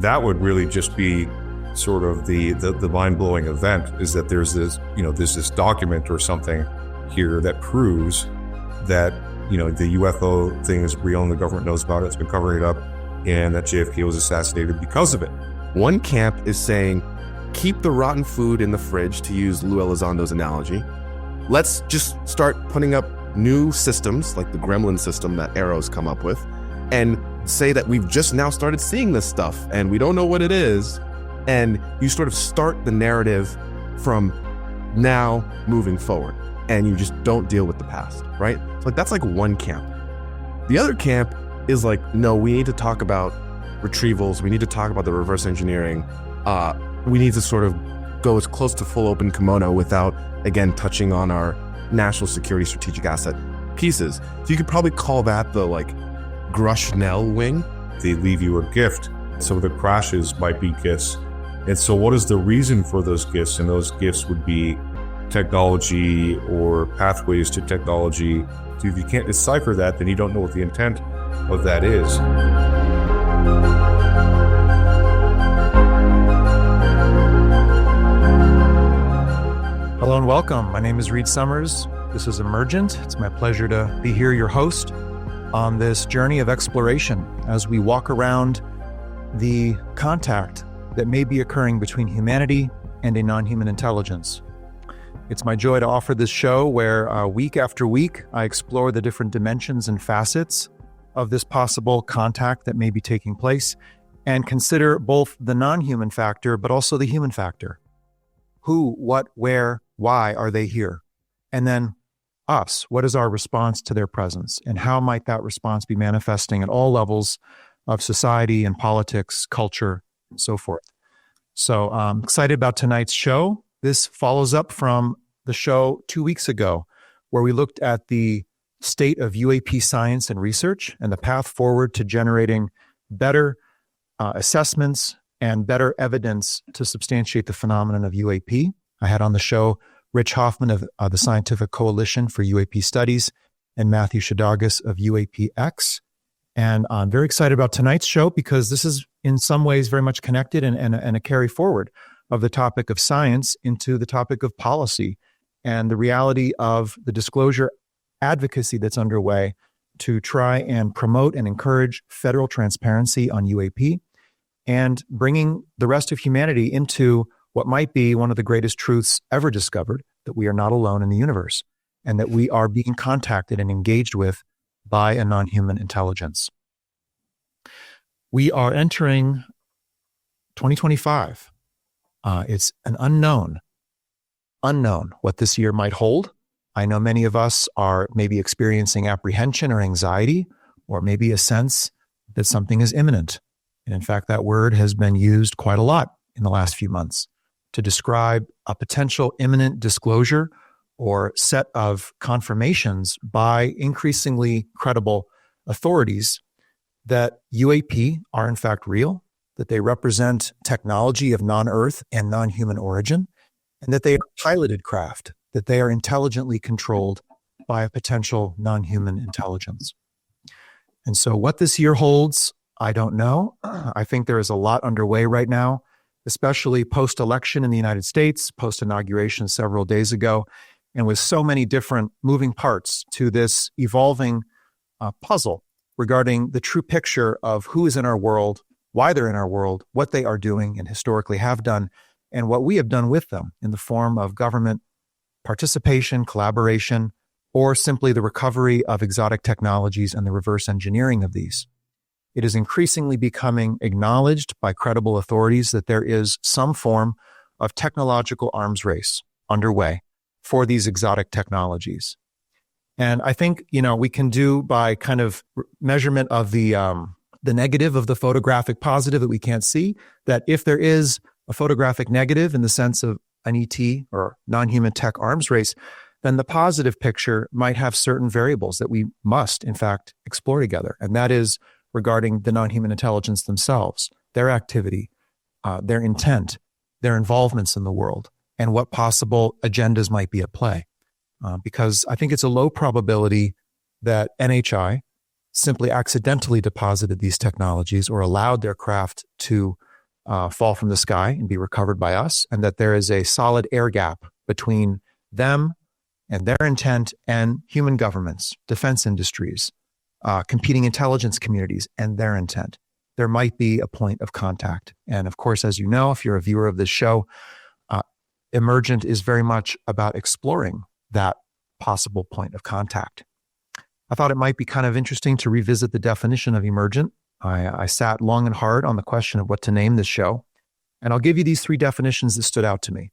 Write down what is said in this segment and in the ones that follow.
that would really just be sort of the mind-blowing event, is that there's this document or something here that proves that, the UFO thing is real and the government knows about it, it's been covering it up, and that JFK was assassinated because of it. One camp is saying, keep the rotten food in the fridge, to use Lou Elizondo's analogy. Let's just start putting up new systems, like the gremlin system that Arrow's come up with, and say that we've just now started seeing this stuff and we don't know what it is. And you sort of start the narrative from now moving forward, and you just don't deal with the past, right? So that's like one camp. The other camp is like, no, we need to talk about retrievals. We need to talk about the reverse engineering. We need to sort of go as close to full open kimono without, again, touching on our national security strategic asset pieces. So you could probably call that the Grushnell wing. They leave you a gift. Some of the crashes might be gifts. And so what is the reason for those gifts? And those gifts would be technology or pathways to technology. So if you can't decipher that, then you don't know what the intent of that is. Hello and welcome. My name is Reed Summers. This is Emergent. It's my pleasure to be here, your host, on this journey of exploration as we walk around the contact that may be occurring between humanity and a non-human intelligence. It's my joy to offer this show where week after week, I explore the different dimensions and facets of this possible contact that may be taking place and consider both the non-human factor, but also the human factor. Who, what, where, why are they here? And then us, what is our response to their presence? And how might that response be manifesting at all levels of society and politics, culture, and so forth. So I'm excited about tonight's show. This follows up from the show 2 weeks ago, where we looked at the state of UAP science and research and the path forward to generating better assessments and better evidence to substantiate the phenomenon of UAP. I had on the show Rich Hoffman of the Scientific Coalition for UAP Studies and Matthew Shadagas of UAPX. And I'm very excited about tonight's show because this is in some ways very much connected and a carry forward of the topic of science into the topic of policy and the reality of the disclosure advocacy that's underway to try and promote and encourage federal transparency on UAP and bringing the rest of humanity into what might be one of the greatest truths ever discovered, that we are not alone in the universe and that we are being contacted and engaged with by a non-human intelligence. We are entering 2025. It's an unknown what this year might hold. I know many of us are maybe experiencing apprehension or anxiety, or maybe a sense that something is imminent. And in fact, that word has been used quite a lot in the last few months to describe a potential imminent disclosure or set of confirmations by increasingly credible authorities that UAP are in fact real, that they represent technology of non-Earth and non-human origin, and that they are piloted craft, that they are intelligently controlled by a potential non-human intelligence. And so what this year holds, I don't know. I think there is a lot underway right now, especially post-election in the United States, post-inauguration several days ago, and with so many different moving parts to this evolving puzzle regarding the true picture of who is in our world, why they're in our world, what they are doing and historically have done, and what we have done with them in the form of government participation, collaboration, or simply the recovery of exotic technologies and the reverse engineering of these. It is increasingly becoming acknowledged by credible authorities that there is some form of technological arms race underway for these exotic technologies. And I think, we can do by kind of measurement of the negative of the photographic positive that we can't see, that if there is a photographic negative in the sense of an ET or non-human tech arms race, then the positive picture might have certain variables that we must, in fact, explore together. And that is regarding the non-human intelligence themselves, their activity, their intent, their involvements in the world, and what possible agendas might be at play. Because I think it's a low probability that NHI simply accidentally deposited these technologies or allowed their craft to fall from the sky and be recovered by us, and that there is a solid air gap between them and their intent and human governments, defense industries, competing intelligence communities and their intent. There might be a point of contact. And of course, as you know, if you're a viewer of this show, Emergent is very much about exploring that possible point of contact. I thought it might be kind of interesting to revisit the definition of emergent. I sat long and hard on the question of what to name this show, and I'll give you these three definitions that stood out to me.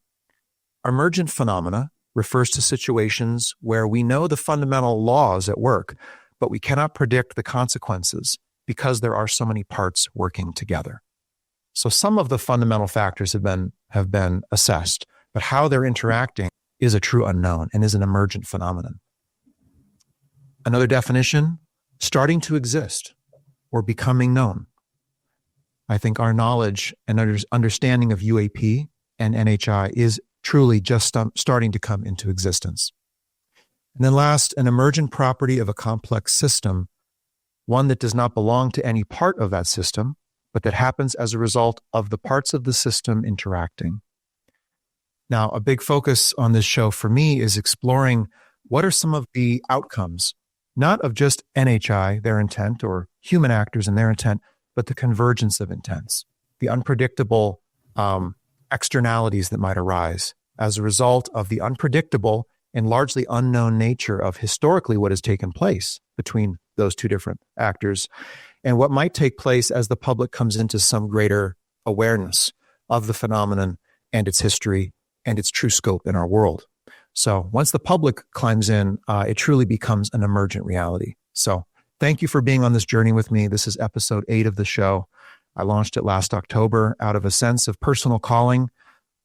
Emergent phenomena refers to situations where we know the fundamental laws at work, but we cannot predict the consequences because there are so many parts working together. So some of the fundamental factors have been assessed, but how they're interacting is a true unknown and is an emergent phenomenon. Another definition, starting to exist or becoming known. I think our knowledge and understanding of UAP and NHI is truly just starting to come into existence. And then last, an emergent property of a complex system, one that does not belong to any part of that system, but that happens as a result of the parts of the system interacting. Now, a big focus on this show for me is exploring what are some of the outcomes, not of just NHI, their intent, or human actors and their intent, but the convergence of intents, the unpredictable externalities that might arise as a result of the unpredictable and largely unknown nature of historically what has taken place between those two different actors, and what might take place as the public comes into some greater awareness of the phenomenon and its history and its true scope in our world. So once the public climbs in, it truly becomes an emergent reality. So thank you for being on this journey with me. This is episode 8 of the show. I launched it last October out of a sense of personal calling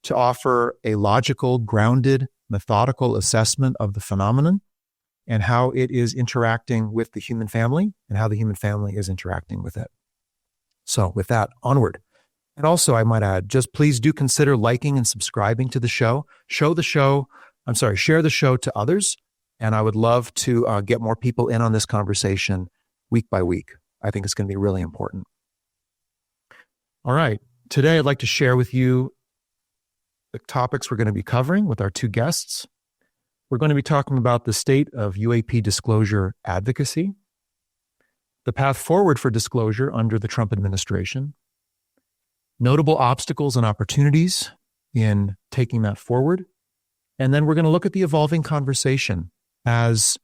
to offer a logical, grounded, methodical assessment of the phenomenon and how it is interacting with the human family and how the human family is interacting with it. So with that, onward. And also, I might add, just please do consider liking and subscribing to the show. Share the show to others. And I would love to get more people in on this conversation week by week. I think it's going to be really important. All right. Today, I'd like to share with you the topics we're going to be covering with our two guests. We're going to be talking about the state of UAP disclosure advocacy, the path forward for disclosure under the Trump administration, notable obstacles and opportunities in taking that forward, and then we're going to look at the evolving conversation as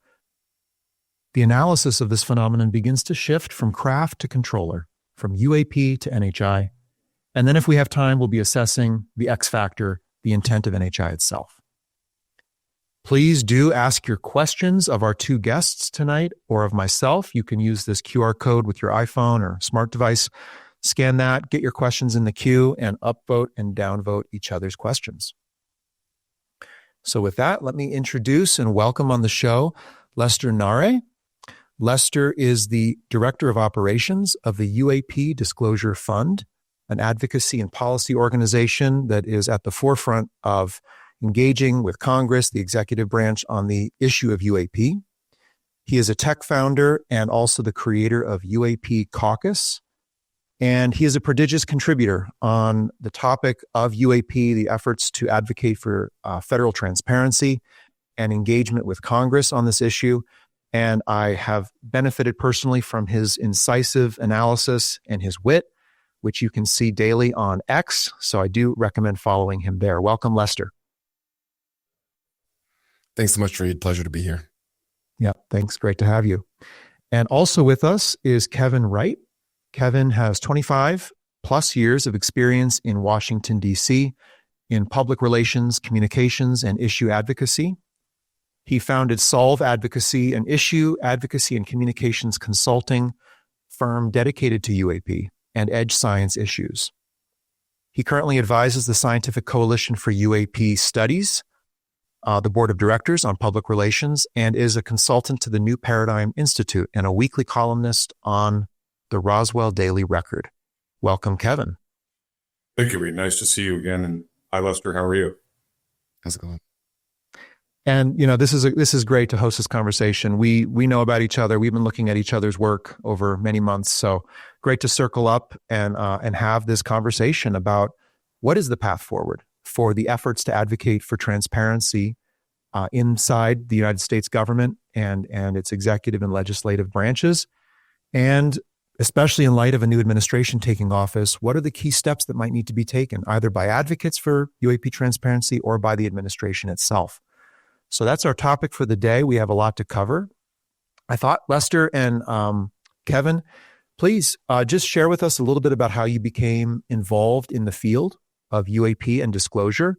the analysis of this phenomenon begins to shift from craft to controller, from UAP to NHI. And then if we have time, we'll be assessing the X factor, the intent of NHI itself. Please do ask your questions of our two guests tonight or of myself. You can use this QR code with your iPhone or smart device. Scan that, get your questions in the queue, and upvote and downvote each other's questions. So with that, let me introduce and welcome on the show Lester Nare. Lester is the Director of Operations of the UAP Disclosure Fund, an advocacy and policy organization that is at the forefront of engaging with Congress, the executive branch, on the issue of UAP. He is a tech founder and also the creator of UAP Caucus. And he is a prodigious contributor on the topic of UAP, the efforts to advocate for federal transparency and engagement with Congress on this issue. And I have benefited personally from his incisive analysis and his wit, which you can see daily on X. So I do recommend following him there. Welcome, Lester. Thanks so much, Reed. Pleasure to be here. Yeah, thanks. Great to have you. And also with us is Kevin Wright. Kevin has 25 plus years of experience in Washington, D.C. in public relations, communications, and issue advocacy. He founded Solve Advocacy, an issue advocacy and communications consulting firm dedicated to UAP and edge science issues. He currently advises the Scientific Coalition for UAP Studies, the board of directors on public relations, and is a consultant to the New Paradigm Institute and a weekly columnist on the Roswell Daily Record. Welcome, Kevin. Thank you, Reed. Nice to see you again. And hi, Lester. How are you? How's it going? And this is great to host this conversation. We know about each other. We've been looking at each other's work over many months. So great to circle up and have this conversation about what is the path forward for the efforts to advocate for transparency inside the United States government and its executive and legislative branches. And especially in light of a new administration taking office, what are the key steps that might need to be taken, either by advocates for UAP transparency or by the administration itself? So that's our topic for the day. We have a lot to cover. I thought Lester and Kevin, please just share with us a little bit about how you became involved in the field of UAP and disclosure.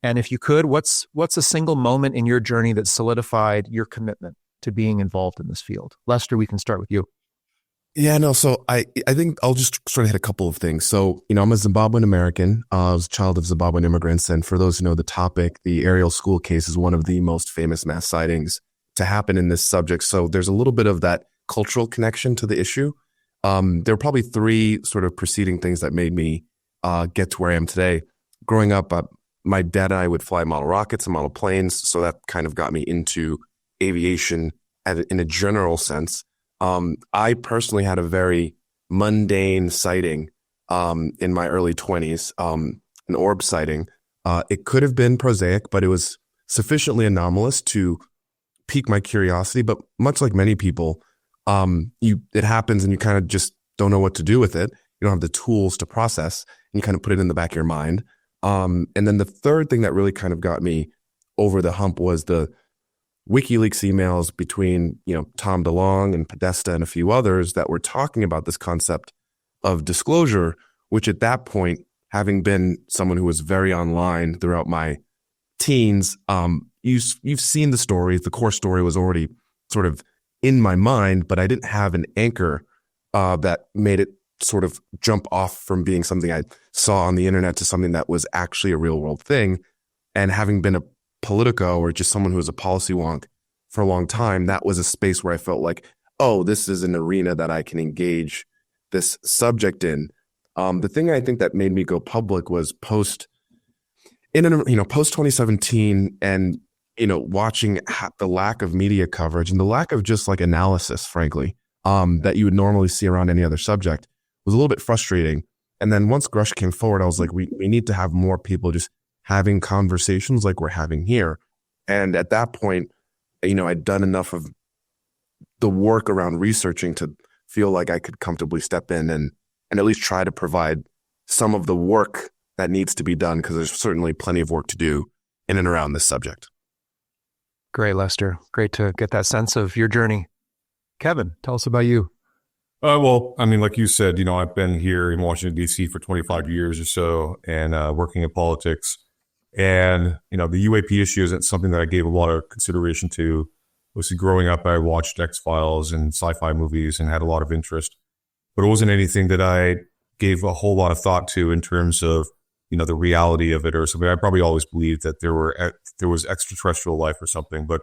And if you could, what's a single moment in your journey that solidified your commitment to being involved in this field? Lester, we can start with you. Yeah, no, so I think I'll just sort of hit a couple of things. So, I'm a Zimbabwean American. I was a child of Zimbabwean immigrants. And for those who know the topic, the Ariel School case is one of the most famous mass sightings to happen in this subject. So there's a little bit of that cultural connection to the issue. There were probably three sort of preceding things that made me get to where I am today. Growing up, my dad and I would fly model rockets and model planes. So that kind of got me into aviation in a general sense. I personally had a very mundane sighting in my early 20s, an orb sighting. It could have been prosaic, but it was sufficiently anomalous to pique my curiosity. But much like many people, it happens and you kind of just don't know what to do with it. You don't have the tools to process, and you kind of put it in the back of your mind. And then the third thing that really kind of got me over the hump was the WikiLeaks emails between, Tom DeLonge and Podesta and a few others that were talking about this concept of disclosure, which at that point, having been someone who was very online throughout my teens, you've seen the stories. The core story was already sort of in my mind, but I didn't have an anchor that made it sort of jump off from being something I saw on the internet to something that was actually a real world thing. And having been a Politico or just someone who was a policy wonk for a long time, that was a space where I felt like, oh, this is an arena that I can engage this subject in. The thing I think that made me go public was post 2017 and, watching the lack of media coverage and the lack of just like analysis, frankly, that you would normally see around any other subject was a little bit frustrating. And then once Grush came forward, I was like, we need to have more people just having conversations like we're having here. And at that point, I'd done enough of the work around researching to feel like I could comfortably step in and at least try to provide some of the work that needs to be done, because there's certainly plenty of work to do in and around this subject. Great, Lester. Great to get that sense of your journey. Kevin, tell us about you. Well, like you said, I've been here in Washington, D.C. for 25 years or so and working in politics. And, the UAP issue isn't something that I gave a lot of consideration to. Mostly growing up, I watched X-Files and sci-fi movies and had a lot of interest. But it wasn't anything that I gave a whole lot of thought to in terms of, the reality of it or something. I probably always believed that there was extraterrestrial life or something. But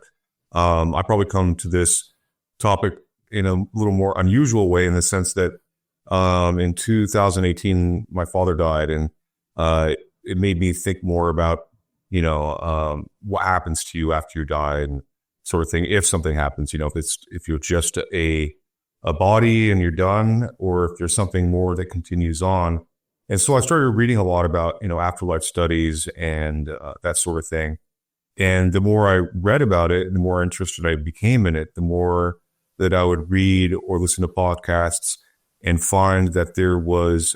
I probably come to this topic in a little more unusual way in the sense that in 2018, my father died, and it made me think more about, what happens to you after you die and sort of thing. If something happens, if you're just a body and you're done, or if there's something more that continues on. And so I started reading a lot about, afterlife studies and that sort of thing. And the more I read about it, the more interested I became in it, the more that I would read or listen to podcasts and find that there was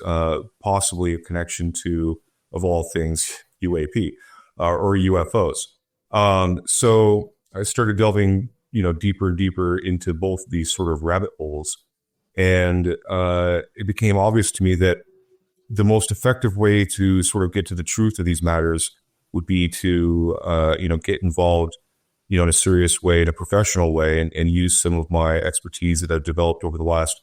possibly a connection to, of all things, UAP or UFOs. So I started delving, deeper and deeper into both these sort of rabbit holes. And it became obvious to me that the most effective way to sort of get to the truth of these matters would be to, get involved, in a serious way, in a professional way, and use some of my expertise that I've developed over the last,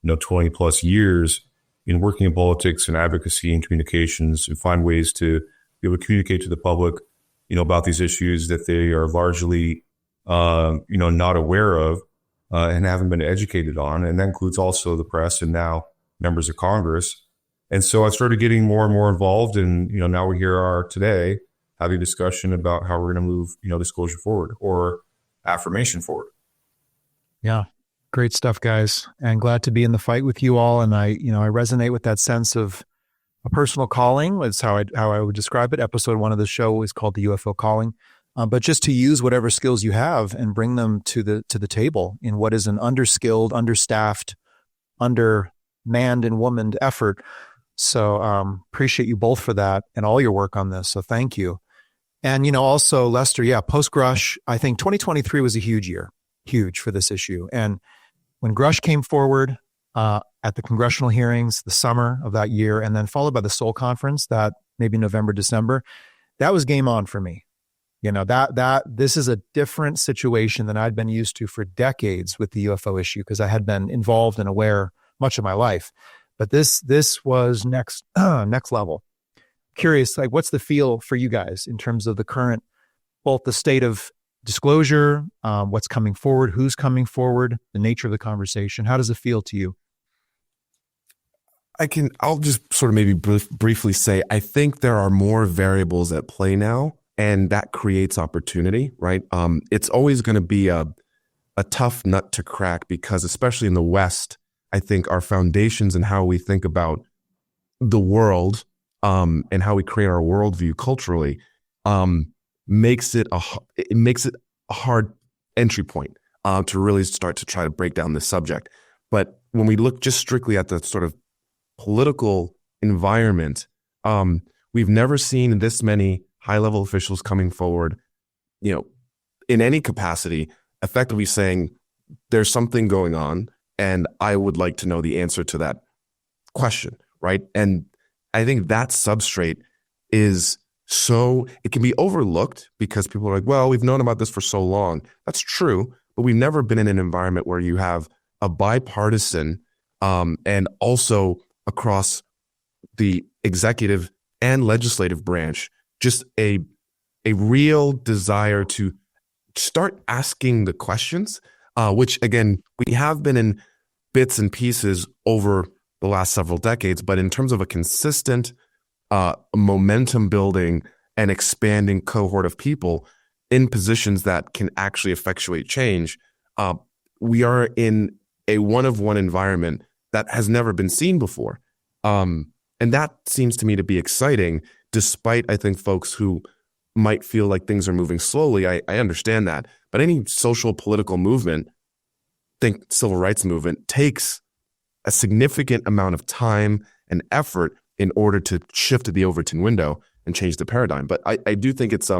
20 plus years in working in politics and advocacy and communications, and find ways to be able to communicate to the public, about these issues that they are largely, not aware of and haven't been educated on. And that includes also the press and now members of Congress. And so I started getting more and more involved, and, now we here are today having a discussion about how we're going to move, disclosure forward or affirmation forward. Yeah. Great stuff, guys. And glad to be in the fight with you all. And I resonate with that sense of a personal calling. It's how I would describe it. Episode 1 of the show is called the UFO calling. But just to use whatever skills you have and bring them to the table in what is an underskilled, understaffed, undermanned and womaned effort. So appreciate you both for that and all your work on this. So thank you. And, also Lester, post Grush, I think 2023 was a huge year, huge for this issue. And when Grush came forward at the congressional hearings, the summer of that year, and then followed by the Seoul conference, that maybe November, December, that was game on for me. This is a different situation than I'd been used to for decades with the UFO issue, because I had been involved and aware much of my life. But this was next level. Curious, what's the feel for you guys in terms of the current, both the state of disclosure, what's coming forward, who's coming forward, the nature of the conversation? How does it feel to you? I'll just sort of maybe briefly say, I think there are more variables at play now, and that creates opportunity, right? It's always going to be a tough nut to crack, because especially in the West, I think our foundations and how we think about the world and how we create our worldview culturally makes it a hard entry point to really start to try to break down this subject. But when we look just strictly at the sort of political environment, we've never seen this many high-level officials coming forward, in any capacity, effectively saying there's something going on, and I would like to know the answer to that question, right? And I think that substrate is it can be overlooked because people are like, well, we've known about this for so long. That's true, but we've never been in an environment where you have a bipartisan and also across the executive and legislative branch, just a real desire to start asking the questions, which again, we have been in bits and pieces over the last several decades, but in terms of a consistent momentum building and expanding cohort of people in positions that can actually effectuate change, we are in a one-of-one environment that has never been seen before. And that seems to me to be exciting, despite, I think, folks who might feel like things are moving slowly. I understand that. But any social political movement, think civil rights movement, takes a significant amount of time and effort in order to shift the Overton window and change the paradigm. But I do think it's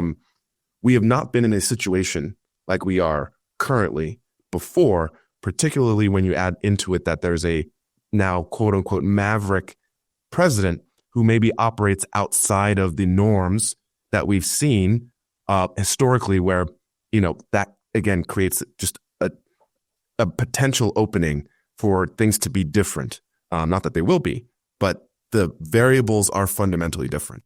we have not been in a situation like we are currently before, particularly when you add into it that there's a now quote unquote maverick president who maybe operates outside of the norms that we've seen historically, where that again creates just a potential opening for things to be different. Not that they will be, but the variables are fundamentally different.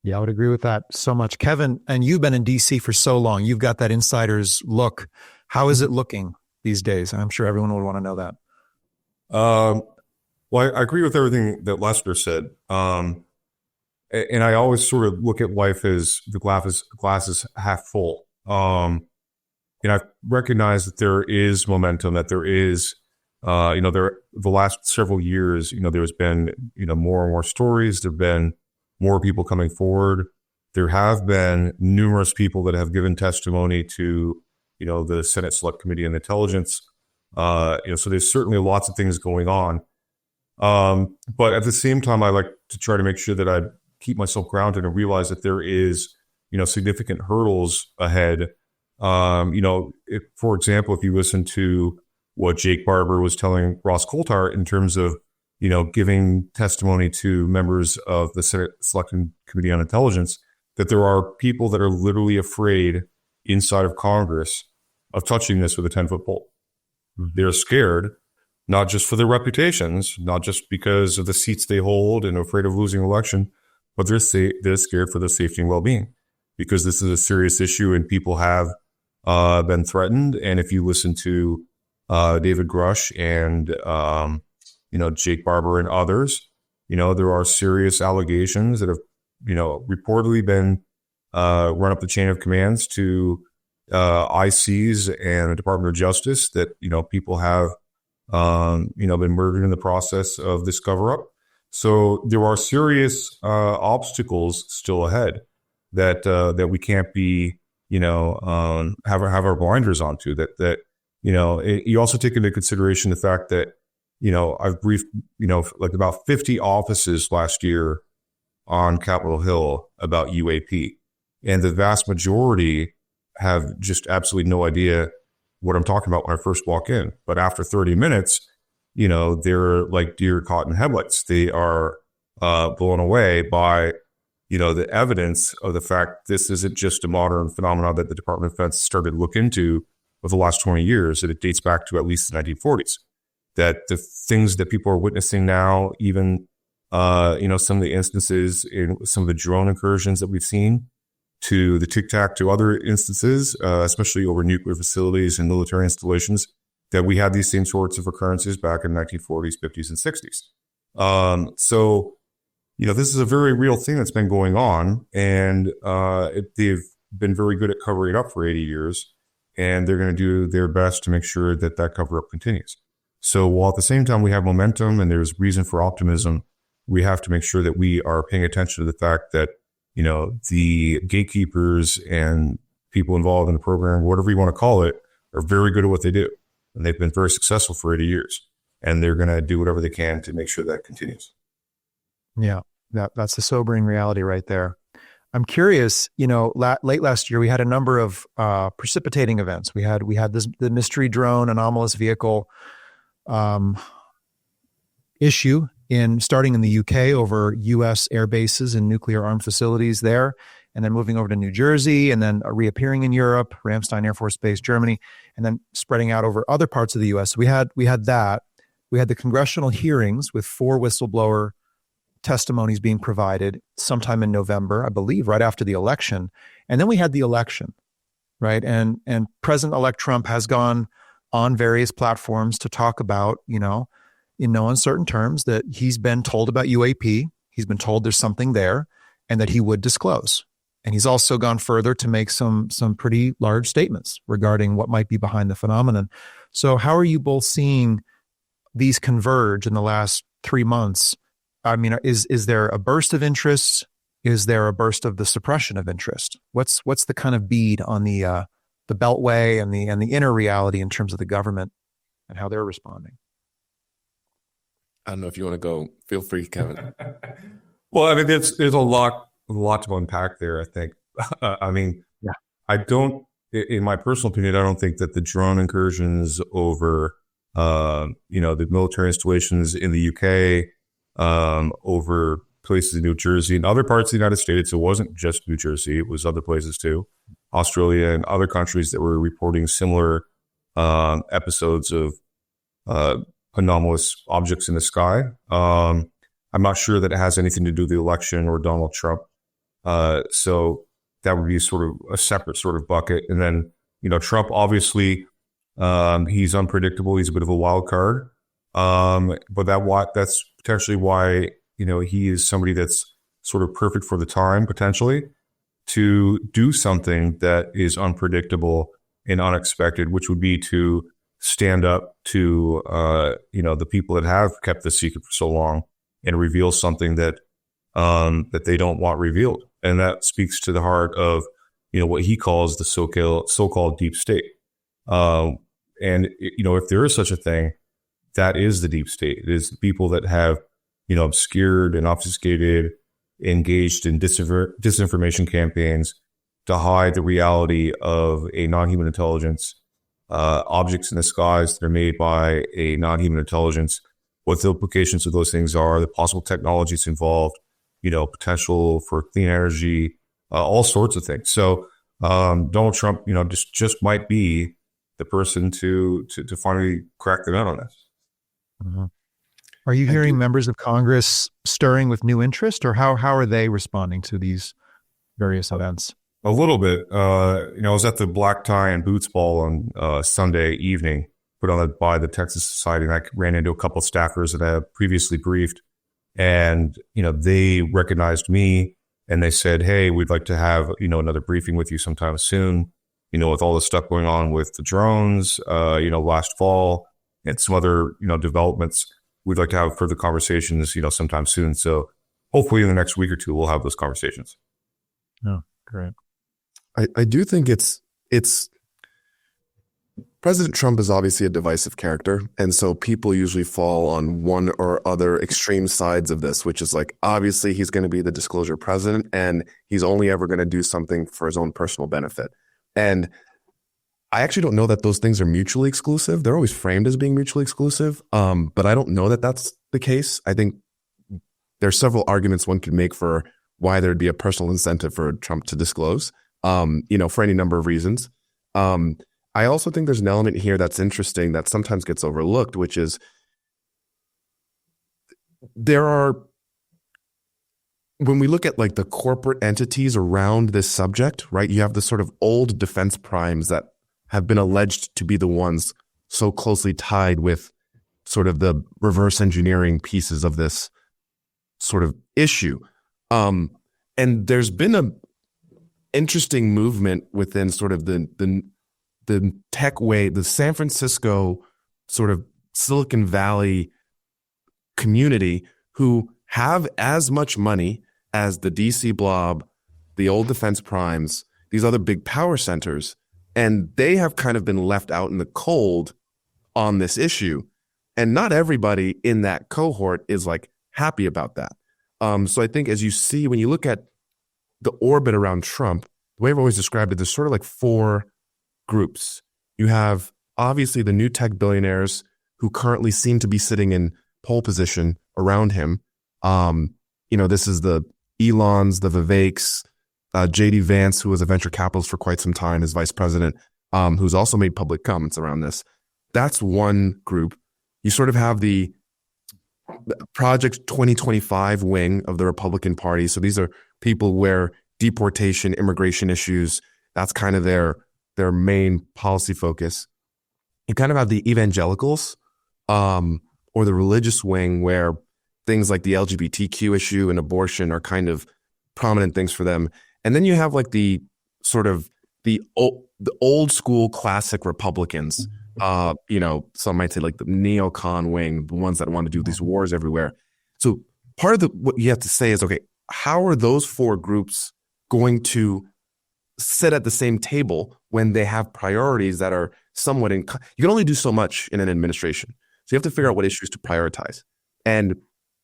Yeah, I would agree with that so much. Kevin, and you've been in DC for so long. You've got that insider's look. How is it looking these days? I'm sure everyone would want to know that. Well, I agree with everything that Lester said. And I always sort of look at life as the glass is half full. And I recognize that there is momentum, that there is, the last several years, there's been, more and more stories. There've been more people coming forward. There have been numerous people that have given testimony to, the Senate Select Committee on Intelligence. So there's certainly lots of things going on. But at the same time, I like to try to make sure that I keep myself grounded and realize that there is, significant hurdles ahead. For example, if you listen to what Jake Barber was telling Ross Coulthart in terms of, giving testimony to members of the Senate Select Committee on Intelligence, that there are people that are literally afraid inside of Congress of touching this with a 10-foot pole. They're scared, not just for their reputations, not just because of the seats they hold and afraid of losing an election, but they're scared for their safety and well-being, because this is a serious issue and people have been threatened. And if you listen to David Grush and Jake Barber and others, there are serious allegations that have reportedly been run up the chain of commands to ICs and the Department of Justice that, people have, been murdered in the process of this cover-up. So there are serious obstacles still ahead that we can't be, have our blinders onto. You also take into consideration the fact that, I've briefed, like about 50 offices last year on Capitol Hill about UAP, and the vast majority have just absolutely no idea what I'm talking about when I first walk in. But after 30 minutes, they're like deer caught in headlights. They are blown away by, the evidence of the fact this isn't just a modern phenomenon that the Department of Defense started to look into over the last 20 years, that it dates back to at least the 1940s. That the things that people are witnessing now, even, some of the instances in some of the drone incursions that we've seen, to the Tic Tac, to other instances, especially over nuclear facilities and military installations, that we had these same sorts of occurrences back in the 1940s, 50s, and 60s. So, this is a very real thing that's been going on, and they've been very good at covering it up for 80 years, and they're going to do their best to make sure that that cover-up continues. So while at the same time we have momentum and there's reason for optimism, we have to make sure that we are paying attention to the fact that, the gatekeepers and people involved in the program, whatever you want to call it, are very good at what they do. And they've been very successful for 80 years. And they're going to do whatever they can to make sure that continues. Yeah, that's the sobering reality right there. I'm curious, late last year, we had a number of precipitating events. We had the mystery drone anomalous vehicle issue starting in the UK over U.S. air bases and nuclear armed facilities there, and then moving over to New Jersey, and then reappearing in Europe, Ramstein Air Force Base, Germany, and then spreading out over other parts of the U.S. So we had that. We had the congressional hearings with 4 whistleblower testimonies being provided sometime in November, I believe, right after the election. And then we had the election, right? And President-elect Trump has gone on various platforms to talk about, in no uncertain terms, that he's been told about UAP. He's been told there's something there and that he would disclose. And he's also gone further to make some pretty large statements regarding what might be behind the phenomenon. So how are you both seeing these converge in the last 3 months? I mean, is there a burst of interest? Is there a burst of the suppression of interest? What's the kind of bead on the beltway and the inner reality in terms of the government and how they're responding? I don't know if you want to go. Feel free, Kevin. Well, I mean, there's a lot to unpack there, I think. Yeah. I don't, in my personal opinion, I don't think that the drone incursions over, the military installations in the UK, over places in New Jersey and other parts of the United States. It wasn't just New Jersey. It was other places too. Australia and other countries that were reporting similar episodes of anomalous objects in the sky. I'm not sure that it has anything to do with the election or Donald Trump. So that would be sort of a separate sort of bucket. And then, Trump, obviously, he's unpredictable. He's a bit of a wild card. But that's potentially why, he is somebody that's sort of perfect for the time, potentially, to do something that is unpredictable and unexpected, which would be to stand up to, the people that have kept the secret for so long and reveal something that they don't want revealed. And that speaks to the heart of, what he calls the so-called deep state. And if there is such a thing, that is the deep state. It is the people that have, obscured and obfuscated, engaged in disinformation campaigns to hide the reality of a non-human intelligence, objects in the skies that are made by a non-human intelligence, what the implications of those things are, the possible technologies involved, potential for clean energy, all sorts of things. So Donald Trump, just might be the person to finally crack the nut on this. Mm-hmm. Are you hearing members of Congress stirring with new interest, or how are they responding to these various events? A little bit. I was at the Black Tie and Boots Ball on Sunday evening, put on by the Texas Society, and I ran into a couple of staffers that I had previously briefed, and they recognized me and they said, "Hey, we'd like to have another briefing with you sometime soon." with all the stuff going on with the drones, last fall and some other, developments, we'd like to have further conversations, sometime soon. So hopefully in the next week or two, we'll have those conversations. Oh, great. I do think it's President Trump is obviously a divisive character. And so people usually fall on one or other extreme sides of this, which is like, obviously he's going to be the disclosure president and he's only ever going to do something for his own personal benefit. And I actually don't know that those things are mutually exclusive. They're always framed as being mutually exclusive. But I don't know that that's the case. I think there's several arguments one could make for why there'd be a personal incentive for Trump to disclose, for any number of reasons. I also think there's an element here that's interesting that sometimes gets overlooked, which is when we look at like the corporate entities around this subject, right? You have the sort of old defense primes that have been alleged to be the ones so closely tied with sort of the reverse engineering pieces of this sort of issue. And there's been a interesting movement within sort of the tech way, the San Francisco sort of Silicon Valley community who have as much money as the DC blob, the old defense primes, these other big power centers, and they have kind of been left out in the cold on this issue. And not everybody in that cohort is like happy about that. So I think as you see, when you look at the orbit around Trump, the way I've always described it, there's sort of like four groups. You have obviously the new tech billionaires who currently seem to be sitting in pole position around him. This is the Elons, the Viveks, JD Vance, who was a venture capitalist for quite some time as vice president, who's also made public comments around this. That's one group. You sort of have the Project 2025 wing of the Republican Party. So these are people where deportation, immigration issues, that's kind of their main policy focus. You kind of have the evangelicals, or the religious wing, where things like the LGBTQ issue and abortion are kind of prominent things for them. And then you have like the sort of the old school classic Republicans, some might say like the neocon wing, the ones that want to do these wars everywhere. So part of what you have to say is, okay, how are those four groups going to sit at the same table when they have priorities that are somewhat you can only do so much in an administration. So you have to figure out what issues to prioritize. And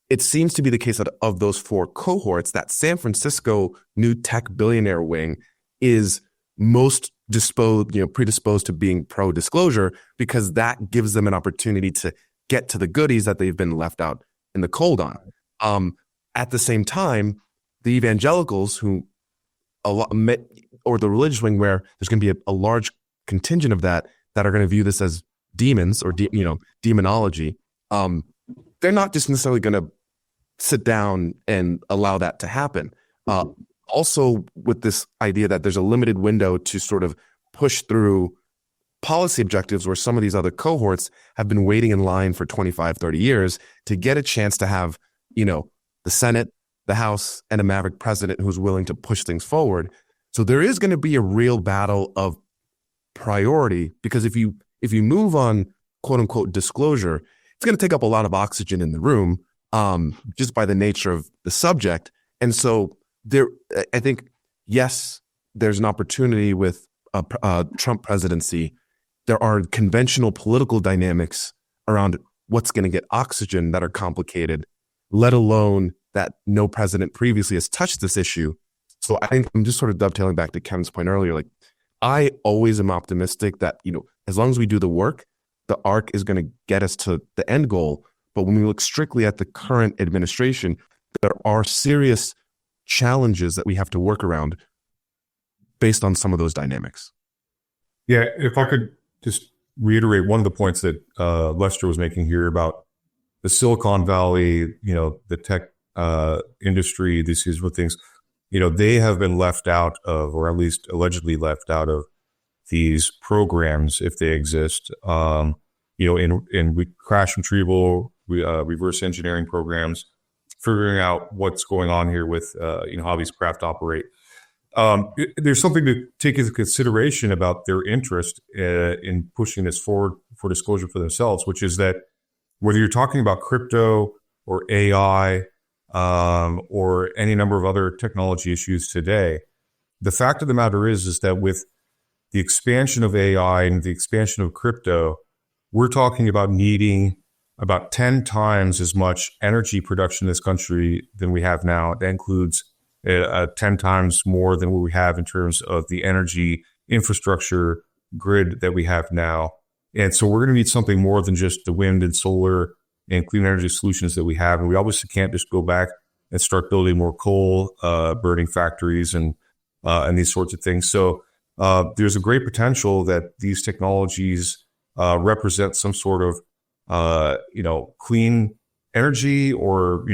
it seems to be the case that of those four cohorts, that San Francisco new tech billionaire wing is most predisposed to being pro-disclosure, because that gives them an opportunity to get to the goodies that they've been left out in the cold on. At the same time, the evangelicals or the religious wing, where there's going to be a large contingent of that are going to view this as demons or demonology. They're not just necessarily going to sit down and allow that to happen. Also, with this idea that there's a limited window to sort of push through policy objectives, where some of these other cohorts have been waiting in line for 25, 30 years to get a chance to have, the Senate, the House, and a maverick president who's willing to push things forward. So there is going to be a real battle of priority, because if you move on quote unquote disclosure, it's going to take up a lot of oxygen in the room, just by the nature of the subject. And so I think, yes, there's an opportunity with a Trump presidency. There are conventional political dynamics around what's going to get oxygen that are complicated, let alone that no president previously has touched this issue. So I think I'm just sort of dovetailing back to Kevin's point earlier. Like, I always am optimistic that, as long as we do the work, the arc is going to get us to the end goal. But when we look strictly at the current administration, there are serious challenges that we have to work around based on some of those dynamics. Yeah, if I could just reiterate one of the points that Lester was making here about the Silicon Valley, the tech industry, these are things, they have been left out of, or at least allegedly left out of, these programs, if they exist, in crash retrieval, reverse engineering programs, figuring out what's going on here with, how these craft operate. There's something to take into consideration about their interest in pushing this forward for disclosure for themselves, which is that whether you're talking about crypto or AI or any number of other technology issues today, the fact of the matter is that with the expansion of AI and the expansion of crypto, we're talking about needing about 10 times as much energy production in this country than we have now. That includes 10 times more than what we have in terms of the energy infrastructure grid that we have now. And so we're going to need something more than just the wind and solar and clean energy solutions that we have. And we obviously can't just go back and start building more coal burning factories and these sorts of things. So there's a great potential that these technologies represent some sort of clean energy or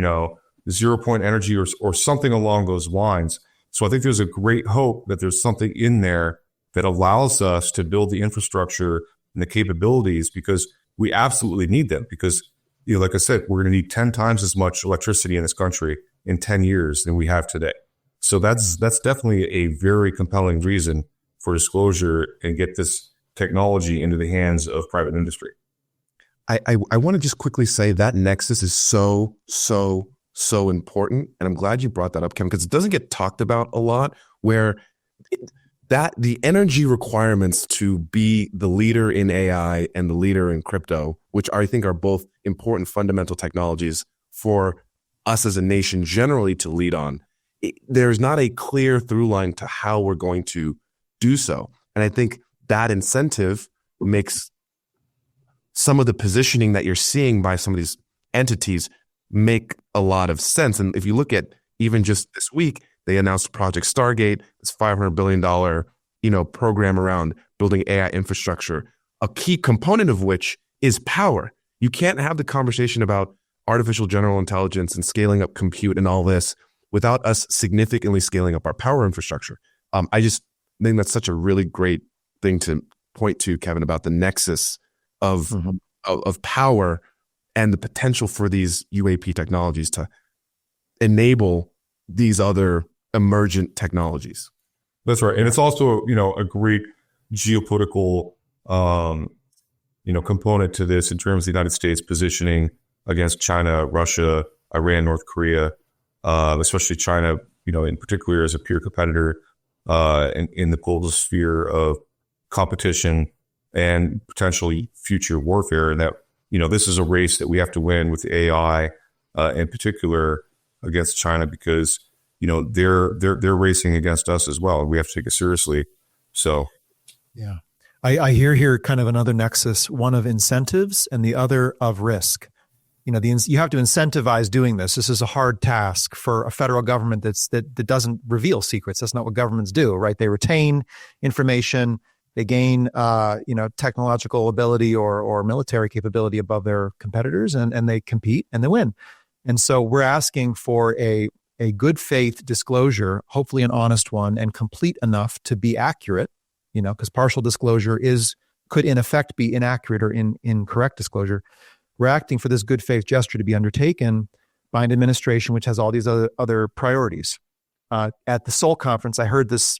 0 point energy or something along those lines. So I think there's a great hope that there's something in there that allows us to build the infrastructure and the capabilities, because we absolutely need them. Because, like I said, we're going to need 10 times as much electricity in this country in 10 years than we have today. So that's definitely a very compelling reason for disclosure and get this technology into the hands of private industry. I want to just quickly say that nexus is so important. And I'm glad you brought that up, Kevin, because it doesn't get talked about a lot, where the energy requirements to be the leader in AI and the leader in crypto, which I think are both important fundamental technologies for us as a nation generally to lead on, there's not a clear through line to how we're going to do so. And I think that incentive makes some of the positioning that you're seeing by some of these entities make a lot of sense. And if you look at even just this week, they announced Project Stargate, this $500 billion, program around building AI infrastructure, a key component of which is power. You can't have the conversation about artificial general intelligence and scaling up compute and all this without us significantly scaling up our power infrastructure. I just think that's such a really great thing to point to, Kevin, about the nexus of power and the potential for these UAP technologies to enable these other emergent technologies. That's right. And it's also, a great geopolitical, component to this in terms of the United States positioning against China, Russia, Iran, North Korea, especially China, in particular as a peer competitor in the global sphere of competition and potentially future warfare. And that, this is a race that we have to win with AI in particular against China, because, they're racing against us as well. And we have to take it seriously. So, yeah, I hear here kind of another nexus, one of incentives and the other of risk. You have to incentivize doing this. This is a hard task for a federal government that doesn't reveal secrets. That's not what governments do, right? They retain information. They gain, technological ability or military capability above their competitors, and they compete and they win. And so we're asking for a good faith disclosure, hopefully an honest one and complete enough to be accurate, because partial disclosure could in effect be inaccurate or incorrect disclosure. We're acting for this good faith gesture to be undertaken by an administration which has all these other priorities. At the Seoul conference, I heard this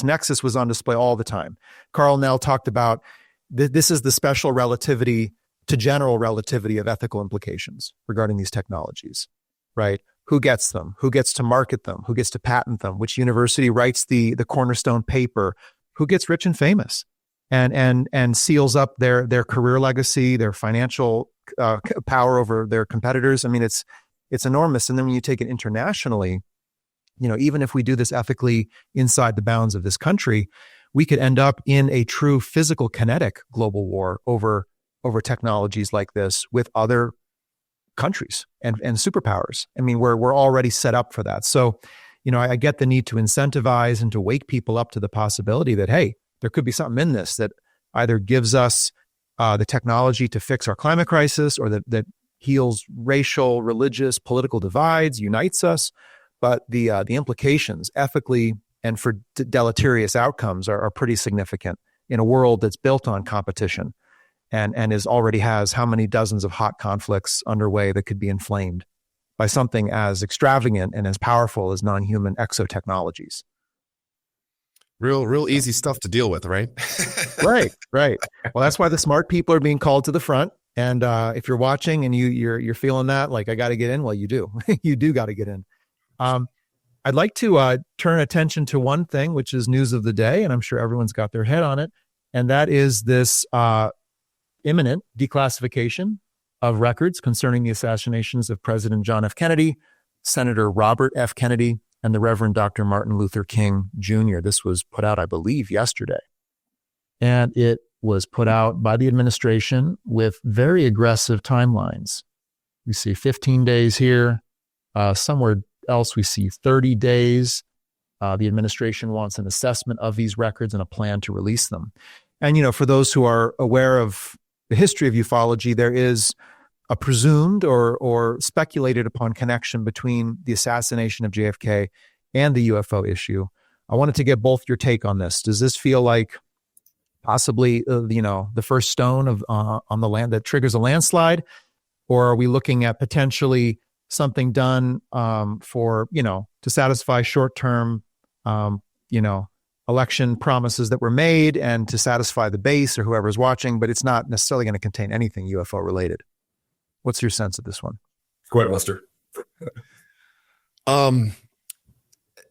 nexus was on display all the time. Carl Nell talked about this is the special relativity to general relativity of ethical implications regarding these technologies, right? Who gets them? Who gets to market them? Who gets to patent them? Which university writes the cornerstone paper? Who gets rich and famous and seals up their career legacy, their financial power over their competitors? I mean, it's enormous. And then when you take it internationally, even if we do this ethically inside the bounds of this country, we could end up in a true physical kinetic global war over technologies like this with other countries and superpowers. I mean, we're already set up for that. So, I get the need to incentivize and to wake people up to the possibility that, hey, there could be something in this that either gives us the technology to fix our climate crisis, or that heals racial, religious, political divides, unites us. But the implications ethically and for deleterious outcomes are pretty significant in a world that's built on competition and already has how many dozens of hot conflicts underway that could be inflamed by something as extravagant and as powerful as non-human exotechnologies. Real easy stuff to deal with, right? Right. Well, that's why the smart people are being called to the front. And if you're watching and you're feeling that, like, I got to get in, well, you do. You do got to get in. I'd like to turn attention to one thing, which is news of the day, and I'm sure everyone's got their head on it, and that is this imminent declassification of records concerning the assassinations of President John F. Kennedy, Senator Robert F. Kennedy, and the Reverend Dr. Martin Luther King Jr. This was put out, I believe, yesterday. And it was put out by the administration with very aggressive timelines. We see 15 days here. Somewhere else we see 30 days. The administration wants an assessment of these records and a plan to release them. And, for those who are aware of the history of ufology, there is a presumed or speculated upon connection between the assassination of JFK and the UFO issue. I wanted to get both your take on this. Does this feel like possibly, the first stone on the land that triggers a landslide? Or are we looking at potentially something done to satisfy short-term, election promises that were made and to satisfy the base or whoever's watching, but it's not necessarily going to contain anything UFO related? What's your sense of this one? Go ahead, Lester.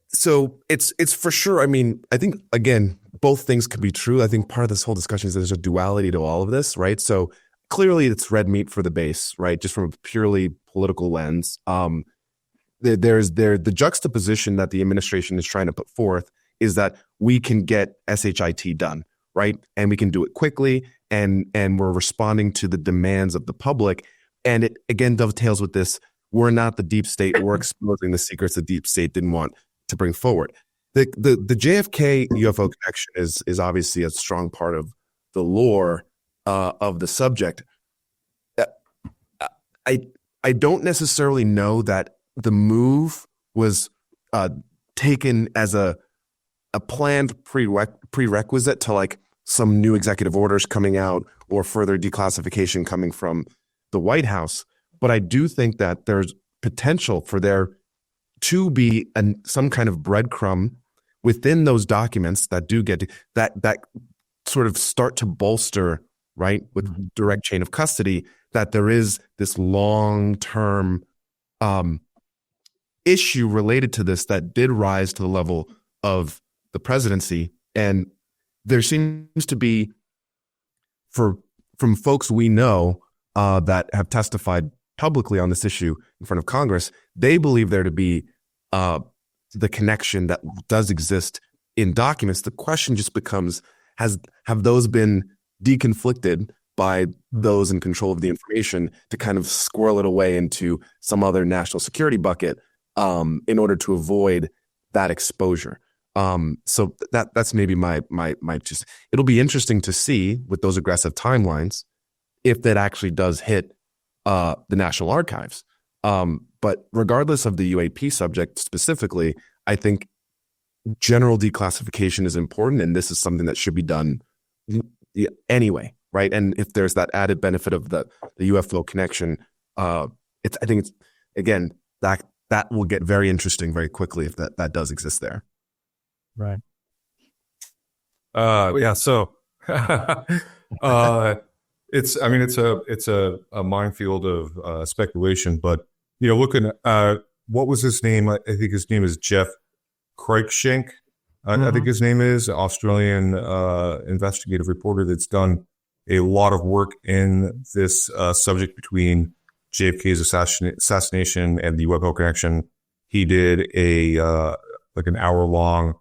So it's for sure. I mean, I think, again, both things could be true. I think part of this whole discussion is there's a duality to all of this, right? So clearly it's red meat for the base, right? Just from a purely political lens. There's the juxtaposition that the administration is trying to put forth is that we can get SHIT done, right? And we can do it quickly, and we're responding to the demands of the public. And it, again, dovetails with this. We're not the deep state. We're exposing the secrets the deep state didn't want to bring forward. The JFK UFO connection is obviously a strong part of the lore of the subject. I don't necessarily know that the move was taken as a planned prerequisite to like some new executive orders coming out or further declassification coming from the White House. But I do think that there's potential for there to be some kind of breadcrumb within those documents that do get that sort of start to bolster, right, with direct chain of custody, that there is this long-term issue related to this that did rise to the level of the presidency. And there seems to be, from folks we know that have testified publicly on this issue in front of Congress, they believe there to be the connection that does exist in documents. The question just becomes, have those been deconflicted by those in control of the information to kind of squirrel it away into some other national security bucket in order to avoid that exposure? So that's maybe my just, it'll be interesting to see with those aggressive timelines if that actually does hit the National Archives. But regardless of the UAP subject specifically, I think general declassification is important, and this is something that should be done anyway, right? And if there's that added benefit of the UFO connection, I think it's, again, that will get very interesting very quickly if that does exist there. Right. Yeah. So, it's a minefield of speculation, but looking at what was his name? I think his name is Jeff Cruikshank. I think his name is Australian investigative reporter that's done a lot of work in this subject between JFK's assassination and the UFO connection. He did an hour-long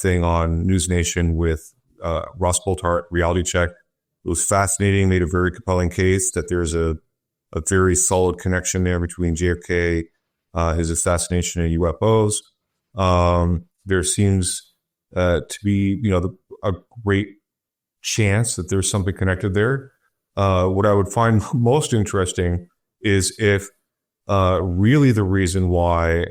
thing on News Nation with Ross Boltart, Reality Check. It was fascinating, made a very compelling case that there's a very solid connection there between JFK, his assassination, and UFOs. There seems to be, a great chance that there's something connected there. What I would find most interesting is if really the reason why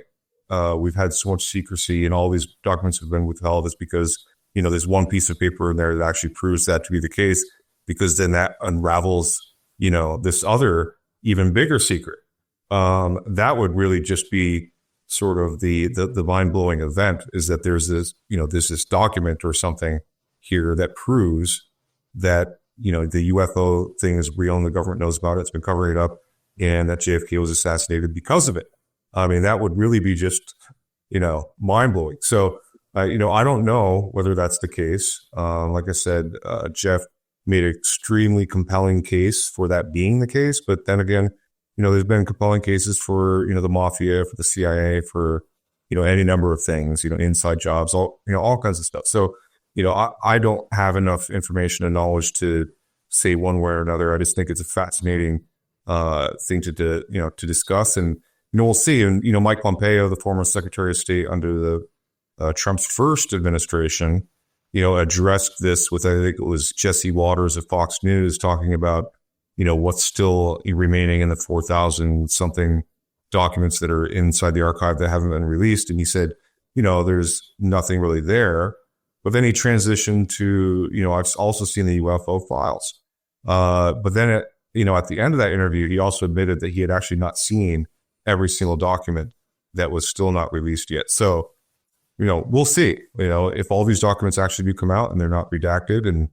we've had so much secrecy and all these documents have been withheld is because, there's one piece of paper in there that actually proves that to be the case, because then that unravels, this other even bigger secret. That would really just be sort of the mind blowing event is that there's this document or something here that proves that, the UFO thing is real and the government knows about it. It's been covering it up, and that JFK was assassinated because of it. I mean, that would really be just, mind blowing. So, I don't know whether that's the case. Like I said, Jeff made an extremely compelling case for that being the case. But then again, there's been compelling cases for, the mafia, for the CIA, for, any number of things, inside jobs, all kinds of stuff. So, I don't have enough information and knowledge to say one way or another. I just think it's a fascinating thing to discuss. And, we'll see. And, Mike Pompeo, the former Secretary of State under the Trump's first administration, addressed this with, I think it was Jesse Waters of Fox News, talking about, what's still remaining in the 4,000 something documents that are inside the archive that haven't been released. And he said, there's nothing really there. But then he transitioned to, I've also seen the UFO files. But then, at the end of that interview, he also admitted that he had actually not seen every single document that was still not released yet. So, we'll see, if all these documents actually do come out and they're not redacted, and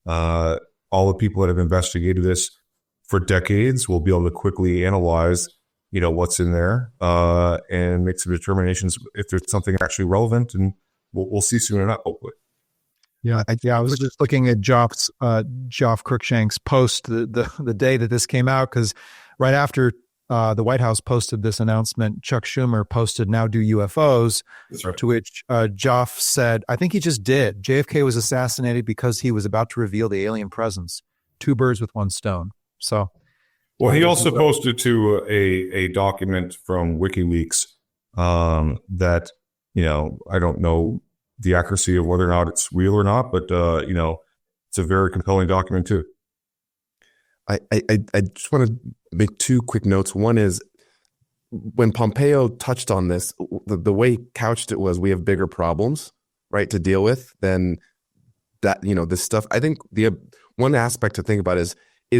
all the people that have investigated this for decades will be able to quickly analyze, what's in there, and make some determinations if there's something actually relevant, and we'll see soon enough, hopefully. Yeah, I was just looking at Geoff Cruikshank's post the day that this came out, because right after the White House posted this announcement, Chuck Schumer posted, "Now do UFOs," That's right. To which Geoff said, I think he just did. JFK was assassinated because he was about to reveal the alien presence. 2 birds with 1 stone. So, well, he also posted to a document from WikiLeaks that, I don't know the accuracy of whether or not it's real or not, but, it's a very compelling document too. I just want to make 2 quick notes. One is, when Pompeo touched on this, the way he couched it was, we have bigger problems, right, to deal with than that, this stuff. I think the one aspect to think about is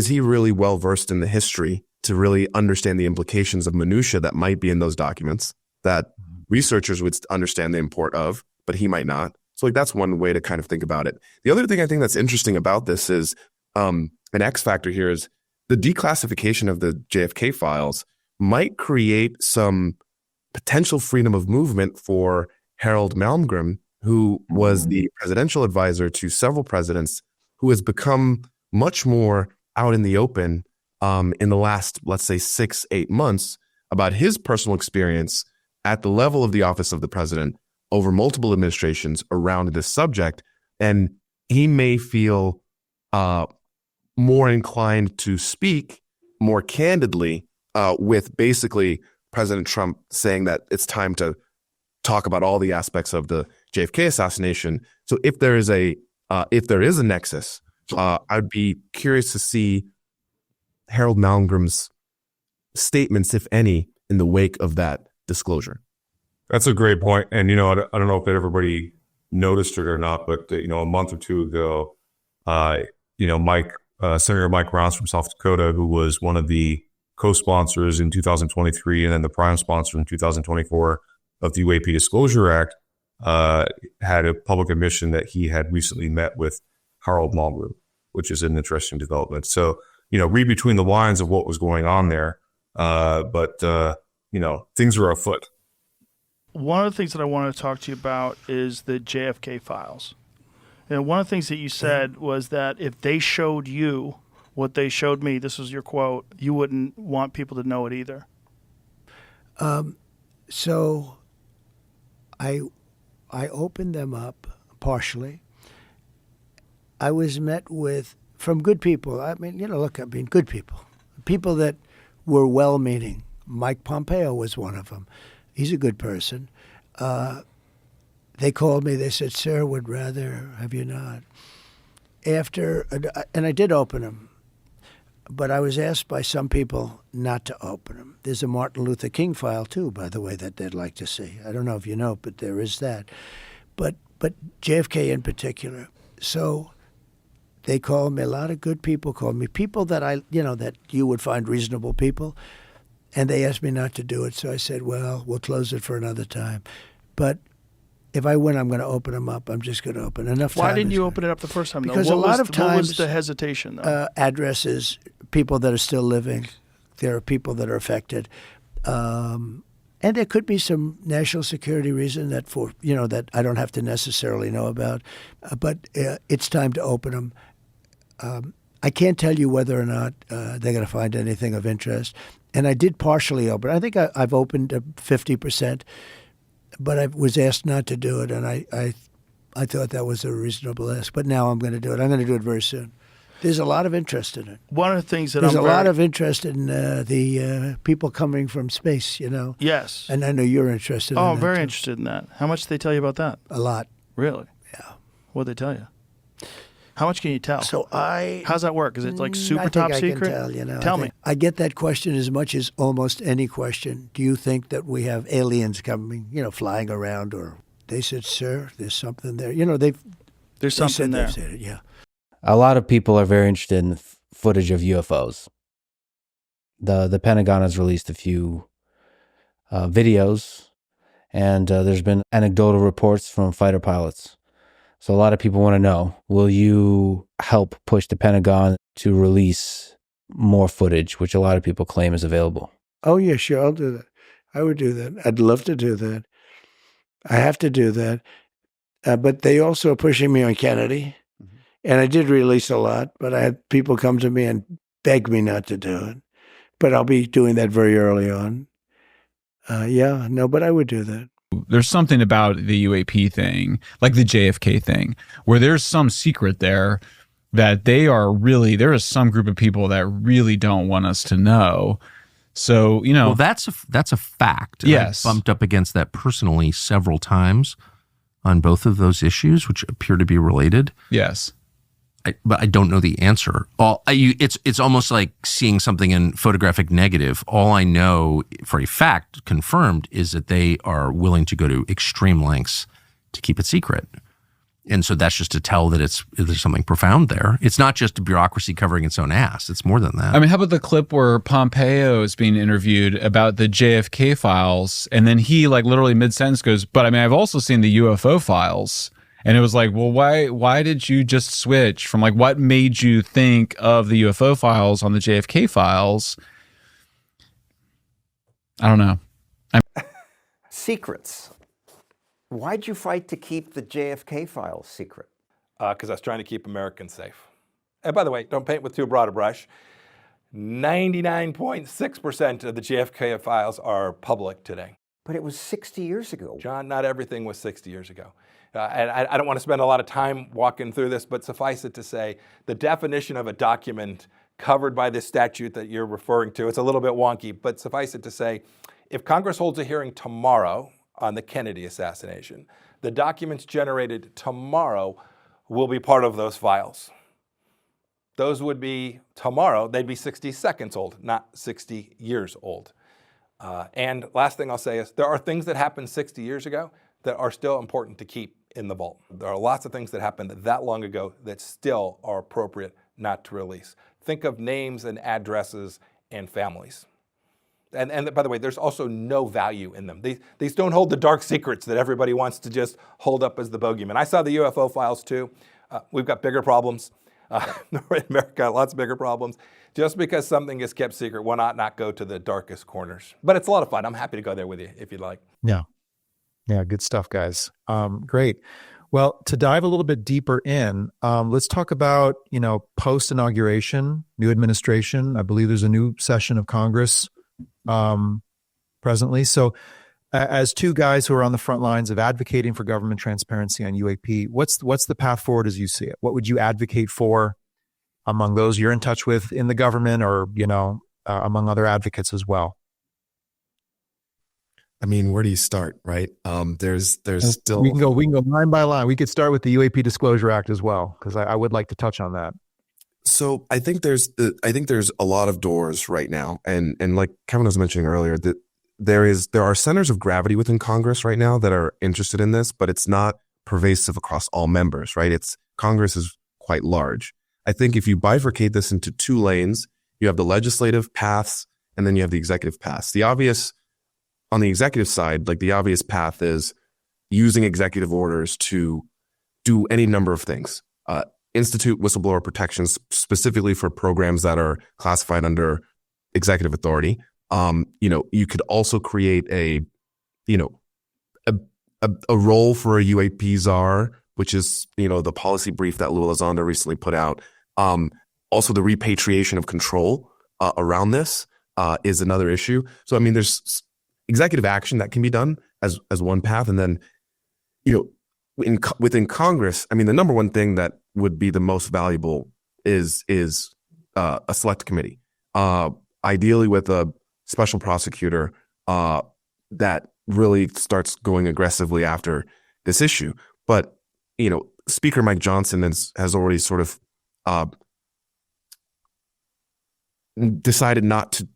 he really well versed in the history to really understand the implications of minutia that might be in those documents that researchers would understand the import of, but he might not. So that's one way to kind of think about it. The other thing I think that's interesting about this is, an X factor here is the declassification of the JFK files might create some potential freedom of movement for Harold Malmgren, who was the presidential advisor to several presidents, who has become much more out in the open in the last, let's say, 6-8 months about his personal experience at the level of the office of the president over multiple administrations around this subject. And he may feel more inclined to speak more candidly with basically President Trump saying that it's time to talk about all the aspects of the JFK assassination. So if there is a nexus, I'd be curious to see Harold Malmgren's statements, if any, in the wake of that disclosure. That's a great point. And, I don't know if everybody noticed it or not, but, a month or 2 ago, Senator Mike Rounds from South Dakota, who was one of the co-sponsors in 2023 and then the prime sponsor in 2024 of the UAP Disclosure Act, had a public admission that he had recently met with Harold Malmgren, which is an interesting development. So, read between the lines of what was going on there. But things are afoot. One of the things that I want to talk to you about is the JFK files. And one of the things that you said was that if they showed you what they showed me, this was your quote, you wouldn't want people to know it either. So I opened them up partially. I was met with, from good people, good people that were well-meaning. Mike Pompeo was one of them. He's a good person. They called me. They said, "Sir, would rather have you not." And I did open them, but I was asked by some people not to open them. There's a Martin Luther King file too, by the way, that they'd like to see. I don't know if you know, but there is that. But JFK in particular. So they called me. A lot of good people called me. People that that you would find reasonable people. And they asked me not to do it, so I said, well, we'll close it for another time. But if I win, I'm going to open them up. I'm just going to open enough. Why didn't you open it up the first time, though? Because a lot of times, what was the hesitation, though? Addresses, people that are still living. There are people that are affected. And there could be some national security reason that that I don't have to necessarily know about. But it's time to open them. I can't tell you whether or not they're going to find anything of interest. And I did partially open. I think I've opened 50%, but I was asked not to do it, and I thought that was a reasonable ask. But now I'm going to do it. I'm going to do it very soon. There's a lot of interest in it. One of the things that there's a lot of interest in the people coming from space. Yes. And I know you're interested. Oh, in that very too. interested in that. How much did they tell you about that? A lot. Really? Yeah. What did they tell you? How much can you tell? So how's that work? Is it like super top secret? I can tell. Tell me. I get that question as much as almost any question. Do you think that we have aliens coming, flying around? Or they said, sir, there's something there. There's something there. They've said it, yeah. A lot of people are very interested in footage of UFOs. The Pentagon has released a few videos, and there's been anecdotal reports from fighter pilots. So a lot of people want to know, will you help push the Pentagon to release more footage, which a lot of people claim is available? Oh, yeah, sure. I'll do that. I would do that. I'd love to do that. I have to do that. But they also are pushing me on Kennedy. Mm-hmm. And I did release a lot, but I had people come to me and beg me not to do it. But I'll be doing that very early on. But I would do that. There's something about the UAP thing, like the JFK thing, where there's some secret there that there is some group of people that really don't want us to know. So, Well, that's a fact. Yes. I bumped up against that personally several times on both of those issues, which appear to be related. Yes. But I don't know the answer. It's almost like seeing something in photographic negative. All I know for a fact confirmed is that they are willing to go to extreme lengths to keep it secret. And so that's just to tell that there's something profound there. It's not just a bureaucracy covering its own ass. It's more than that. I mean, how about the clip where Pompeo is being interviewed about the JFK files, and then he literally mid-sentence goes, but I mean, I've also seen the UFO files. And it was like, well, why did you just switch from what made you think of the UFO files on the JFK files? I don't know. Secrets. Why'd you fight to keep the JFK files secret? Because I was trying to keep Americans safe. And by the way, don't paint with too broad a brush. 99.6% of the JFK files are public today. But it was 60 years ago. John, not everything was 60 years ago. And I don't want to spend a lot of time walking through this, but suffice it to say, the definition of a document covered by this statute that you're referring to, it's a little bit wonky, but suffice it to say, if Congress holds a hearing tomorrow on the Kennedy assassination, the documents generated tomorrow will be part of those files. Those would be tomorrow, they'd be 60 seconds old, not 60 years old. And last thing I'll say is there are things that happened 60 years ago that are still important to keep in the vault. There are lots of things that happened that long ago that still are appropriate not to release. Think of names and addresses and families. And by the way, there's also no value in them. These don't hold the dark secrets that everybody wants to just hold up as the bogeyman. I saw the UFO files too. We've got bigger problems. In America, lots of bigger problems. Just because something is kept secret, why not go to the darkest corners? But it's a lot of fun. I'm happy to go there with you if you'd like. Yeah, good stuff, guys. Great. Well, to dive a little bit deeper in, let's talk about, post-inauguration, new administration. I believe there's a new session of Congress presently. So as two guys who are on the front lines of advocating for government transparency on UAP, what's the path forward as you see it? What would you advocate for among those you're in touch with in the government or, among other advocates as well? I mean, where do you start, right? There's still we can go line by line. We could start with the UAP Disclosure Act as well, because I would like to touch on that. So I think there's a lot of doors right now, and like Kevin was mentioning earlier, that there are centers of gravity within Congress right now that are interested in this, but it's not pervasive across all members, right? Congress is quite large. I think if you bifurcate this into two lanes, you have the legislative paths and then you have the executive path. On the executive side, like the obvious path is using executive orders to do any number of things. Institute whistleblower protections specifically for programs that are classified under executive authority. You could also create a role for a UAP Czar, which is, the policy brief that Lou Elizondo recently put out. Also the repatriation of control around this is another issue. So, there's executive action that can be done as one path. And then, within Congress, the number one thing that would be the most valuable is a select committee, ideally with a special prosecutor that really starts going aggressively after this issue. But, Speaker Mike Johnson has already sort of decided not to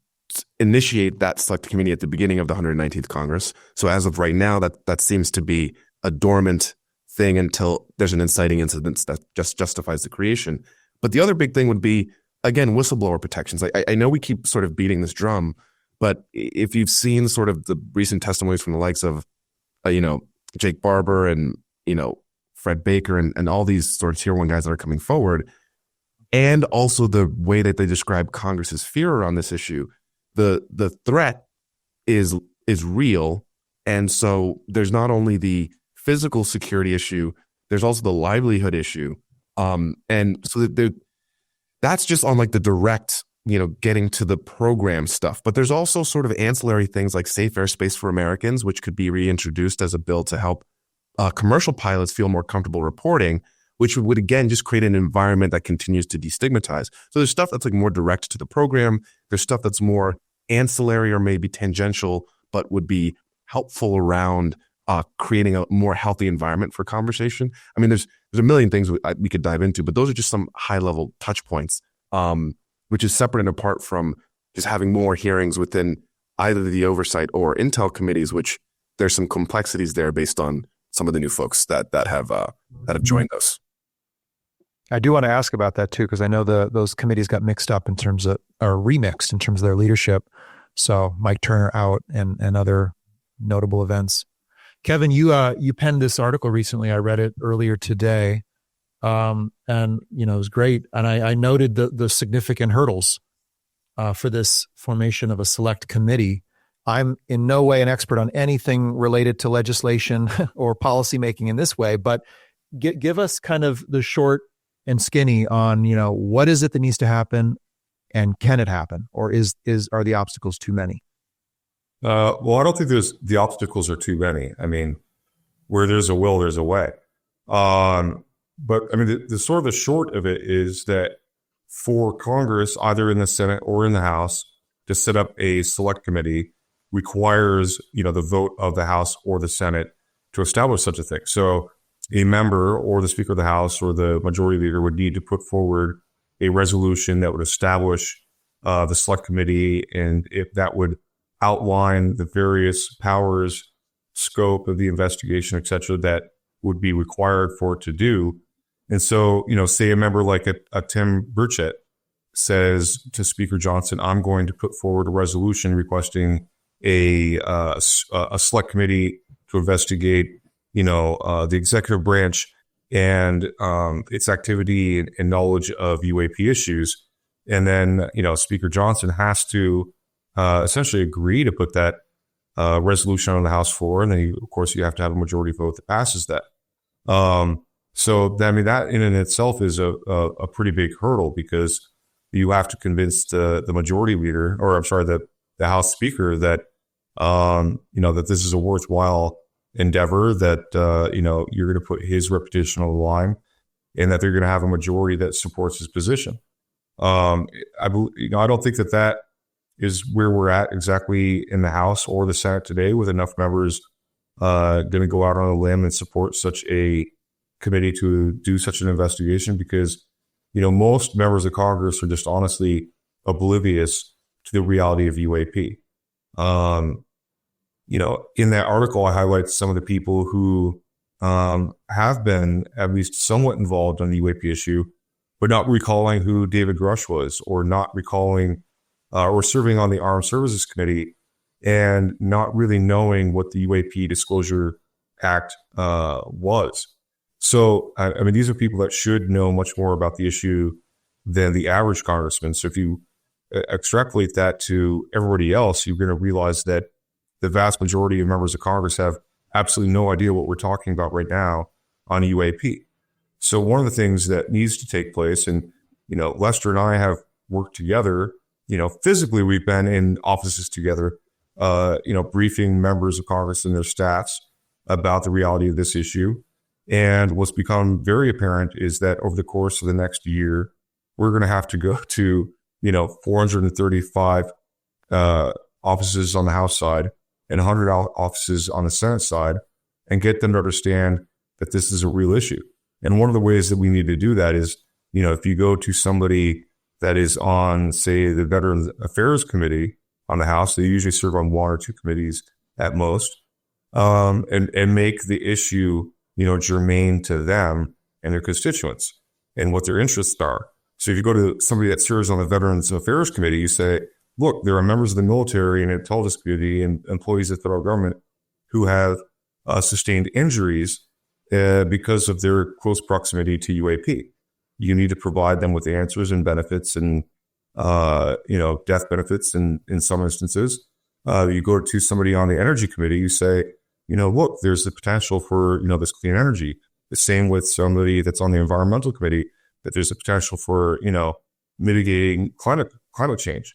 initiate that select committee at the beginning of the 119th Congress. So as of right now, that seems to be a dormant thing until there's an inciting incident that just justifies the creation. But the other big thing would be, again, whistleblower protections. I know we keep sort of beating this drum, but if you've seen sort of the recent testimonies from the likes of, Jake Barber and, Fred Baker and all these sort of tier one guys that are coming forward, and also the way that they describe Congress's fear around this issue, the threat is real. And so there's not only the physical security issue, there's also the livelihood issue. And so that's just on like the direct, getting to the program stuff. But there's also sort of ancillary things like safe airspace for Americans, which could be reintroduced as a bill to help commercial pilots feel more comfortable reporting, which would again just create an environment that continues to destigmatize. So there's stuff that's like more direct to the program. There's stuff that's more ancillary or maybe tangential, but would be helpful around creating a more healthy environment for conversation. There's a million things we could dive into, but those are just some high level touch points, which is separate and apart from just having more hearings within either the oversight or intel committees, which there's some complexities there based on some of the new folks that have joined us. I do want to ask about that too, because I know those committees got mixed up in terms of, or remixed in terms of their leadership. So Mike Turner out and other notable events. Kevin, you penned this article recently. I read it earlier today, and it was great. And I noted the significant hurdles for this formation of a select committee. I'm in no way an expert on anything related to legislation or policymaking in this way, but give us kind of the short and skinny on, what is it that needs to happen, and can it happen, or are the obstacles too many? Well, I don't think the obstacles are too many. Where there's a will, there's a way. But the sort of the short of it is that for Congress, either in the Senate or in the House, to set up a select committee requires, the vote of the House or the Senate to establish such a thing. So a member or the Speaker of the House or the Majority Leader would need to put forward a resolution that would establish the select committee, and if that would outline the various powers, scope of the investigation, et cetera, that would be required for it to do. And so, say a member like a Tim Burchett says to Speaker Johnson, I'm going to put forward a resolution requesting a select committee to investigate, the executive branch and its activity and knowledge of UAP issues. And then, Speaker Johnson has to essentially agree to put that resolution on the House floor. And then, of course, you have to have a majority vote that passes that. So, that in and itself is a pretty big hurdle, because you have to convince the majority leader, or I'm sorry, the House Speaker that, that this is a worthwhile endeavor, that, you're going to put his reputation on the line, and that they're going to have a majority that supports his position. I don't think that is where we're at exactly in the House or the Senate today, with enough members going to go out on a limb and support such a committee to do such an investigation, because, most members of Congress are just honestly oblivious to the reality of UAP. In that article, I highlight some of the people who have been at least somewhat involved on the UAP issue, but not recalling who David Grush was, or not recalling or serving on the Armed Services Committee and not really knowing what the UAP Disclosure Act was. So, I mean, these are people that should know much more about the issue than the average congressman. So if you extrapolate that to everybody else, you're going to realize that the vast majority of members of Congress have absolutely no idea what we're talking about right now on UAP. So one of the things that needs to take place, and, Lester and I have worked together, physically we've been in offices together, briefing members of Congress and their staffs about the reality of this issue. And what's become very apparent is that over the course of the next year, we're going to have to go to, 435 offices on the House side and 100 offices on the Senate side and get them to understand that this is a real issue. And one of the ways that we need to do that is, if you go to somebody that is on, say, the Veterans Affairs Committee on the House, they usually serve on one or two committees at most, and make the issue germane to them and their constituents and what their interests are. So if you go to somebody that serves on the Veterans Affairs Committee, you say, look, there are members of the military and intelligence community and employees of the federal government who have sustained injuries because of their close proximity to UAP. You need to provide them with answers and benefits and, death benefits in some instances. You go to somebody on the Energy Committee, you say, look, there's the potential for, this clean energy. The same with somebody that's on the Environmental Committee, that there's a potential for, mitigating climate change.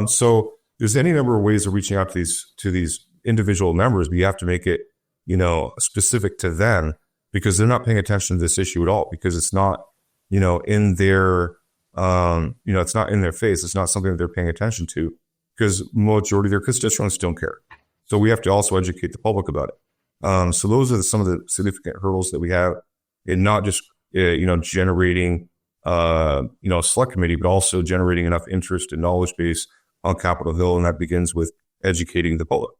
So there's any number of ways of reaching out to these individual members, but you have to make it, specific to them because they're not paying attention to this issue at all because it's not, in their, it's not in their face. It's not something that they're paying attention to because majority of their constituents don't care. So we have to also educate the public about it. So those are some of the significant hurdles that we have in not just, generating, a select committee, but also generating enough interest and knowledge base on Capitol Hill. And that begins with educating the public.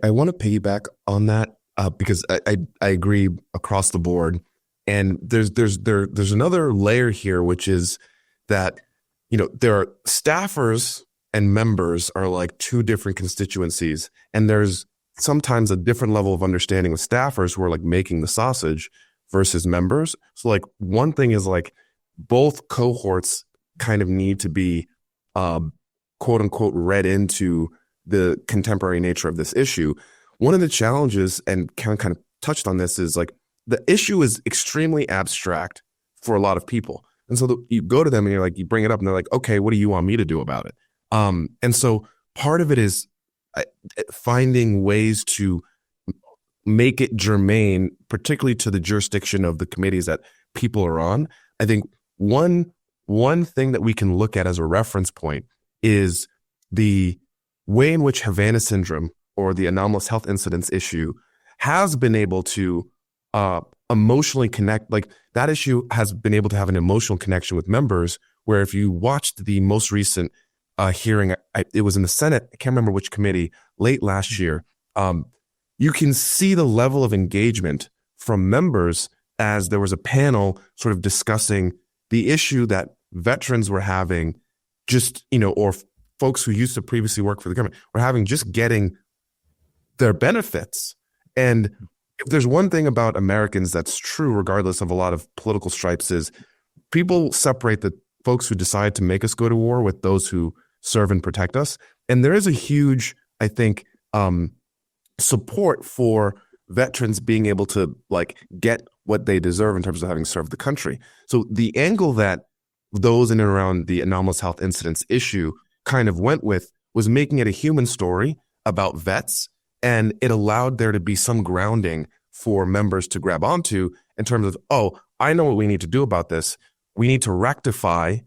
I want to piggyback on that because I agree across the board. And there's another layer here, which is that, there are staffers and members are like two different constituencies. And there's sometimes a different level of understanding with staffers who are like making the sausage versus members. So like one thing is like both cohorts kind of need to be quote unquote read into the contemporary nature of this issue. One of the challenges, and Kevin kind of touched on this, is like the issue is extremely abstract for a lot of people. And so you go to them and you're like, you bring it up and they're like, okay, what do you want me to do about it? And so part of it is finding ways to make it germane, particularly to the jurisdiction of the committees that people are on. I think one thing that we can look at as a reference point is the way in which Havana syndrome or the anomalous health incidents issue has been able to emotionally connect. Like that issue has been able to have an emotional connection with members, where if you watched the most recent hearing, it was in the Senate, I can't remember which committee, late last year, you can see the level of engagement from members as there was a panel sort of discussing the issue that veterans were having, just, or folks who used to previously work for the government were having, just getting their benefits. And if there's one thing about Americans that's true, regardless of a lot of political stripes, is people separate the folks who decide to make us go to war with those who serve and protect us. And there is a huge, I think, support for veterans being able to like get what they deserve in terms of having served the country. So the angle that those in and around the anomalous health incidents issue kind of went with was making it a human story about vets, and it allowed there to be some grounding for members to grab onto in terms of, oh, I know what we need to do about this. We need to rectify,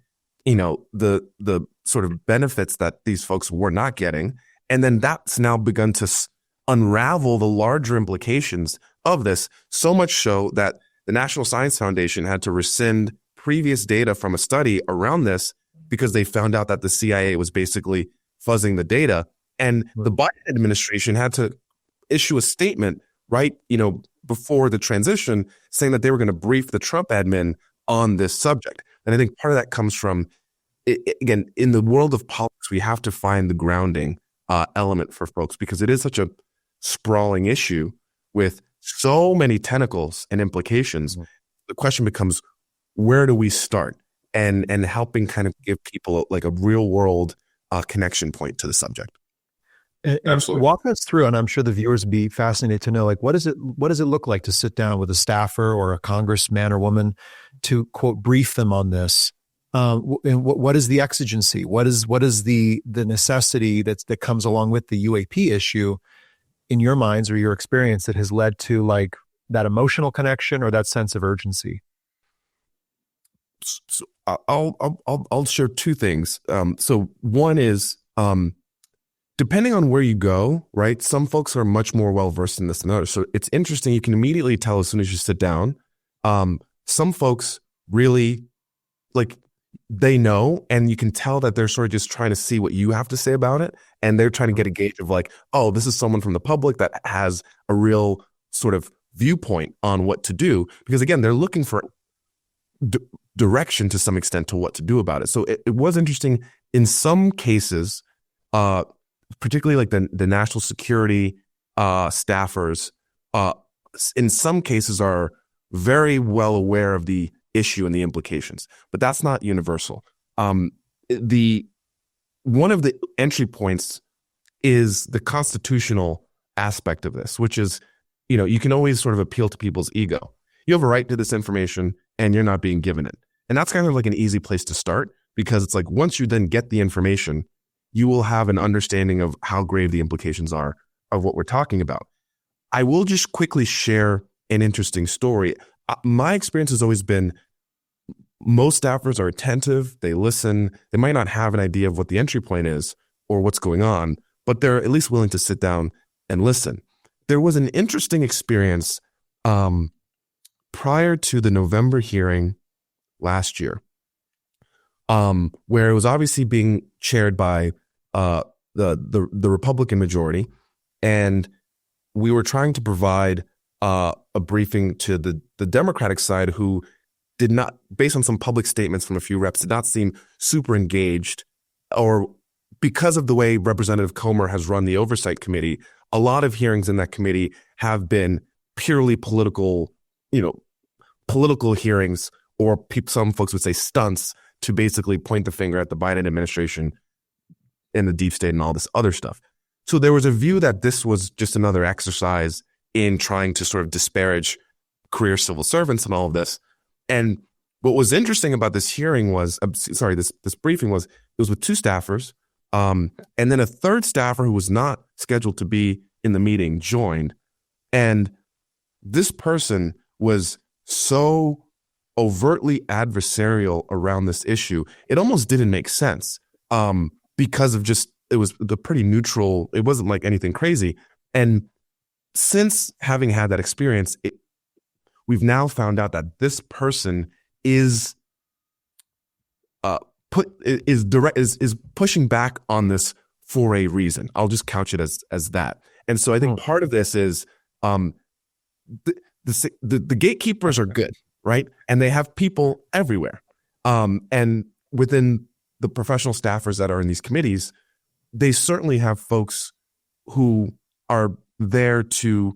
the sort of benefits that these folks were not getting. And then that's now begun to unravel the larger implications of this, so much so that the National Science Foundation had to rescind previous data from a study around this because they found out that the CIA was basically fuzzing the data. And the Biden administration had to issue a statement right, before the transition, saying that they were going to brief the Trump admin on this subject. And I think part of that comes from again, in the world of politics, we have to find the grounding element for folks, because it is such a sprawling issue with so many tentacles and implications. Mm-hmm. The question becomes, where do we start? And helping kind of give people like a real world connection point to the subject. And walk us through, and I'm sure the viewers would be fascinated to know, like, what does it look like to sit down with a staffer or a congressman or woman to, quote, brief them on this? And what is the exigency? What is the necessity that comes along with the UAP issue in your minds or your experience that has led to like that emotional connection or that sense of urgency? So I'll share two things. So one is, depending on where you go, right? Some folks are much more well-versed in this than others. So it's interesting. You can immediately tell as soon as you sit down. Some folks really, like, they know, and you can tell that they're sort of just trying to see what you have to say about it. And they're trying to get a gauge of like, oh, this is someone from the public that has a real sort of viewpoint on what to do. Because again, they're looking for direction to some extent to what to do about it. So it was interesting in some cases, particularly like the national security staffers, in some cases are very well aware of the issue and the implications, but that's not universal. One of the entry points is the constitutional aspect of this, which is, you can always sort of appeal to people's ego. You have a right to this information and you're not being given it. And that's kind of like an easy place to start, because it's like, once you then get the information, you will have an understanding of how grave the implications are of what we're talking about. I will just quickly share an interesting story. My experience has always been most staffers are attentive, they listen, they might not have an idea of what the entry point is or what's going on, but they're at least willing to sit down and listen. There was an interesting experience prior to the November hearing last year, where it was obviously being chaired by the Republican majority, and we were trying to provide a briefing to the Democratic side, who did not, based on some public statements from a few reps, did not seem super engaged, or because of the way Representative Comer has run the Oversight Committee, a lot of hearings in that committee have been purely political hearings, or some folks would say stunts, to basically point the finger at the Biden administration and the deep state and all this other stuff. So there was a view that this was just another exercise in trying to sort of disparage career civil servants and all of this. And what was interesting about this hearing was, this briefing was, it was with two staffers, and then a third staffer who was not scheduled to be in the meeting joined. And this person was so overtly adversarial around this issue, it almost didn't make sense, because of just, it was the pretty neutral, it wasn't like anything crazy. And since having had that experience, we've now found out that this person is pushing back on this for a reason. I'll just couch it as that. And so I think part of this is the gatekeepers are good, right? And they have people everywhere. And within the professional staffers that are in these committees, they certainly have folks who are there to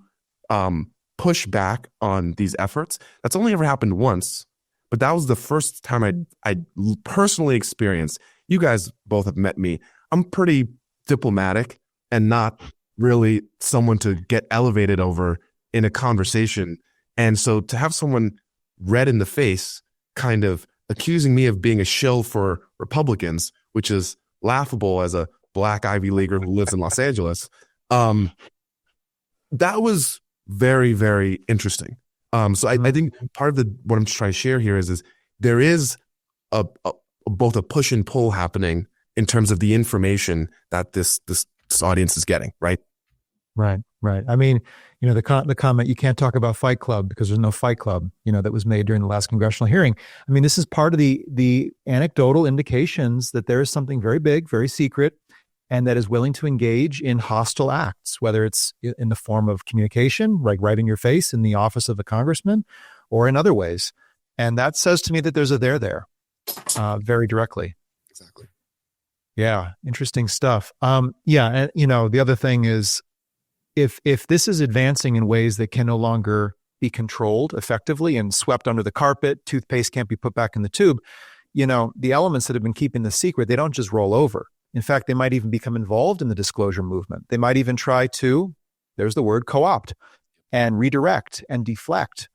push back on these efforts. That's only ever happened once, but that was the first time I personally experienced. You guys both have met me. I'm pretty diplomatic and not really someone to get elevated over in a conversation. And so to have someone red in the face kind of accusing me of being a shill for Republicans, which is laughable as a black Ivy Leaguer who lives in Los Angeles, that was very, very interesting. So I think part of what I'm trying to share here is there is both a push and pull happening in terms of the information that this audience is getting, right? Right. I mean, the comment, you can't talk about Fight Club because there's no Fight Club, that was made during the last congressional hearing. I mean, this is part of the anecdotal indications that there is something very big, very secret, and that is willing to engage in hostile acts, whether it's in the form of communication, like right in your face in the office of a congressman, or in other ways. And that says to me that there's a there very directly. Exactly. Yeah, interesting stuff. Yeah, and the other thing is, if this is advancing in ways that can no longer be controlled effectively and swept under the carpet, toothpaste can't be put back in the tube, the elements that have been keeping the secret, they don't just roll over. In fact, they might even become involved in the disclosure movement. They might even try to, there's the word, co-opt and redirect and deflect.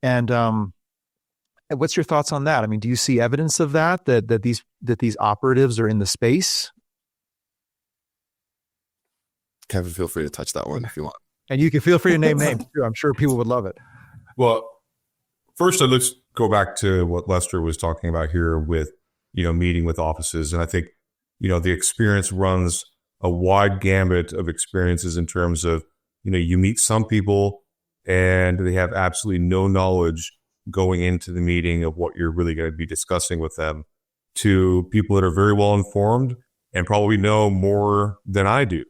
And what's your thoughts on that? I mean, do you see evidence of that these operatives are in the space? Kevin, feel free to touch that one if you want. And you can feel free to name names too. I'm sure people would love it. Well, first, let's go back to what Lester was talking about here with, meeting with offices. And I think, the experience runs a wide gambit of experiences in terms of, you meet some people and they have absolutely no knowledge going into the meeting of what you're really going to be discussing with them, to people that are very well informed and probably know more than I do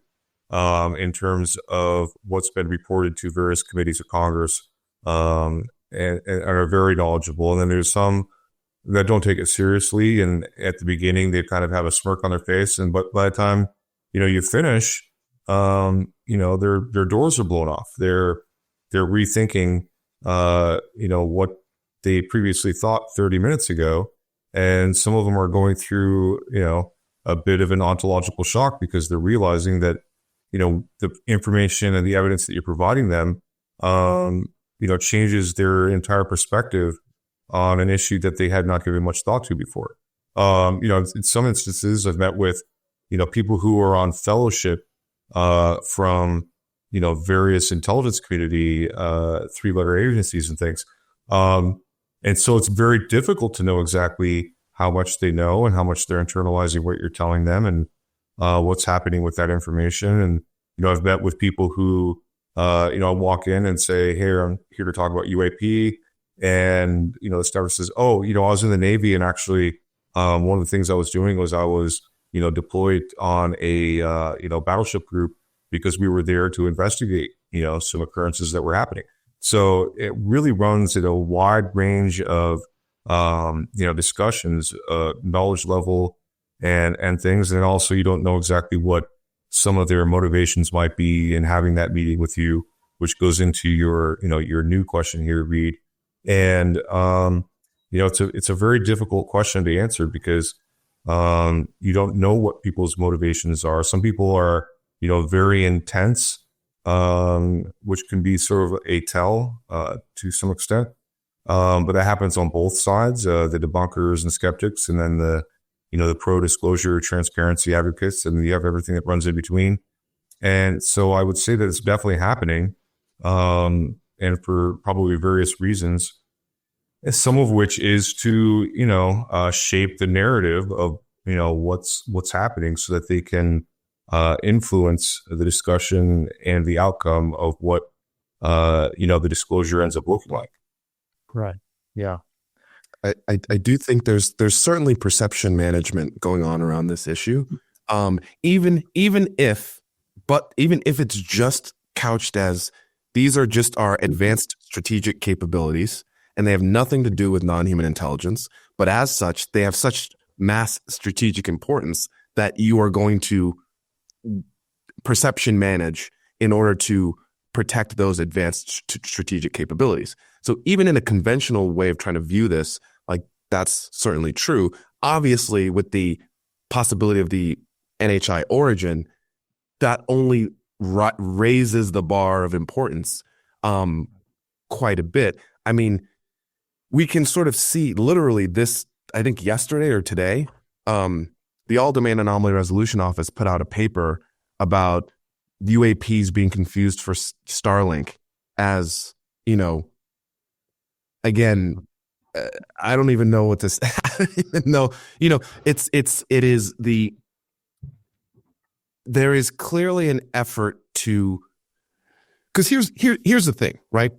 in terms of what's been reported to various committees of Congress and are very knowledgeable. And then there's some that don't take it seriously. And at the beginning, they kind of have a smirk on their face. But by the time, you finish, their doors are blown off. They're rethinking, what they previously thought 30 minutes ago. And some of them are going through, a bit of an ontological shock because they're realizing that, the information and the evidence that you're providing them, changes their entire perspective on an issue that they had not given much thought to before. In some instances, I've met with, people who are on fellowship from, various intelligence community, 3-letter agencies and things. And so it's very difficult to know exactly how much they know and how much they're internalizing what you're telling them and what's happening with that information. And, I've met with people who, I walk in and say, hey, I'm here to talk about UAP. And, the staff says, oh, I was in the Navy and actually one of the things I was doing was I was, deployed on a, battleship group because we were there to investigate, some occurrences that were happening. So it really runs at a wide range of, discussions, knowledge level and things. And also you don't know exactly what some of their motivations might be in having that meeting with you, which goes into your, your new question here, Reed. And, it's a very difficult question to answer because, you don't know what people's motivations are. Some people are, very intense, which can be sort of a tell, to some extent. But that happens on both sides, the debunkers and skeptics, and then the pro-disclosure, transparency advocates, and you have everything that runs in between. And so I would say that it's definitely happening, and for probably various reasons, some of which is to, shape the narrative of, what's happening so that they can influence the discussion and the outcome of what, the disclosure ends up looking like. Right. Yeah. I do think there's certainly perception management going on around this issue. Even if it's just couched as these are just our advanced strategic capabilities and they have nothing to do with non-human intelligence, but as such, they have such mass strategic importance that you are going to perception manage in order to protect those advanced strategic capabilities. So even in a conventional way of trying to view this, like that's certainly true. Obviously, with the possibility of the NHI origin, that only raises the bar of importance quite a bit. I mean, we can sort of see literally this, I think yesterday or today, the All-Domain Anomaly Resolution Office put out a paper about UAPs being confused for Starlink as, again, I don't even know what this, I don't even know, there is clearly an effort to, because here's the thing, right?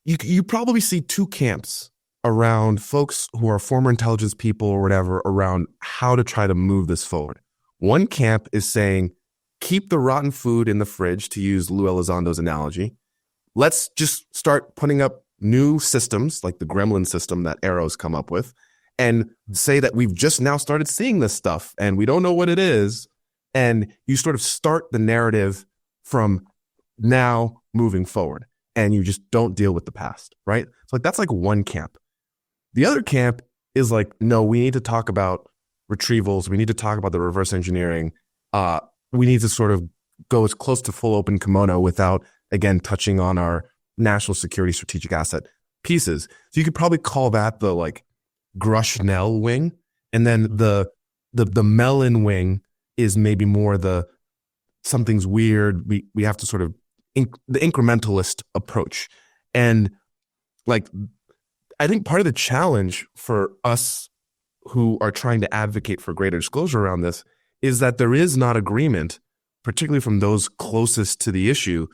You probably see two camps around folks who are former intelligence people or whatever around how to try to move this forward. One camp is saying, keep the rotten food in the fridge, to use Lou Elizondo's analogy. Let's just start putting up new systems like the gremlin system that Arrow's come up with and say that we've just now started seeing this stuff and we don't know what it is. And you sort of start the narrative from now moving forward, and you just don't deal with the past, right? So like that's like one camp. The other camp is like, no, we need to talk about retrievals. We need to talk about the reverse engineering. We need to sort of go as close to full open kimono without, again, touching on our national security strategic asset pieces. So you could probably call that the like Grushnell wing. And then the Mellon wing is maybe more the something's weird. We have to sort of the incrementalist approach. And like, I think part of the challenge for us who are trying to advocate for greater disclosure around this is that there is not agreement, particularly from those closest to the issue,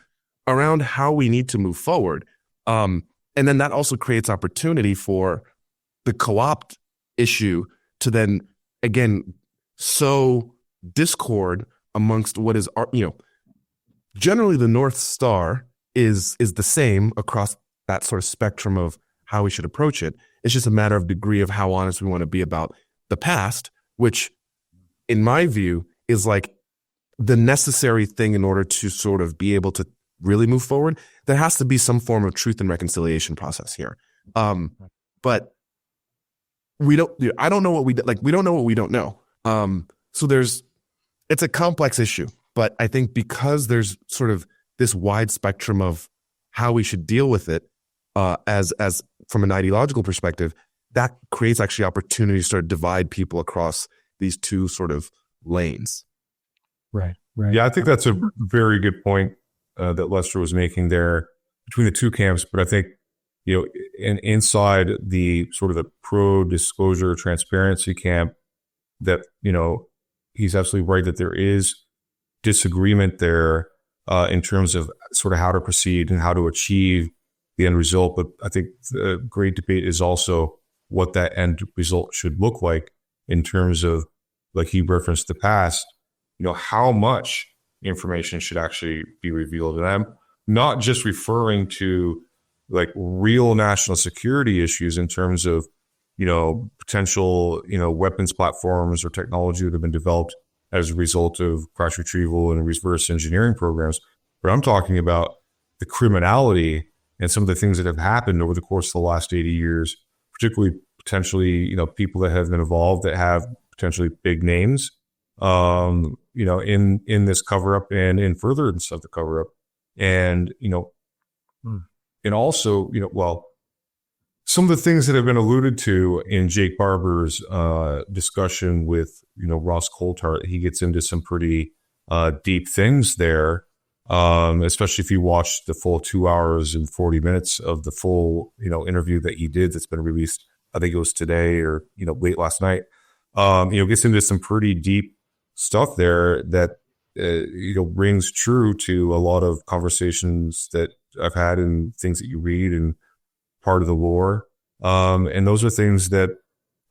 around how we need to move forward. And then that also creates opportunity for the co-opt issue to then, again, sow discord amongst what is, generally the North Star is the same across that sort of spectrum of how we should approach it. It's just a matter of degree of how honest we want to be about the past, which in my view is like the necessary thing in order to sort of be able to really move forward. There has to be some form of truth and reconciliation process here. But I don't know what we don't know what we don't know. So it's a complex issue, but I think because there's sort of this wide spectrum of how we should deal with it, as from an ideological perspective, that creates actually opportunity to sort of divide people across these two sort of lanes. Right. Yeah, I think that's a very good point that Lester was making there between the two camps. But I think, inside the sort of the pro-disclosure transparency camp, that, he's absolutely right that there is disagreement there in terms of sort of how to proceed and how to achieve the end result. But I think the great debate is also what that end result should look like in terms of, like he referenced the past, how much information should actually be revealed to them, not just referring to like real national security issues in terms of, potential, weapons platforms or technology that have been developed as a result of crash retrieval and reverse engineering programs. But I'm talking about the criminality and some of the things that have happened over the course of the last 80 years, particularly potentially, people that have been involved that have potentially big names, in this cover up and in furtherance of the cover up. And, and also, some of the things that have been alluded to in Jake Barber's discussion with, Ross Coulthart, he gets into some pretty deep things there, especially if you watch the full 2 hours and 40 minutes of the full, interview that he did that's been released. I think it was today or, late last night. Gets into some pretty deep stuff there that, rings true to a lot of conversations that I've had and things that you read and part of the lore. And those are things that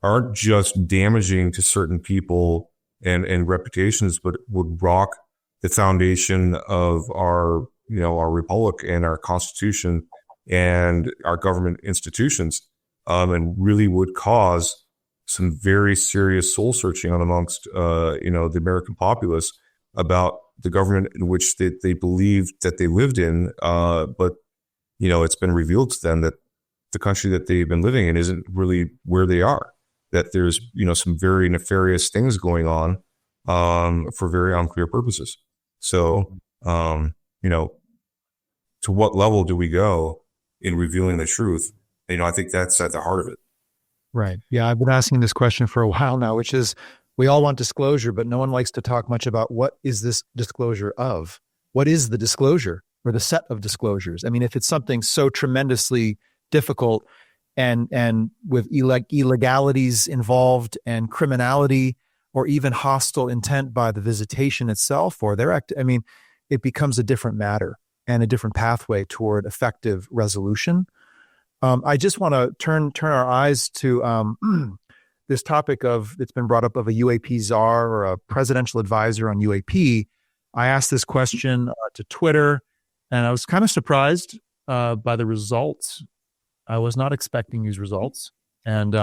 aren't just damaging to certain people and reputations, but would rock the foundation of our republic and our constitution and our government institutions, and really would cause some very serious soul searching on amongst, the American populace about the government in which they believed that they lived in. But, it's been revealed to them that the country that they've been living in isn't really where they are, that there's, some very nefarious things going on, for very unclear purposes. So, to what level do we go in revealing the truth? I think that's at the heart of it. Right. Yeah. I've been asking this question for a while now, which is, we all want disclosure, but no one likes to talk much about what is this disclosure of? What is the disclosure or the set of disclosures? I mean, if it's something so tremendously difficult and with illegalities involved and criminality or even hostile intent by the visitation itself or their act, I mean, it becomes a different matter and a different pathway toward effective resolution. I just want to turn our eyes to this topic it's been brought up of a UAP czar or a presidential advisor on UAP. I asked this question to Twitter, and I was kind of surprised by the results. I was not expecting these results. And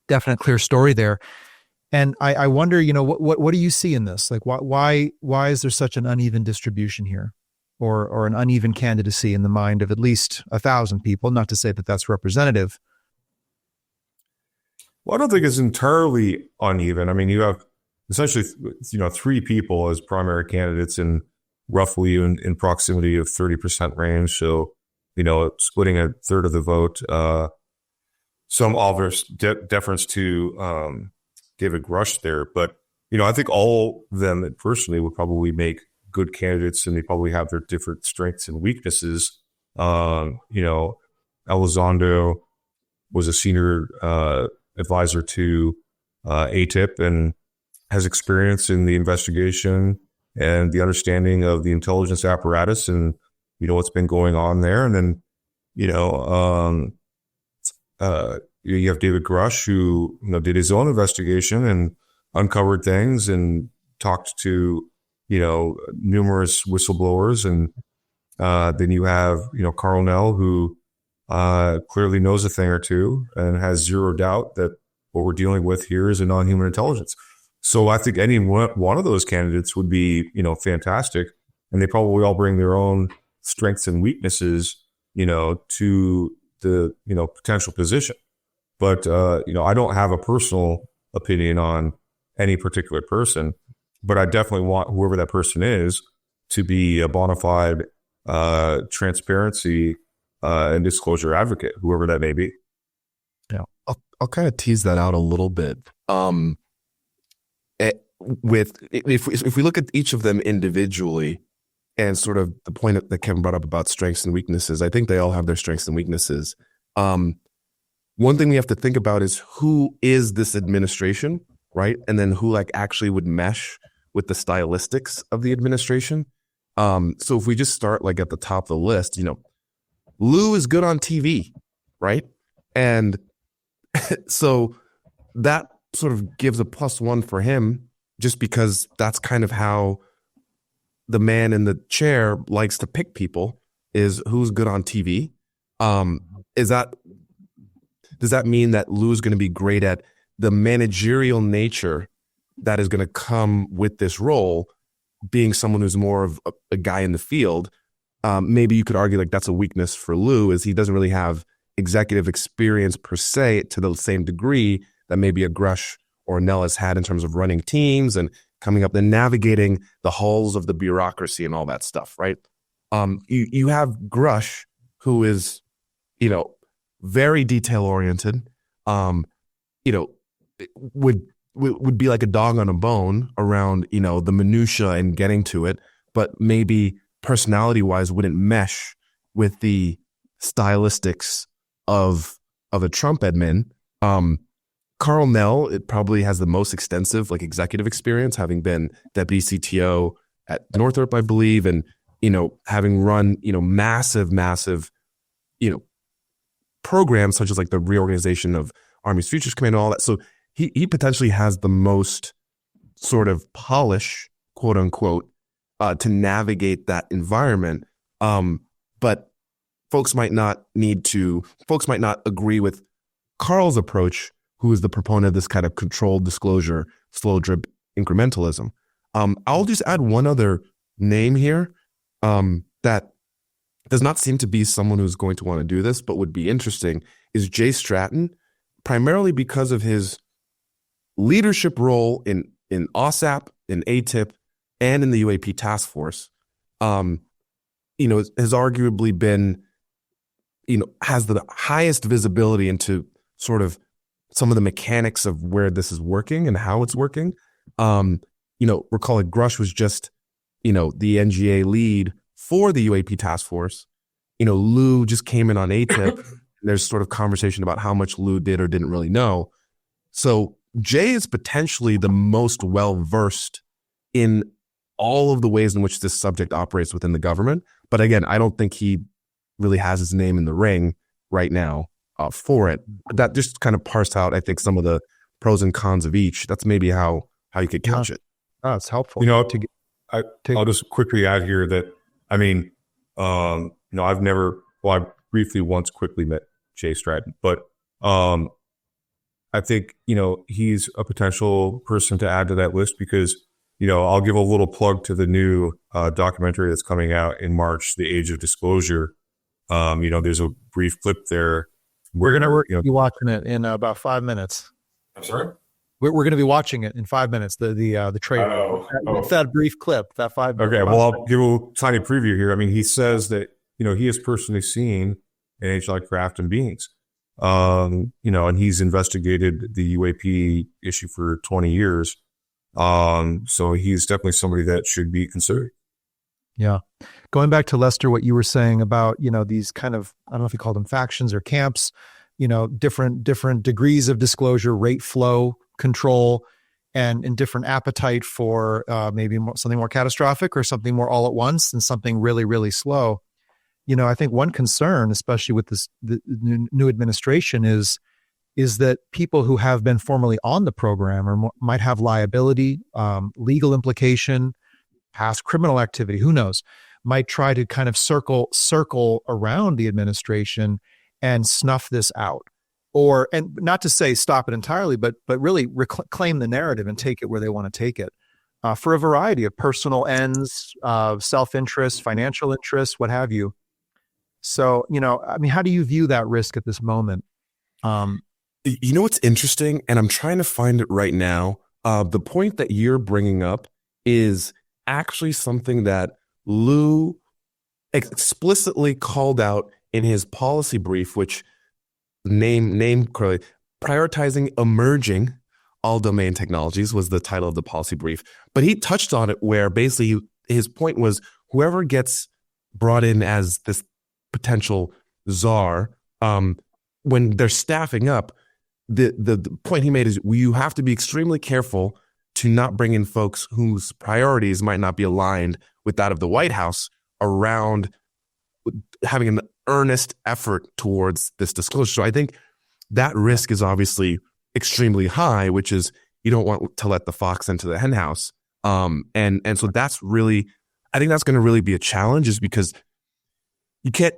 definite clear story there. And I wonder, what do you see in this? Like, why is there such an uneven distribution here, or an uneven candidacy in the mind of at least 1,000 people? Not to say that that's representative. Well, I don't think it's entirely uneven. I mean, you have essentially, 3 people as primary candidates in roughly in proximity of 30% range. So, splitting a third of the vote. Some obvious deference to David Grush there, but I think all of them personally would probably make good candidates, and they probably have their different strengths and weaknesses. Elizondo was a senior advisor to ATIP and has experience in the investigation and the understanding of the intelligence apparatus and what's been going on there. And then you have David Grush, who did his own investigation and uncovered things and talked to numerous whistleblowers. And then you have Carl Nell, who clearly knows a thing or two and has zero doubt that what we're dealing with here is a non-human intelligence. So I think any one of those candidates would be fantastic, and they probably all bring their own strengths and weaknesses to the potential position. But I don't have a personal opinion on any particular person, but I definitely want whoever that person is to be a bona fide transparency and disclosure advocate, whoever that may be. Yeah, I'll kind of tease that out a little bit. If we look at each of them individually, and sort of the point that Kevin brought up about strengths and weaknesses, I think they all have their strengths and weaknesses. One thing we have to think about is who is this administration, right? And then who actually would mesh with the stylistics of the administration. So if we just start at the top of the list, Lou is good on TV, right? And so that sort of gives a +1 for him, just because that's kind of how the man in the chair likes to pick people, is who's good on TV. Does that mean that Lou's going to be great at the managerial nature that is going to come with this role, being someone who's more of a guy in the field? Maybe you could argue that's a weakness for Lou, is he doesn't really have executive experience per se to the same degree that maybe a Grush or Nell has had in terms of running teams and coming up and navigating the halls of the bureaucracy and all that stuff, right? You have Grush, who is, very detail oriented, would be like a dog on a bone around, the minutia and getting to it, but maybe personality wise wouldn't mesh with the stylistics of a Trump admin. Carl Nell, it probably has the most extensive executive experience, having been deputy CTO at Northrop, I believe, and having run massive programs such as the reorganization of Army's Futures Command and all that. So he potentially has the most sort of polish, quote unquote, to navigate that environment. But folks might not agree with Carl's approach, who is the proponent of this kind of controlled disclosure, slow drip incrementalism. I'll just add one other name here that does not seem to be someone who's going to want to do this, but would be interesting, is Jay Stratton, primarily because of his leadership role in OSAP, in ATIP, and in the UAP task force. Has arguably been, has the highest visibility into sort of some of the mechanics of where this is working and how it's working. Recall Grush was just, the NGA lead for the UAP task force. Lou just came in on ATIP. There's sort of conversation about how much Lou did or didn't really know. So Jay is potentially the most well-versed in all of the ways in which this subject operates within the government. But again, I don't think he really has his name in the ring right now for it. That just kind of parsed out, I think, some of the pros and cons of each. That's maybe how you could couch it. Oh, it's helpful. I'll just quickly add here that, I briefly once quickly met Jay Stratton, but I think, he's a potential person to add to that list because, I'll give a little plug to the new documentary that's coming out in March, The Age of Disclosure. There's a brief clip there. We're going to be watching it in about 5 minutes. I'm sorry? We're going to be watching it in 5 minutes, the trailer. It's that brief clip, that 5 minutes. Okay, well, I'll give a tiny preview here. I mean, he says that, he has personally seen NH-like craft and beings. And he's investigated the UAP issue for 20 years. So he's definitely somebody that should be considered. Yeah. Going back to Lester, what you were saying about, these kind of, I don't know if you call them factions or camps, different degrees of disclosure, rate, flow, control, and different appetite for maybe something more catastrophic or something more all at once and something really, really slow. I think one concern, especially with the new administration, is that people who have been formerly on the program or might have liability, legal implication, past criminal activity, who knows, might try to kind of circle around the administration and snuff this out. And not to say stop it entirely, but really claim the narrative and take it where they want to take it for a variety of personal ends, self-interest, financial interests, what have you. So, how do you view that risk at this moment? What's interesting, and I'm trying to find it right now. The point that you're bringing up is actually something that Lou explicitly called out in his policy brief, which name correctly, prioritizing emerging all-domain technologies was the title of the policy brief. But he touched on it where basically his point was whoever gets brought in as this potential czar, when they're staffing up, the point he made is you have to be extremely careful to not bring in folks whose priorities might not be aligned with that of the White House around having an earnest effort towards this disclosure. So I think that risk is obviously extremely high, which is you don't want to let the fox into the hen house. And so that's really, I think that's going to really be a challenge, is because you can't,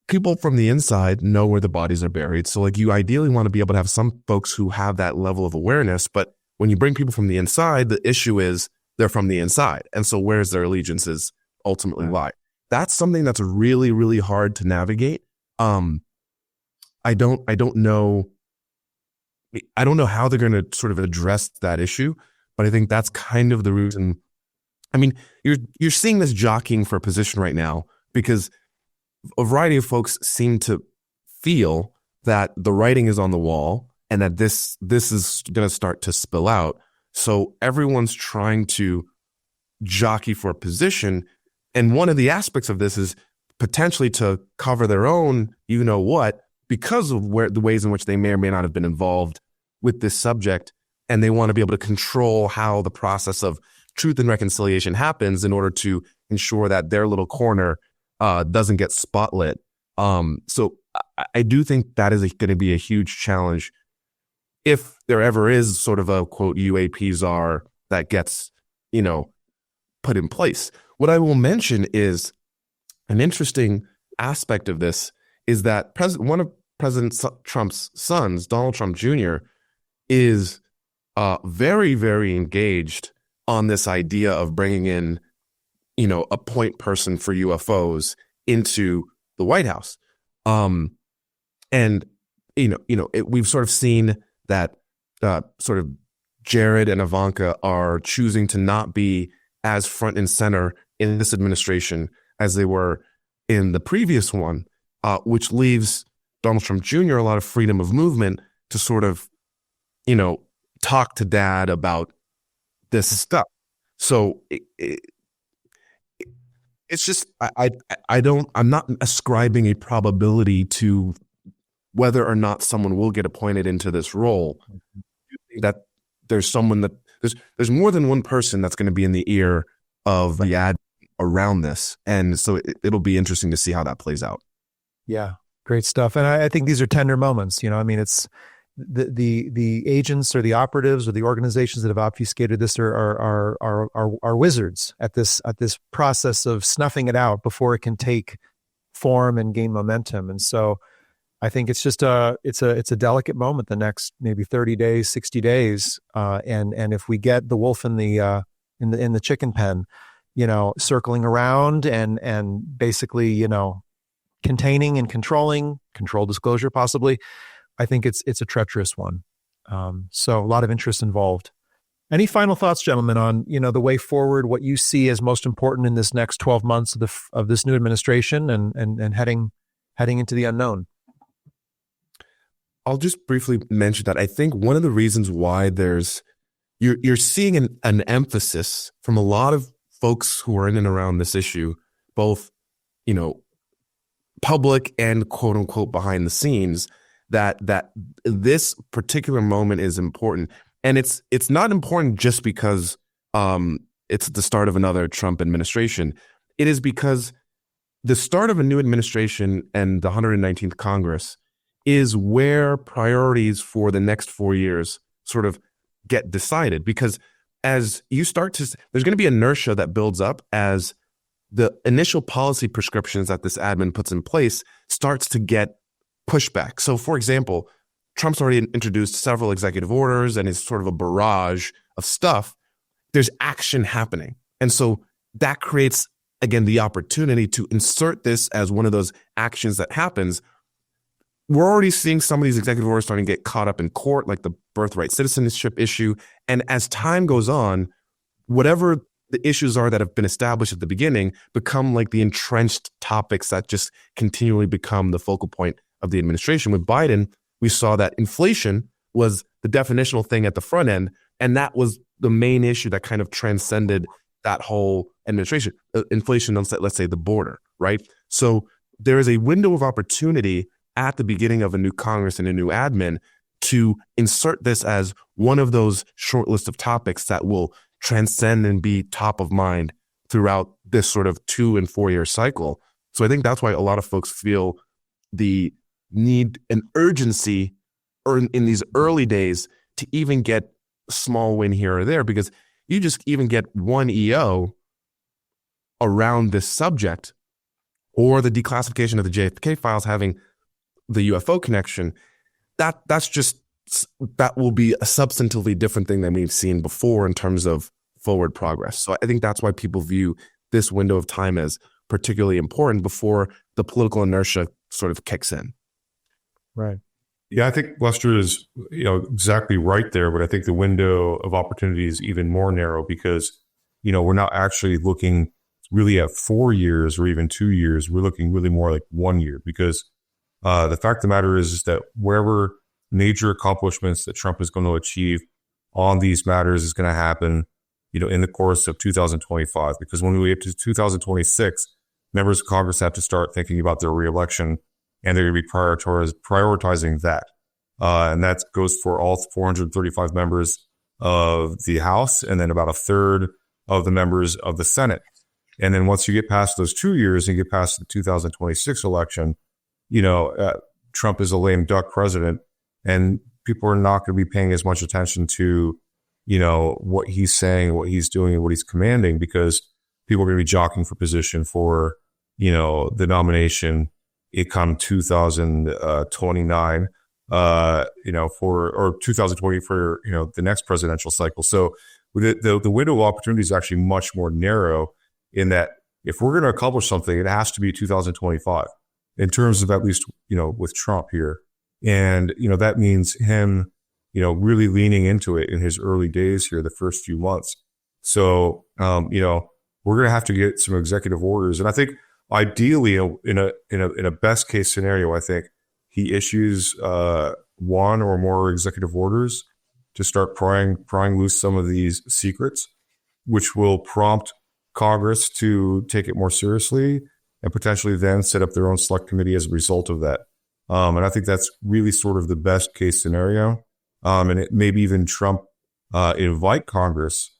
people from the inside know where the bodies are buried. So like you ideally want to be able to have some folks who have that level of awareness, but when you bring people from the inside, the issue is they're from the inside. And so where's their allegiances ultimately lie? That's something that's really, really hard to navigate. I don't know how they're going to sort of address that issue, but I think that's kind of the reason. I mean, you're seeing this jockeying for a position right now because a variety of folks seem to feel that the writing is on the wall and that this is going to start to spill out. So everyone's trying to jockey for a position. And one of the aspects of this is potentially to cover their own, because of the ways in which they may or may not have been involved with this subject. And they want to be able to control how the process of truth and reconciliation happens in order to ensure that their little corner doesn't get spotlit. So I do think that is going to be a huge challenge if there ever is sort of a quote UAP czar that gets, put in place. What I will mention is an interesting aspect of this is that one of President Trump's sons, Donald Trump Jr., is very, very engaged on this idea of bringing in, a point person for UFOs into the White House. We've sort of seen that sort of Jared and Ivanka are choosing to not be as front and center in this administration as they were in the previous one, which leaves Donald Trump Jr. a lot of freedom of movement to sort of, talk to dad about this stuff. So it's just, I'm not ascribing a probability to whether or not someone will get appointed into this role. That there's someone that there's more than one person that's going to be in the ear of the ad around this. And so it'll be interesting to see how that plays out. Yeah. Great stuff. And I think these are tender moments. It's the agents or the operatives or the organizations that have obfuscated this are wizards at this process of snuffing it out before it can take form and gain momentum. And so I think it's just it's a delicate moment. The next maybe 30 days, 60 days, and if we get the wolf in the chicken pen, circling around and basically containing and controlling, control disclosure possibly, I think it's a treacherous one. So a lot of interest involved. Any final thoughts, gentlemen, on the way forward? What you see as most important in this next 12 months of this new administration and heading into the unknown? I'll just briefly mention that I think one of the reasons why you're seeing an emphasis from a lot of folks who are in and around this issue, both public and quote unquote behind the scenes, that this particular moment is important. And it's not important just because it's the start of another Trump administration. It is because the start of a new administration and the 119th Congress is where priorities for the next 4 years sort of get decided. Because as you start to, there's going to be inertia that builds up as the initial policy prescriptions that this admin puts in place starts to get pushback. So, for example, Trump's already introduced several executive orders and is sort of a barrage of stuff. There's action happening. And so that creates, again, the opportunity to insert this as one of those actions that happens. We're already seeing some of these executive orders starting to get caught up in court, like the birthright citizenship issue. And as time goes on, whatever the issues are that have been established at the beginning become like the entrenched topics that just continually become the focal point of the administration. With Biden, we saw that inflation was the definitional thing at the front end, and that was the main issue that kind of transcended that whole administration. Inflation, let's say the border, right? So there is a window of opportunity at the beginning of a new Congress and a new admin to insert this as one of those short list of topics that will transcend and be top of mind throughout this sort of 2 and 4 year cycle. So I think that's why a lot of folks feel the need and urgency in these early days to even get a small win here or there, because you just even get one EO around this subject or the declassification of the JFK files having the UFO connection, that will be a substantively different thing than we've seen before in terms of forward progress. So I think that's why people view this window of time as particularly important before the political inertia sort of kicks in. Right. Yeah, I think Lester is exactly right there, but I think the window of opportunity is even more narrow because we're not actually looking really at 4 years or even 2 years. We're looking really more like 1 year because the fact of the matter is that wherever major accomplishments that Trump is going to achieve on these matters is going to happen, in the course of 2025. Because when we get to 2026, members of Congress have to start thinking about their reelection, and they're going to be prioritizing that. And that goes for all 435 members of the House, and then about a third of the members of the Senate. And then once you get past those 2 years and get past the 2026 election, Trump is a lame duck president, and people are not going to be paying as much attention to, what he's saying, what he's doing, and what he's commanding, because people are going to be jockeying for position for, the nomination come 2029, or 2020 for, the next presidential cycle. So the window of opportunity is actually much more narrow in that if we're going to accomplish something, it has to be 2025 in terms of at least, with Trump here. And, that means him, really leaning into it in his early days here, the first few months. So, we're going to have to get some executive orders. And I think ideally in a best case scenario, I think he issues one or more executive orders to start prying loose some of these secrets, which will prompt Congress to take it more seriously and potentially then set up their own select committee as a result of that. And I think that's really sort of the best case scenario. And it maybe even Trump invite Congress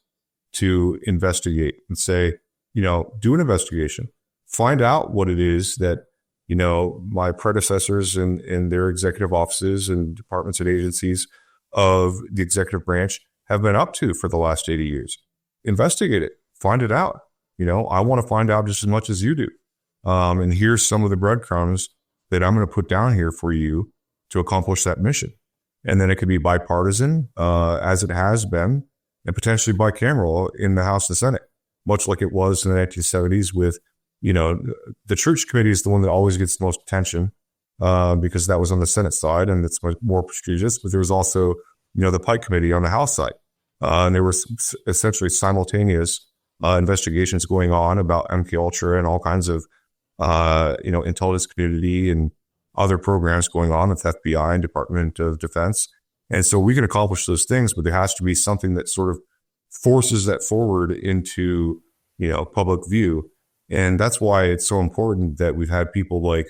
to investigate and say, do an investigation, find out what it is that, my predecessors in their executive offices and departments and agencies of the executive branch have been up to for the last 80 years. Investigate it, find it out. I want to find out just as much as you do. And here's some of the breadcrumbs that I'm going to put down here for you to accomplish that mission. And then it could be bipartisan, as it has been, and potentially bicameral in the House and Senate, much like it was in the 1970s with, the Church Committee is the one that always gets the most attention because that was on the Senate side and it's much more prestigious. But there was also, the Pike Committee on the House side. And there were essentially simultaneous investigations going on about MKUltra and all kinds of, intelligence community and other programs going on with FBI and Department of Defense. And so we can accomplish those things, but there has to be something that sort of forces that forward into, public view. And that's why it's so important that we've had people like,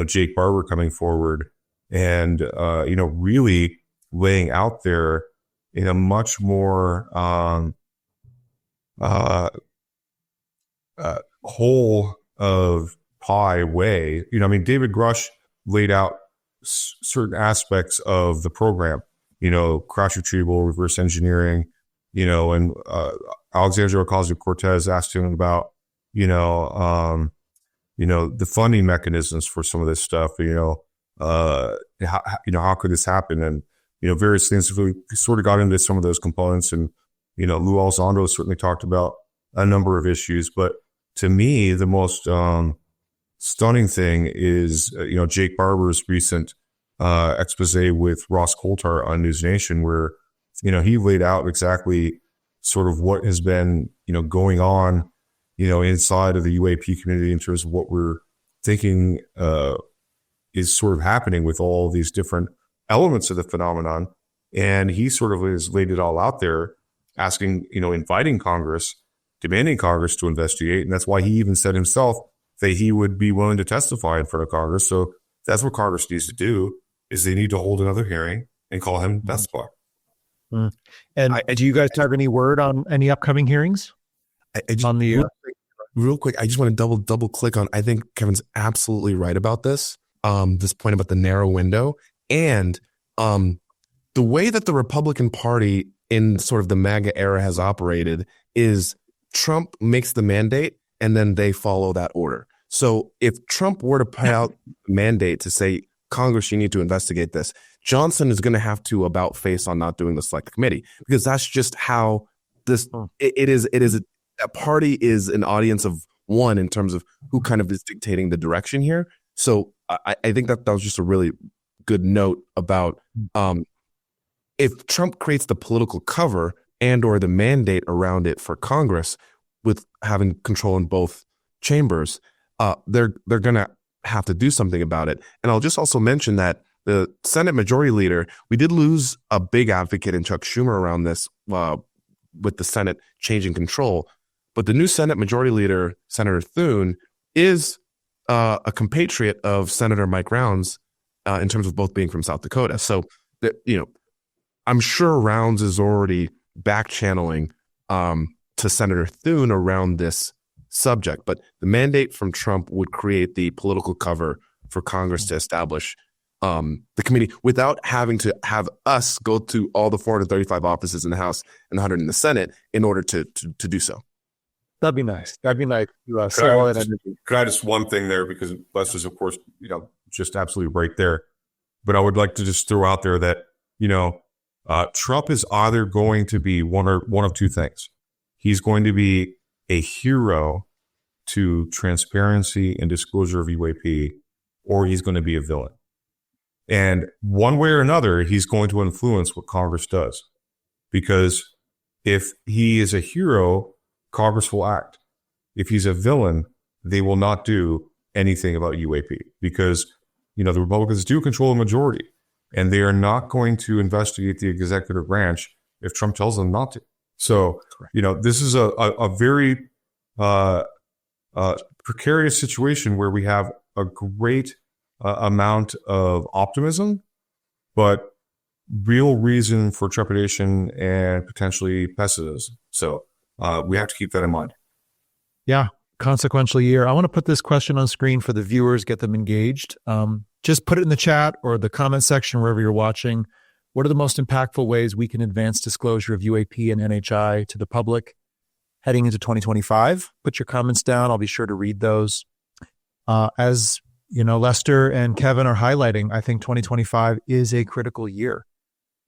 Jake Barber coming forward and, really laying out there in a much more whole of pie way. David Grush laid out certain aspects of the program, crash retrieval, reverse engineering, and Alexandria Ocasio-Cortez asked him about, the funding mechanisms for some of this stuff, how could this happen? And, various things. We sort of got into some of those components, and, Lou Elizondo certainly talked about a number of issues. But to me, the most stunning thing is, Jake Barber's recent expose with Ross Coulthart on News Nation, where, he laid out exactly sort of what has been, going on, inside of the UAP community in terms of what we're thinking is sort of happening with all these different elements of the phenomenon. And he sort of has laid it all out there, asking, inviting Congress, demanding Congress to investigate. And that's why he even said himself that he would be willing to testify in front of Congress. So that's what Congress needs to do, is they need to hold another hearing and call him testify. And do you guys have any word on any upcoming hearings? Real quick, I just want to double click on, I think Kevin's absolutely right about this point about the narrow window. And the way that the Republican Party in sort of the MAGA era has operated is Trump makes the mandate and then they follow that order. So if Trump were to put out a mandate to say, Congress, you need to investigate this, Johnson is going to have to about face on not doing the select committee, because that's just how this, it is a party is an audience of one in terms of who kind of is dictating the direction here. So I think that was just a really good note about if Trump creates the political cover and or the mandate around it for Congress with having control in both chambers, they're going to have to do something about it. And I'll just also mention that the Senate Majority Leader, we did lose a big advocate in Chuck Schumer around this with the Senate changing control. But the new Senate Majority Leader, Senator Thune, is a compatriot of Senator Mike Rounds in terms of both being from South Dakota. So, I'm sure Rounds is already back channeling to Senator Thune around this subject. But the mandate from Trump would create the political cover for Congress to establish the committee without having to have us go to all the 435 offices in the House and 100 in the Senate in order to do so. That'd be nice. That'd be nice. Could I just one thing there, because Lester's, of course, just absolutely right there. But I would like to just throw out there that, Trump is either going to be one of two things. He's going to be a hero to transparency and disclosure of UAP, or he's going to be a villain. And one way or another, he's going to influence what Congress does. Because if he is a hero, Congress will act. If he's a villain, they will not do anything about UAP, because, the Republicans do control the majority, and they are not going to investigate the executive branch if Trump tells them not to. So, this is a very precarious situation where we have a great amount of optimism, but real reason for trepidation and potentially pessimism. So we have to keep that in mind. Yeah. Consequential year. I want to put this question on screen for the viewers, get them engaged. Just put it in the chat or the comment section wherever you're watching. What are the most impactful ways we can advance disclosure of UAP and NHI to the public heading into 2025? Put your comments down. I'll be sure to read those. As Lester and Kevin are highlighting, I think 2025 is a critical year.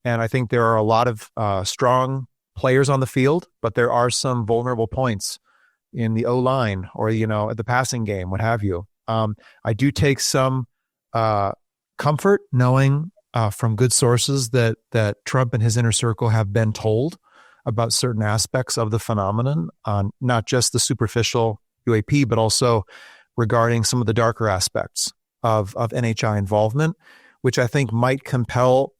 And I think there are a lot of strong players on the field, but there are some vulnerable points in the O-line or, at the passing game, what have you. I do take some comfort knowing from good sources that Trump and his inner circle have been told about certain aspects of the phenomenon, not just the superficial UAP, but also regarding some of the darker aspects of NHI involvement, which I think might compel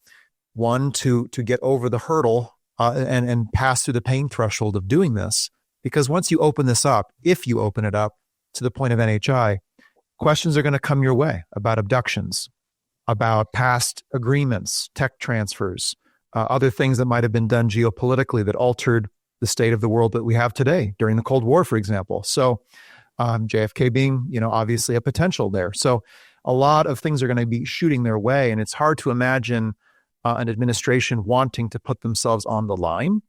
one to get over the hurdle and pass through the pain threshold of doing this. Because once you open this up, if you open it up to the point of NHI, questions are going to come your way about abductions, about past agreements, tech transfers, other things that might have been done geopolitically that altered the state of the world that we have today during the Cold War, for example. So JFK being, obviously a potential there. So a lot of things are going to be shooting their way, and it's hard to imagine an administration wanting to put themselves on the line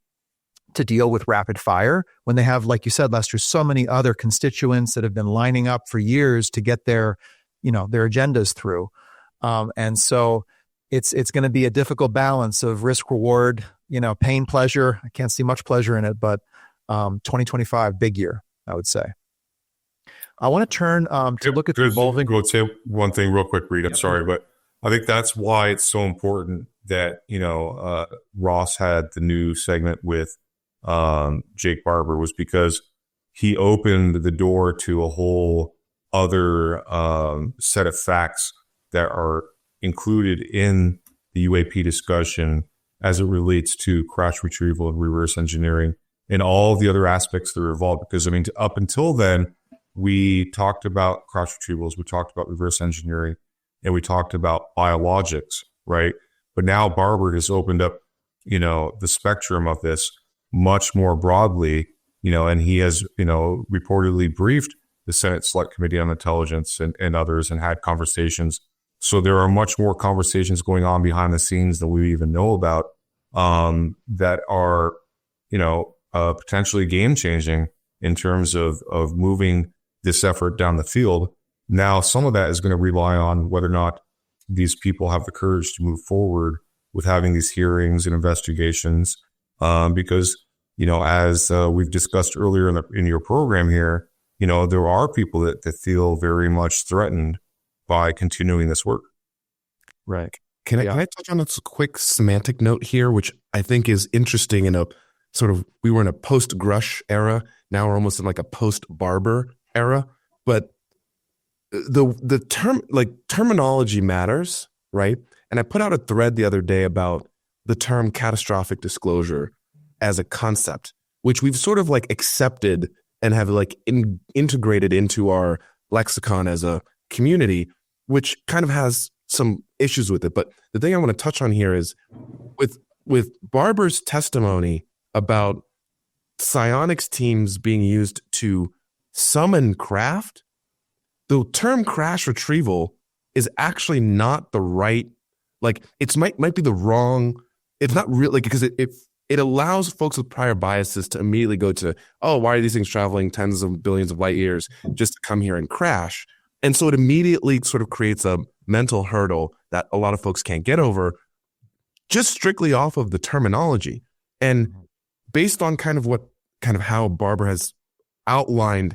to deal with rapid fire when they have, like you said, Lester, so many other constituents that have been lining up for years to get their agendas through. And so it's going to be a difficult balance of risk reward, pain, pleasure. I can't see much pleasure in it, but 2025, big year, I would say. I want to turn to look at the evolving. I'll say one thing real quick, Reed. I'm sorry, but I think that's why it's so important that, Ross had the new segment with Jake Barber, was because he opened the door to a whole other set of facts that are included in the UAP discussion as it relates to crash retrieval and reverse engineering and all the other aspects that are involved. Because, up until then, we talked about crash retrievals, we talked about reverse engineering, and we talked about biologics, right? But now Barber has opened up, the spectrum of this much more broadly, and he has, reportedly briefed the Senate Select Committee on Intelligence and others and had conversations. So there are much more conversations going on behind the scenes than we even know about that are, potentially game changing in terms of moving this effort down the field. Now, some of that is going to rely on whether or not these people have the courage to move forward with having these hearings and investigations, because, as we've discussed earlier in your program here, there are people that feel very much threatened by continuing this work. Right. Can I touch on a quick semantic note here, which I think is interesting in a sort of, we were in a post-Grush era. Now we're almost in like a post-Barber era. But the term, terminology matters, right? And I put out a thread the other day about the term catastrophic disclosure as a concept, which we've sort of accepted and have integrated into our lexicon as a community, which kind of has some issues with it. But the thing I want to touch on here is with Barber's testimony about psionics teams being used to summon craft, the term crash retrieval is actually not the right, it might be the wrong, it's not real, because it allows folks with prior biases to immediately go to, oh, why are these things traveling tens of billions of light years just to come here and crash? And so it immediately sort of creates a mental hurdle that a lot of folks can't get over just strictly off of the terminology. And based on kind of how Barber has outlined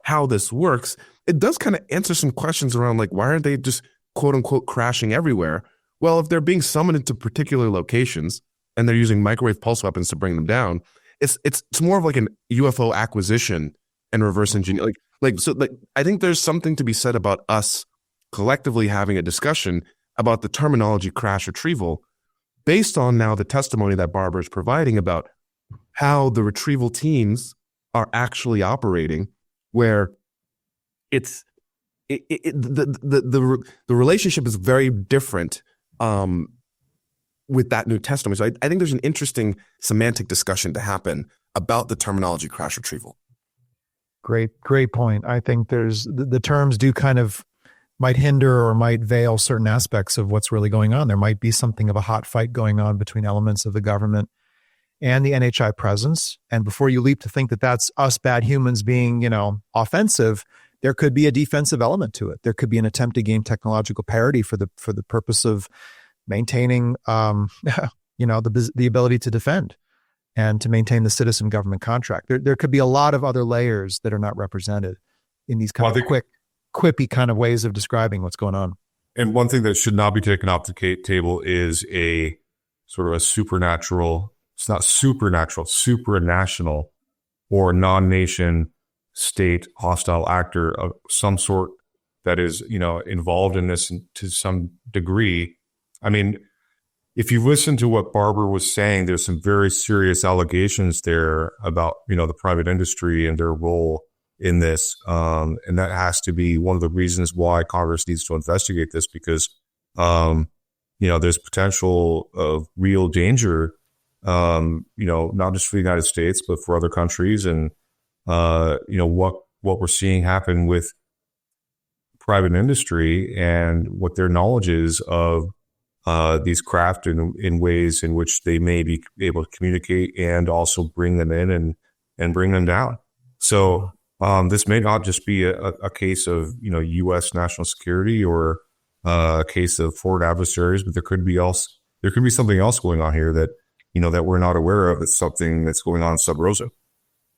how this works, it does kind of answer some questions around why aren't they just quote unquote crashing everywhere? Well, if they're being summoned into particular locations and they're using microwave pulse weapons to bring them down, it's more of an UFO acquisition and reverse engineering. I think there's something to be said about us collectively having a discussion about the terminology crash retrieval based on now the testimony that Barber is providing about how the retrieval teams are actually operating, where the relationship is very different with that new testimony. So I think there's an interesting semantic discussion to happen about the terminology crash retrieval. Great point. I think there's the terms do kind of might hinder or might veil certain aspects of what's really going on. There might be something of a hot fight going on between elements of the government and the NHI presence. And before you leap to think that that's us bad humans being, offensive, there could be a defensive element to it. There could be an attempt to gain technological parity for the purpose of maintaining, the ability to defend and to maintain the citizen government contract. There could be a lot of other layers that are not represented in these kind of quippy kind of ways of describing what's going on. And one thing that should not be taken off the table is a sort of a supernatural, it's not supernatural, supranational or non-nation state hostile actor of some sort that is, involved in this to some degree. I mean, if you listen to what Barbara was saying, there's some very serious allegations there about, the private industry and their role in this. And that has to be one of the reasons why Congress needs to investigate this, because, there's potential of real danger, not just for the United States, but for other countries. And, what we're seeing happen with private industry and what their knowledge is of these craft in ways in which they may be able to communicate and also bring them in and bring them down. So this may not just be a case of U.S. national security or a case of foreign adversaries, but there could be something else going on here that that we're not aware of. It's something that's going on sub rosa.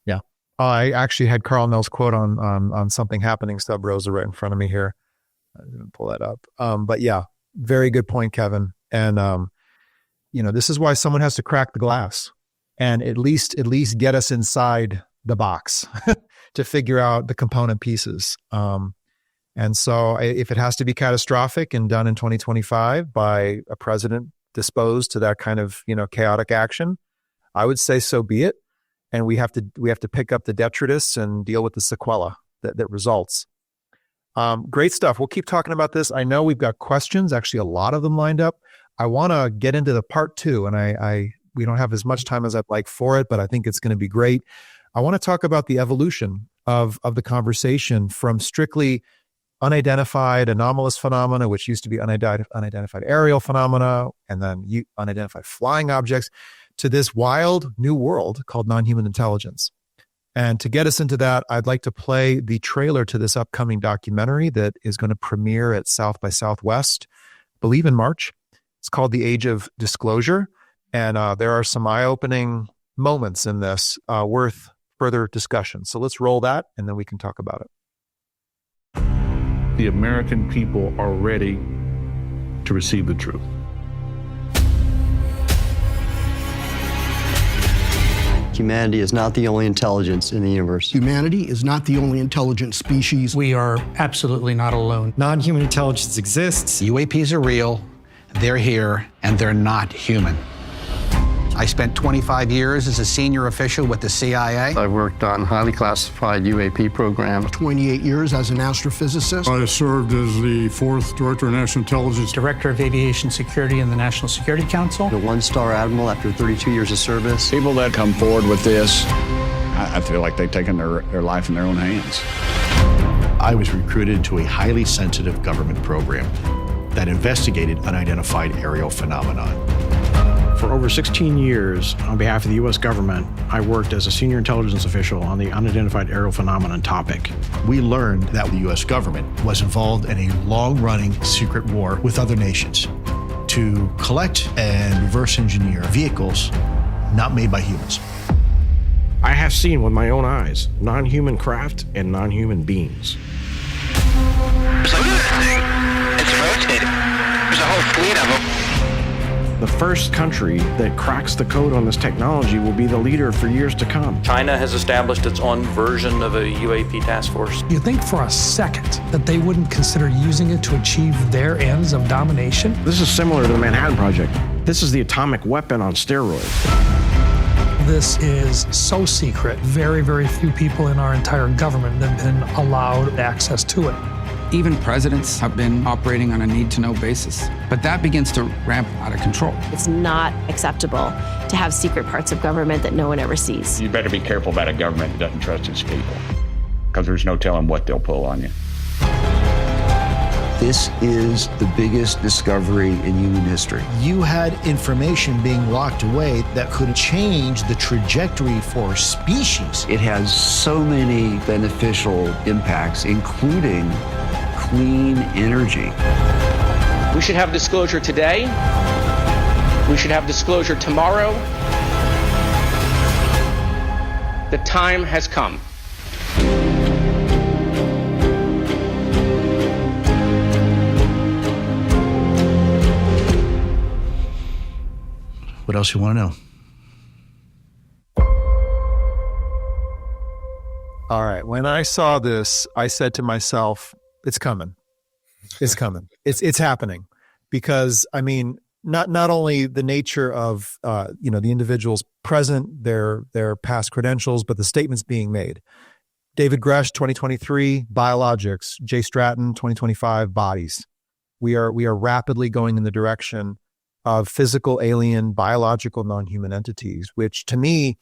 Yeah, I actually had Carl Nell's quote on something happening sub rosa right in front of me here. I didn't pull that up, but yeah. Very good point, Kevin. And, this is why someone has to crack the glass and at least get us inside the box to figure out the component pieces. And so if it has to be catastrophic and done in 2025 by a president disposed to that kind of, chaotic action, I would say so be it. And we have to pick up the detritus and deal with the sequela that results. Great stuff. We'll keep talking about this. I know we've got questions, actually a lot of them lined up. I want to get into the part 2, and we don't have as much time as I'd like for it, but I think it's going to be great. I want to talk about the evolution of the conversation from strictly unidentified anomalous phenomena, which used to be unidentified aerial phenomena, and then unidentified flying objects, to this wild new world called non-human intelligence. And to get us into that, I'd like to play the trailer to this upcoming documentary that is going to premiere at South by Southwest, I believe in March. It's called The Age of Disclosure. And there are some eye-opening moments in this worth further discussion. So let's roll that, and then we can talk about it. The American people are ready to receive the truth. Humanity is not the only intelligence in the universe. Humanity is not the only intelligent species. We are absolutely not alone. Non-human intelligence exists. UAPs are real, they're here, and they're not human. I spent 25 years as a senior official with the CIA. I worked on highly classified UAP programs. 28 years as an astrophysicist. I served as the 4th Director of National Intelligence. Director of Aviation Security in the National Security Council. A 1-star admiral after 32 years of service. People that come forward with this, I feel like they've taken their life in their own hands. I was recruited to a highly sensitive government program that investigated unidentified aerial phenomena. For over 16 years, on behalf of the U.S. government, I worked as a senior intelligence official on the unidentified aerial phenomenon topic. We learned that the U.S. government was involved in a long-running secret war with other nations to collect and reverse engineer vehicles not made by humans. I have seen with my own eyes non-human craft and non-human beings. So look at that thing. It's rotating. There's a whole fleet of them. The first country that cracks the code on this technology will be the leader for years to come. China has established its own version of a UAP task force. You think for a second that they wouldn't consider using it to achieve their ends of domination? This is similar to the Manhattan Project. This is the atomic weapon on steroids. This is so secret. Very, very few people in our entire government have been allowed access to it. Even presidents have been operating on a need-to-know basis, but that begins to ramp out of control. It's not acceptable to have secret parts of government that no one ever sees. You better be careful about a government that doesn't trust its people, because there's no telling what they'll pull on you. This is the biggest discovery in human history. You had information being locked away that could change the trajectory for species. It has so many beneficial impacts, including clean energy. We should have disclosure today. We should have disclosure tomorrow. The time has come. What else you want to know? All right. When I saw this, I said to myself, it's coming. It's coming. It's happening. Because, I mean, not only the nature of, the individuals present, their past credentials, but the statements being made. David Gresh, 2023, biologics. Jay Stratton, 2025, bodies. We are rapidly going in the direction of physical, alien, biological, non-human entities, which to me,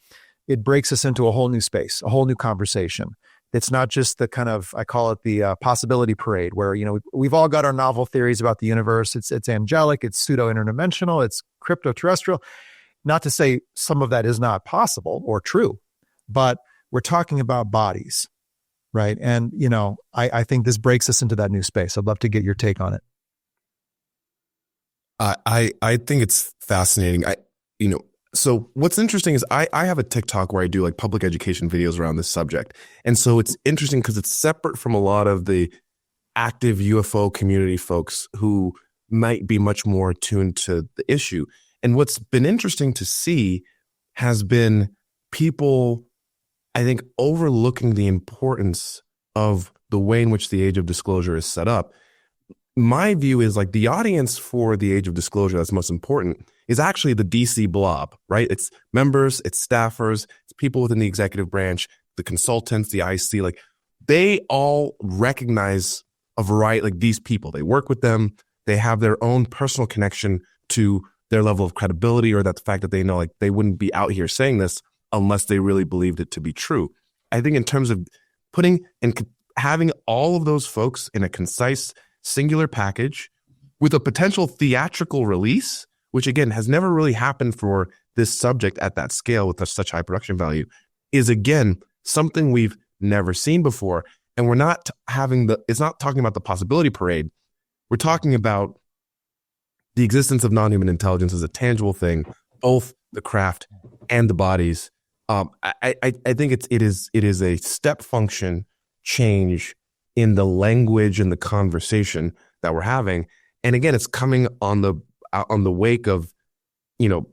it breaks us into a whole new space, a whole new conversation. It's not just the kind of, I call it the possibility parade, where, we've all got our novel theories about the universe. It's angelic, it's pseudo-interdimensional, it's crypto-terrestrial. Not to say some of that is not possible or true, but we're talking about bodies, right? And, I think this breaks us into that new space. I'd love to get your take on it. I think it's fascinating. So what's interesting is I have a TikTok where I do like public education videos around this subject. And so it's interesting because it's separate from a lot of the active UFO community folks who might be much more attuned to the issue. And what's been interesting to see has been people, I think, overlooking the importance of the way in which the age of disclosure is set up. My view is like the audience for the age of disclosure that's most important is actually the DC blob, right? It's members, it's staffers, it's people within the executive branch, the consultants, the IC, like they all recognize a variety, like these people, they work with them, they have their own personal connection to their level of credibility, or that the fact that they know like they wouldn't be out here saying this unless they really believed it to be true. I think in terms of putting and having all of those folks in a concise, singular package with a potential theatrical release, which again has never really happened for this subject at that scale with such high production value, is again something we've never seen before. And we're not it's not talking about the possibility parade. We're talking about the existence of non-human intelligence as a tangible thing, both the craft and the bodies. I think it is a step function change in the language and the conversation that we're having. And again, it's coming on the wake of,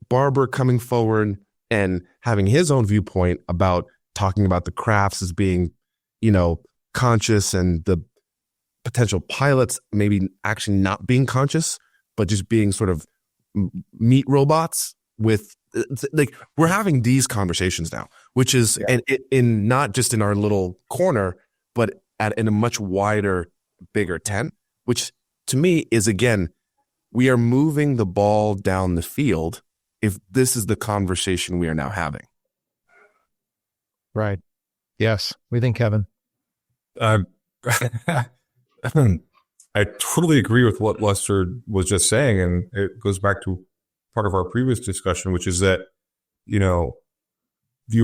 Barber coming forward and having his own viewpoint about talking about the crafts as being, conscious, and the potential pilots maybe actually not being conscious, but just being sort of meat robots with, like, we're having these conversations now, which is, and in not just in our little corner, but in a much wider, bigger tent, which to me is, again, we are moving the ball down the field if this is the conversation we are now having. Right. Yes. What do you think, Kevin? I totally agree with what Lester was just saying. And it goes back to part of our previous discussion, which is that, you're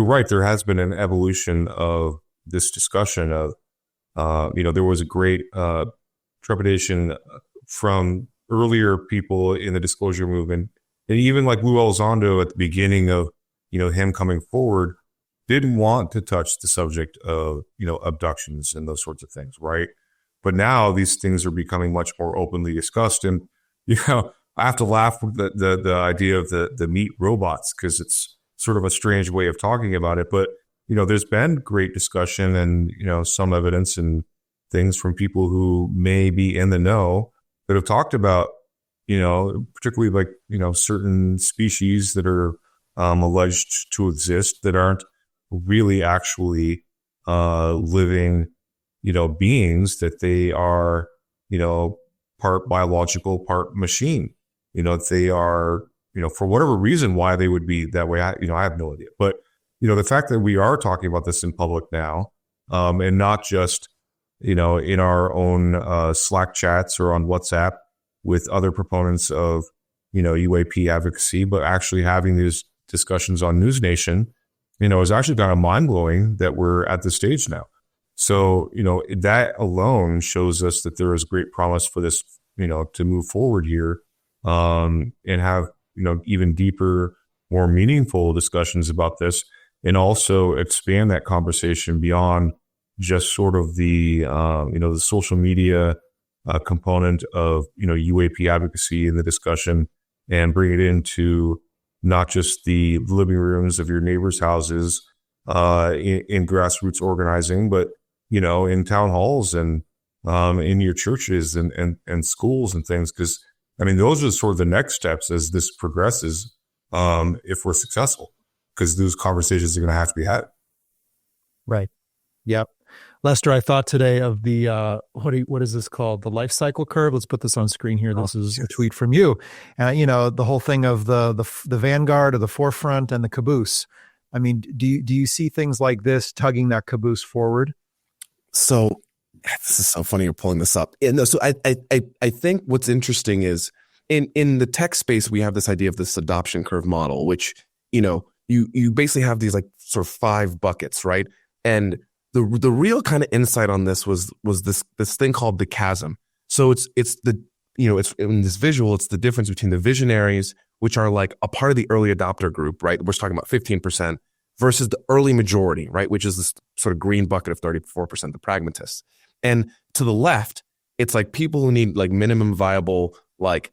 right, there has been an evolution of this discussion of, there was a great trepidation from earlier people in the disclosure movement, and even like Lou Elizondo at the beginning of, him coming forward, didn't want to touch the subject of, abductions and those sorts of things, right? But now these things are becoming much more openly discussed, and I have to laugh with the idea of the meat robots, because it's sort of a strange way of talking about it, but there's been great discussion and, some evidence and things from people who may be in the know that have talked about, particularly like, certain species that are alleged to exist that aren't really actually living, beings, that they are, part biological, part machine. They are, for whatever reason why they would be that way, I have no idea. But the fact that we are talking about this in public now, and not just, in our own Slack chats or on WhatsApp with other proponents of, UAP advocacy, but actually having these discussions on News Nation, is actually kind of mind blowing that we're at this stage now. So, that alone shows us that there is great promise for this, to move forward here, and have, even deeper, more meaningful discussions about this, and also expand that conversation beyond just sort of the, the social media component of, UAP advocacy in the discussion, and bring it into not just the living rooms of your neighbors' houses in grassroots organizing, but, in town halls and in your churches and schools and things. Because, those are sort of the next steps as this progresses, if we're successful, because those conversations are going to have to be had. Right. Yep. Lester, I thought today of the, what is this called? The life cycle curve. Let's put this on screen here. This is a tweet from you. The whole thing of the vanguard or the forefront and the caboose. Do you see things like this tugging that caboose forward? So this is so funny you're pulling this up. And so I think what's interesting is in the tech space, we have this idea of this adoption curve model, which, you basically have these like sort of 5 buckets, right? And the real kind of insight on this was this thing called the chasm. So it's the, it's in this visual, it's the difference between the visionaries, which are like a part of the early adopter group, right? We're talking about 15%, versus the early majority, right? Which is this sort of green bucket of 34%, the pragmatists. And to the left, it's like people who need like minimum viable, like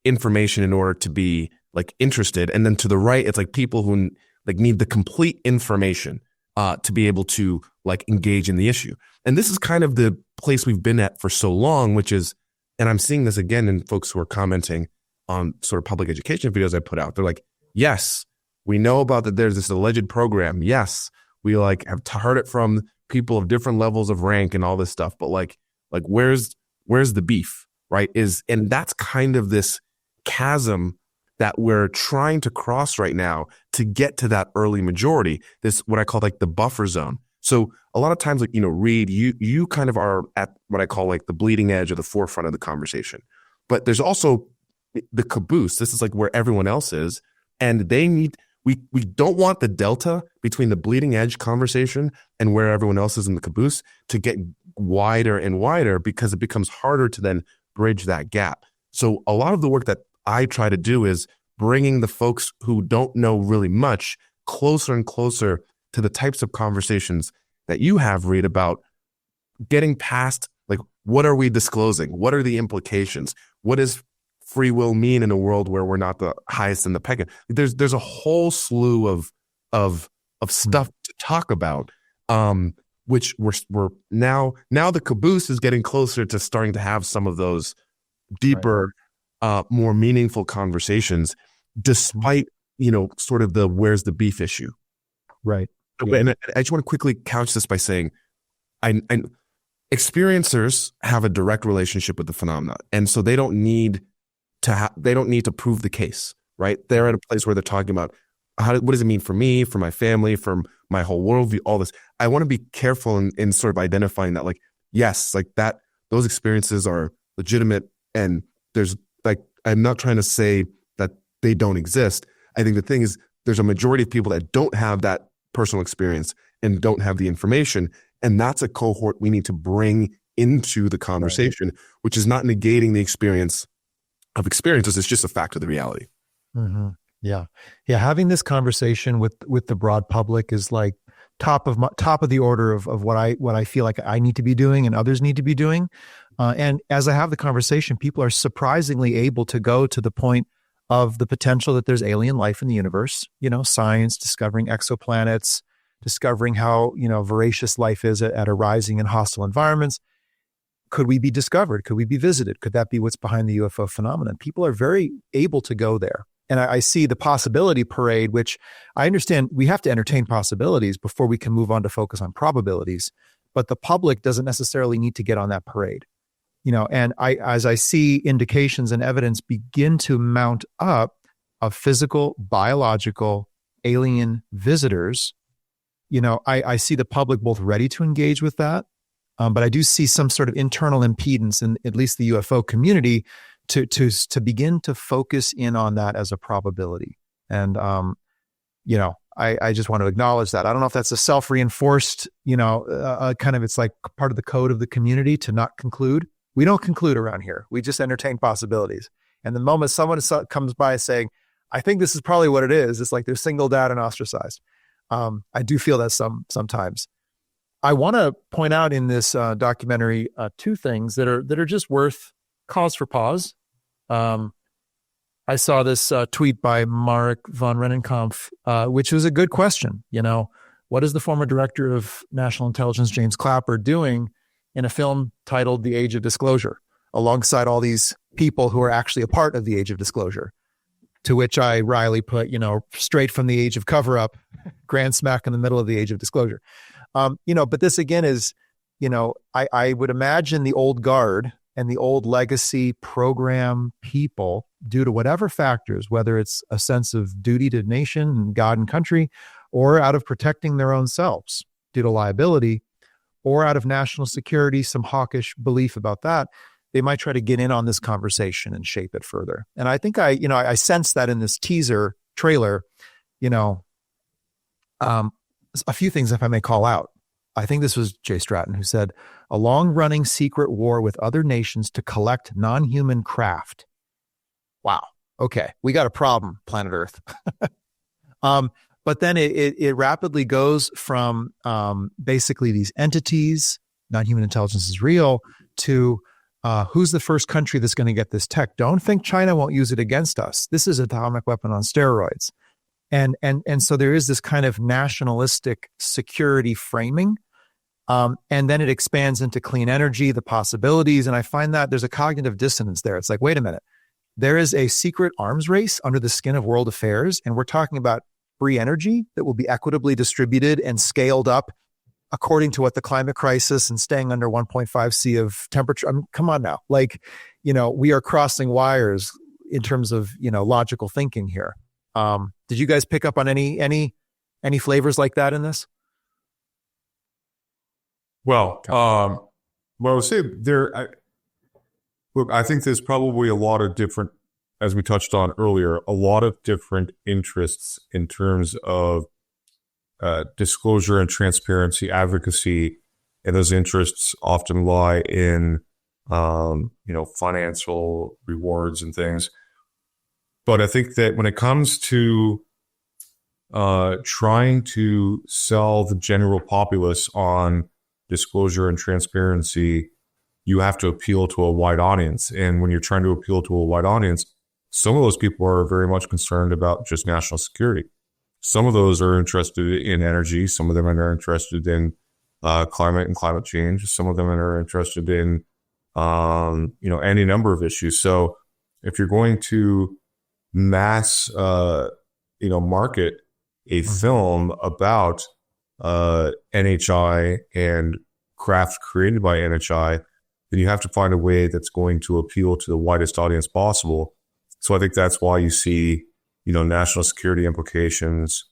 information in order to be like interested. And then to the right, it's like people who like need the complete information to be able to like engage in the issue. And this is kind of the place we've been at for so long, which is, and I'm seeing this again in folks who are commenting on sort of public education videos I put out. They're like, yes, we know about that there's this alleged program. Yes, we like have heard it from people of different levels of rank and all this stuff. But like where's the beef, right? And that's kind of this chasm that we're trying to cross right now to get to that early majority, this what I call like the buffer zone. So a lot of times, like, Reed, you kind of are at what I call like the bleeding edge or the forefront of the conversation. But there's also the caboose. This is like where everyone else is. And we don't want the delta between the bleeding edge conversation and where everyone else is in the caboose to get wider and wider, because it becomes harder to then bridge that gap. So a lot of the work that I try to do is bringing the folks who don't know really much closer and closer to the types of conversations that you have, Reed, about getting past, like, what are we disclosing? What are the implications? What does free will mean in a world where we're not the highest in the pecking? There's a whole slew of stuff to talk about, which we're now the caboose is getting closer to starting to have some of those deeper, more meaningful conversations, despite, sort of the where's the beef issue. Right. And I just want to quickly couch this by saying, experiencers have a direct relationship with the phenomena, and so they don't need to prove the case, right? They're at a place where they're talking about what does it mean for me, for my family, for my whole worldview, all this. I want to be careful in sort of identifying that, like, yes, like that, those experiences are legitimate, and there's like, I'm not trying to say that they don't exist. I think the thing is, there's a majority of people that don't have that personal experience and don't have the information. And that's a cohort we need to bring into the conversation, which is not negating the experience of experiences. It's just a fact of the reality. Mm-hmm. Yeah. Yeah. Having this conversation with the broad public is like top of the order of what I feel like I need to be doing and others need to be doing. And as I have the conversation, people are surprisingly able to go to the point of the potential that there's alien life in the universe, science, discovering exoplanets, discovering how, voracious life is at arising in hostile environments. Could we be discovered? Could we be visited? Could that be what's behind the UFO phenomenon? People are very able to go there. And I see the possibility parade, which I understand we have to entertain possibilities before we can move on to focus on probabilities. But the public doesn't necessarily need to get on that parade. And as I see indications and evidence begin to mount up of physical, biological, alien visitors, I see the public both ready to engage with that But I do see some sort of internal impedance in at least the UFO community to begin to focus in on that as a probability. And, I just want to acknowledge that. I don't know if that's a self-reinforced, kind of, it's like part of the code of the community to not conclude. We don't conclude around here. We just entertain possibilities. And the moment someone comes by saying, I think this is probably what it is, it's like they're singled out and ostracized. I do feel that sometimes. I want to point out in this documentary two things that are just worth cause for pause. I saw this tweet by Marek von Rennenkampf, which was a good question. What is the former director of national intelligence, James Clapper, doing in a film titled The Age of Disclosure, alongside all these people who are actually a part of the Age of Disclosure? To which I wryly put, straight from the Age of Cover-Up, grand smack in the middle of the Age of Disclosure. But this again is, I would imagine the old guard and the old legacy program people, due to whatever factors, whether it's a sense of duty to nation and God and country, or out of protecting their own selves due to liability, or out of national security, some hawkish belief about that, they might try to get in on this conversation and shape it further. And I think I sense that in this teaser trailer, a few things, if I may call out. I think this was Jay Stratton who said, a long-running secret war with other nations to collect non-human craft. Wow. Okay. We got a problem, planet Earth. But then it rapidly goes from basically these entities, non-human intelligence is real, to who's the first country that's going to get this tech? Don't think China won't use it against us. This is an atomic weapon on steroids. And so there is this kind of nationalistic security framing. And then it expands into clean energy, the possibilities. And I find that there's a cognitive dissonance there. It's like, wait a minute, there is a secret arms race under the skin of world affairs. And we're talking about free energy that will be equitably distributed and scaled up according to what the climate crisis and staying under 1.5 C of temperature. I mean, come on now. We are crossing wires in terms of, logical thinking here. Did you guys pick up on any flavors like that in this? Well, I would say I think there's probably a lot of different, as we touched on earlier, a lot of different interests in terms of disclosure and transparency, advocacy, and those interests often lie in, financial rewards and things. But I think that when it comes to trying to sell the general populace on disclosure and transparency, you have to appeal to a wide audience. And when you're trying to appeal to a wide audience, some of those people are very much concerned about just national security. Some of those are interested in energy. Some of them are interested in climate and climate change. Some of them are interested in, any number of issues. So if you're going to mass, market a film about NHI and craft created by NHI, then you have to find a way that's going to appeal to the widest audience possible. So I think that's why you see, national security implications,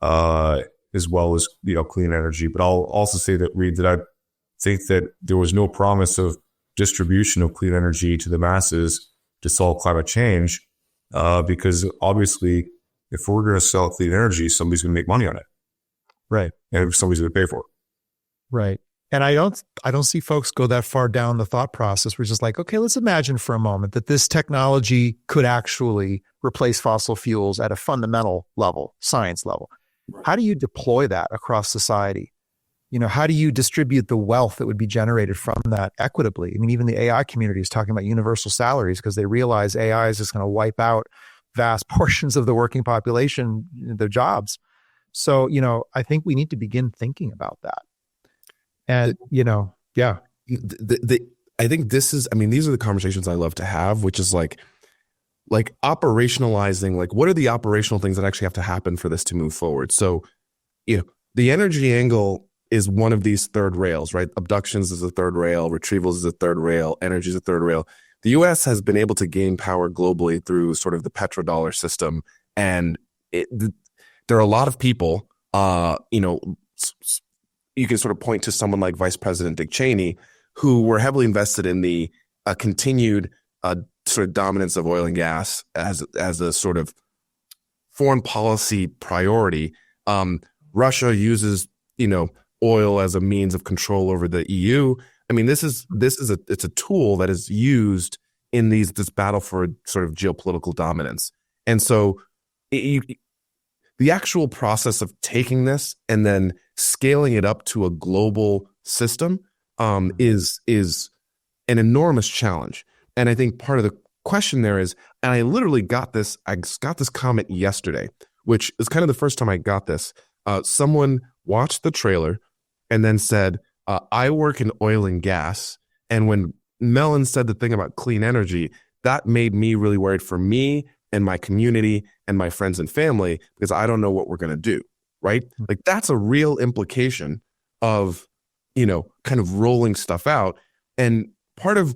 as well as, clean energy. But I'll also say that, Reed, that I think that there was no promise of distribution of clean energy to the masses to solve climate change, because obviously, if we're going to sell clean energy, somebody's going to make money on it. Right. And somebody's going to pay for it. Right. And I don't see folks go that far down the thought process. We're just like, okay, let's imagine for a moment that this technology could actually replace fossil fuels at a fundamental level, science level. Right. How do you deploy that across society? How do you distribute the wealth that would be generated from that equitably? I mean, even the AI community is talking about universal salaries because they realize AI is just going to wipe out vast portions of the working population, their jobs. So, I think we need to begin thinking about that. And, yeah. I think these are the conversations I love to have, which is like operationalizing, what are the operational things that actually have to happen for this to move forward? So, the energy angle is one of these third rails, right? Abductions is a third rail, retrievals is a third rail, energy is a third rail. The U.S. has been able to gain power globally through sort of the petrodollar system. And there are a lot of people, you can sort of point to someone like Vice President Dick Cheney, who were heavily invested in the continued sort of dominance of oil and gas as a sort of foreign policy priority. Russia uses, oil as a means of control over the EU. I mean, it's a tool that is used in this battle for sort of geopolitical dominance. And so the actual process of taking this and then scaling it up to a global system is an enormous challenge. And I think part of the question there is, and I literally got this comment yesterday, which is kind of the first time I got this. Someone watched the trailer and then said, I work in oil and gas. And when Mellon said the thing about clean energy, that made me really worried for me and my community and my friends and family, because I don't know what we're going to do, right? Like, that's a real implication of, kind of rolling stuff out. And part of,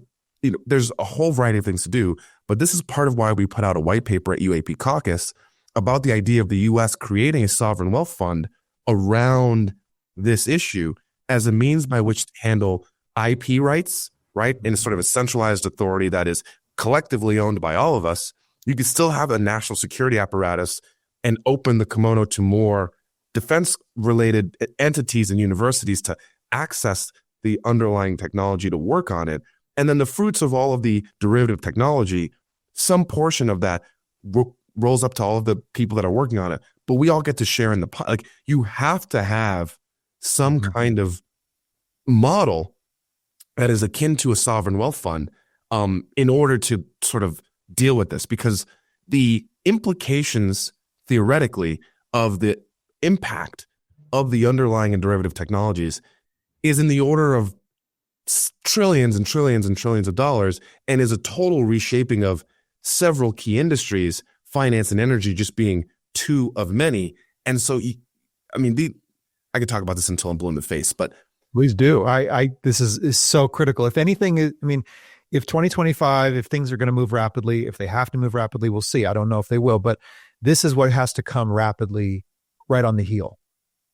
there's a whole variety of things to do, but this is part of why we put out a white paper at UAP Caucus about the idea of the U.S. creating a sovereign wealth fund around this issue as a means by which to handle IP rights, right? In sort of a centralized authority that is collectively owned by all of us. You could still have a national security apparatus and open the kimono to more defense-related entities and universities to access the underlying technology to work on it. And then the fruits of all of the derivative technology, some portion of that rolls up to all of the people that are working on it. But we all get to share in the pot. Like, you have to have some kind of model that is akin to a sovereign wealth fund in order to sort of deal with this, because the implications theoretically of the impact of the underlying and derivative technologies is in the order of trillions and trillions and trillions of dollars, and is a total reshaping of several key industries, finance and energy just being two of many. And so, I could talk about this until I'm blue in the face, but please do. This is so critical. If anything, if 2025, if things are going to move rapidly, if they have to move rapidly, we'll see. I don't know if they will, but this is what has to come rapidly right on the heel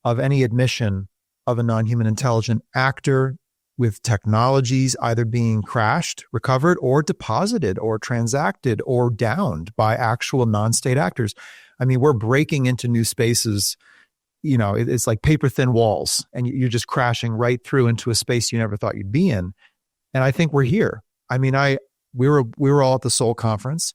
of any admission of a non-human intelligent actor with technologies either being crashed, recovered, or deposited, or transacted, or downed by actual non-state actors. I mean, we're breaking into new spaces. It's like paper-thin walls, and you're just crashing right through into a space you never thought you'd be in. And I think we're here. I mean, we were all at the Seoul conference,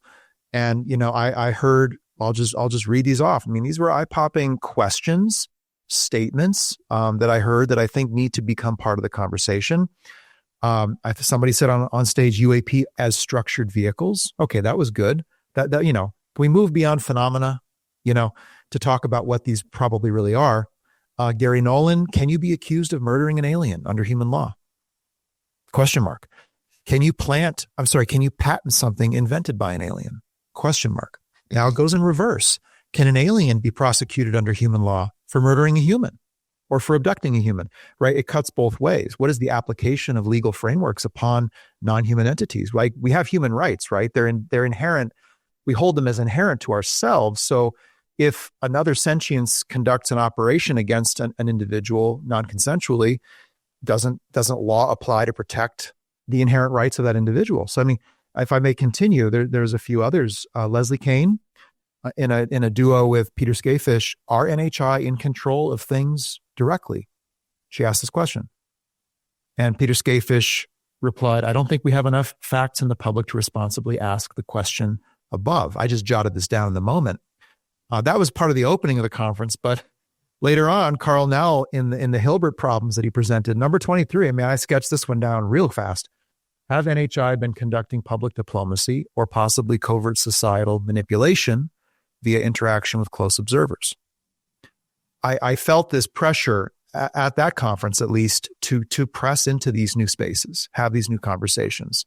and I heard. I'll just read these off. I mean, these were eye-popping questions, statements that I heard that I think need to become part of the conversation. Somebody said on stage, UAP as structured vehicles. Okay, that was good. That can we move beyond phenomena, to talk about what these probably really are? Gary Nolan, can you be accused of murdering an alien under human law? Question mark. Can you patent something invented by an alien? Question mark. Now it goes in reverse. Can an alien be prosecuted under human law for murdering a human or for abducting a human, right? It cuts both ways. What is the application of legal frameworks upon non-human entities? Like, we have human rights, right? They're inherent. We hold them as inherent to ourselves. So if another sentience conducts an operation against an individual non-consensually, doesn't law apply to protect the inherent rights of that individual? So, I mean, if I may continue, there's a few others. Leslie Kane, in a duo with Peter Skafish, are NHI in control of things directly? She asked this question. And Peter Skafish replied, I don't think we have enough facts in the public to responsibly ask the question above. I just jotted this down in the moment. That was part of the opening of the conference, but later on, Carl Nell in the Hilbert problems that he presented, number 23, I sketched this one down real fast. Have NHI been conducting public diplomacy or possibly covert societal manipulation via interaction with close observers? I felt this pressure at that conference, at least, to press into these new spaces, have these new conversations.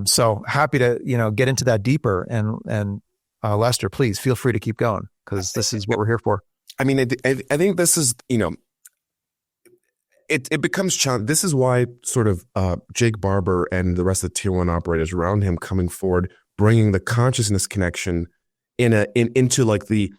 So happy to get into that deeper. And Lester, please feel free to keep going, because this is what we're here for. I mean, I think this is it becomes challenging. This is why sort of Jake Barber and the rest of the tier one operators around him coming forward, bringing the consciousness connection into like the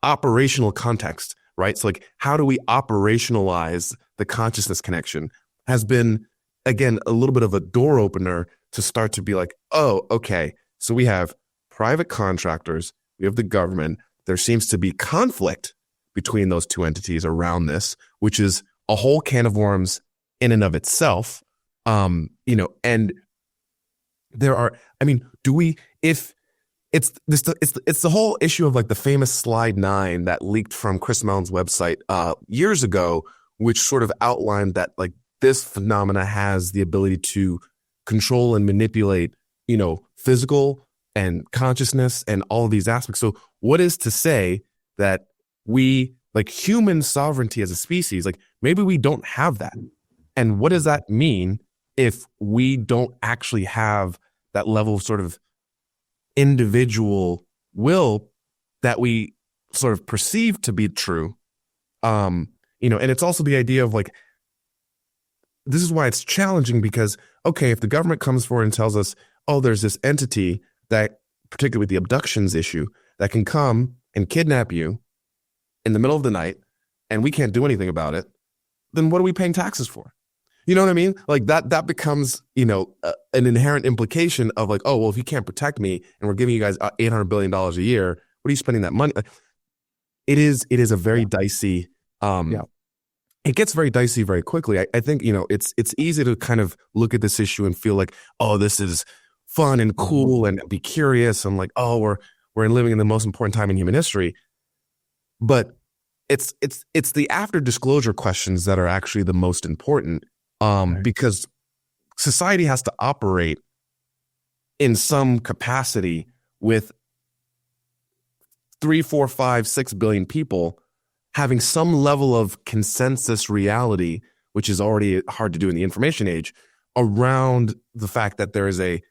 operational context, right? So like, how do we operationalize the consciousness connection has been, again, a little bit of a door opener to start to be like, oh, okay, so we have private contractors, we have the government. There seems to be conflict between those two entities around this, which is a whole can of worms in and of itself. And there are, if it's the whole issue of like the famous slide 9 that leaked from Chris Mellon's website years ago, which sort of outlined that like this phenomena has the ability to control and manipulate, physical and consciousness and all of these aspects. So what is to say that we, like human sovereignty as a species, like maybe we don't have that? And what does that mean if we don't actually have that level of sort of individual will that we sort of perceive to be true? And it's also the idea of like, this is why it's challenging, because, okay, if the government comes forward and tells us, oh, there's this entity that, particularly with the abductions issue, that can come and kidnap you in the middle of the night and we can't do anything about it, then what are we paying taxes for? You know what I mean? Like that becomes, an inherent implication of like, oh, well, if you can't protect me and we're giving you guys $800 billion a year, what are you spending that money? It is a very dicey, it gets very dicey very quickly. I think, it's easy to kind of look at this issue and feel like, oh, this is fun and cool and be curious and like, oh, we're living in the most important time in human history. But it's the after disclosure questions that are actually the most important, because society has to operate in some capacity with 3, 4, 5, 6 billion people having some level of consensus reality, which is already hard to do in the information age, around the fact that there is a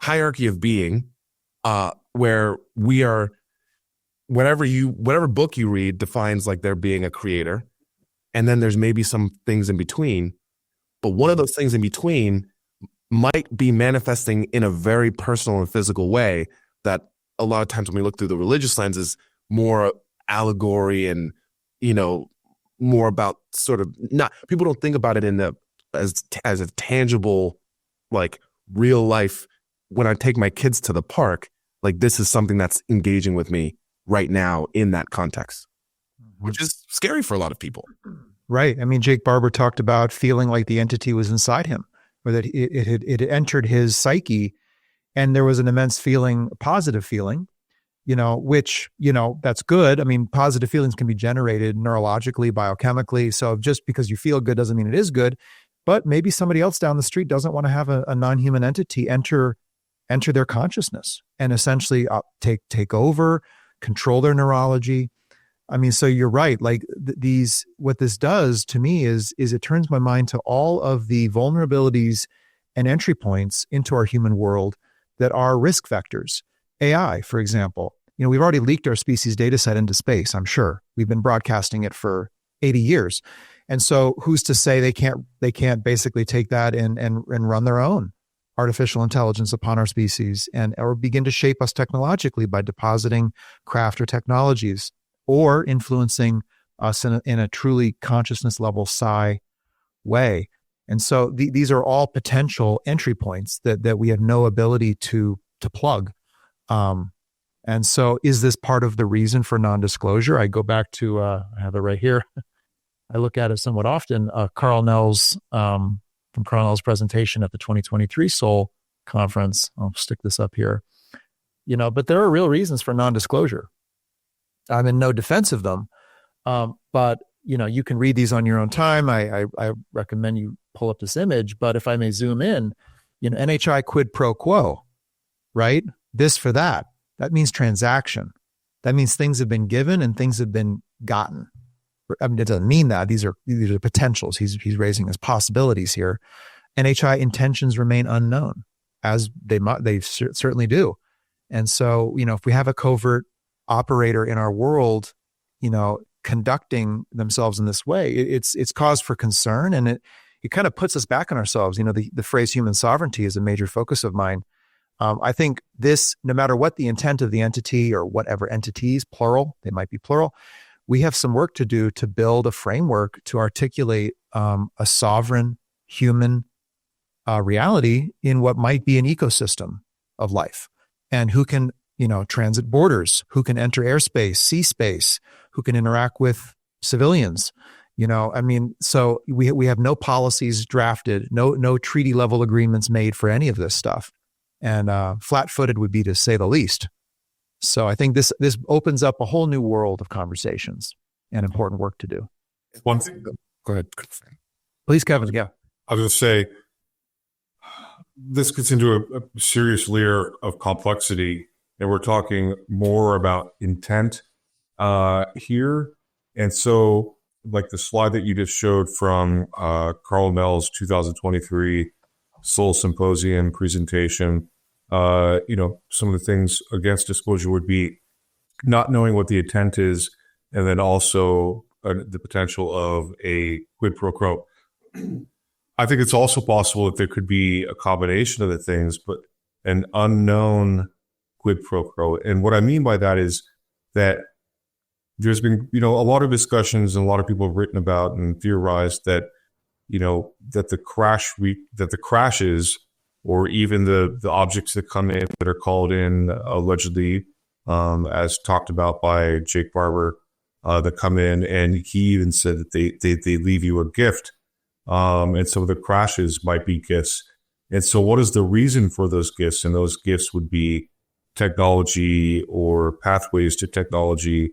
hierarchy of being where we are, whatever book you read defines like there being a creator, and then there's maybe some things in between, but one of those things in between might be manifesting in a very personal and physical way that a lot of times when we look through the religious lens is more allegory and more about sort of not, people don't think about it as a tangible, like real life. When I take my kids to the park, like this is something that's engaging with me right now in that context, which is scary for a lot of people. Right. I mean, Jake Barber talked about feeling like the entity was inside him, or that it had entered his psyche, and there was an immense feeling, a positive feeling, which, that's good. I mean, positive feelings can be generated neurologically, biochemically. So just because you feel good doesn't mean it is good. But maybe somebody else down the street doesn't want to have a non-human entity enter their consciousness and essentially take over, control their neurology. I mean, so you're right. Like what this does to me is it turns my mind to all of the vulnerabilities and entry points into our human world that are risk vectors. AI, for example. We've already leaked our species data set into space, I'm sure. We've been broadcasting it for 80 years. And so who's to say they can't basically take that and run their own artificial intelligence upon our species or begin to shape us technologically by depositing craft or technologies or influencing us in a truly consciousness level psi way. And so these are all potential entry points that we have no ability to plug. And so is this part of the reason for non-disclosure? I go back to, I have it right here. I look at it somewhat often. Carl Nell's, from Carl Nell's presentation at the 2023 Soul Conference. I'll stick this up here. But there are real reasons for non-disclosure. I'm in no defense of them. But, you can read these on your own time. I recommend you pull up this image, but if I may zoom in, NHI quid pro quo, right? This for that. That means transaction. That means things have been given and things have been gotten. I mean, it doesn't mean that. These are potentials. He's raising as possibilities here. NHI intentions remain unknown, as they certainly do. And so, if we have a covert operator in our world, conducting themselves in this way, it's cause for concern, and it kind of puts us back on ourselves. The phrase human sovereignty is a major focus of mine. I think this, no matter what the intent of the entity or whatever entities, plural, they might be plural, we have some work to do to build a framework to articulate a sovereign human reality in what might be an ecosystem of life, and who can, transit borders, who can enter airspace, sea space, who can interact with civilians. So we have no policies drafted, no treaty level agreements made for any of this stuff, and flat-footed would be to say the least. So I think this opens up a whole new world of conversations and important work to do. One thing, go ahead. Please, Kevin. Yeah. I was going to say, this gets into a serious layer of complexity, and we're talking more about intent here. And so, like the slide that you just showed from Carl Nell's 2023 Seoul Symposium presentation, some of the things against disclosure would be not knowing what the intent is, and then also the potential of a quid pro quo. I think it's also possible that there could be a combination of the things, but an unknown quid pro quo. And what I mean by that is that there's been, a lot of discussions, and a lot of people have written about and theorized that, that the crashes, or even the objects that come in that are called in allegedly, as talked about by Jake Barber, that come in, and he even said that they leave you a gift. And so the crashes might be gifts. And so what is the reason for those gifts? And those gifts would be technology or pathways to technology,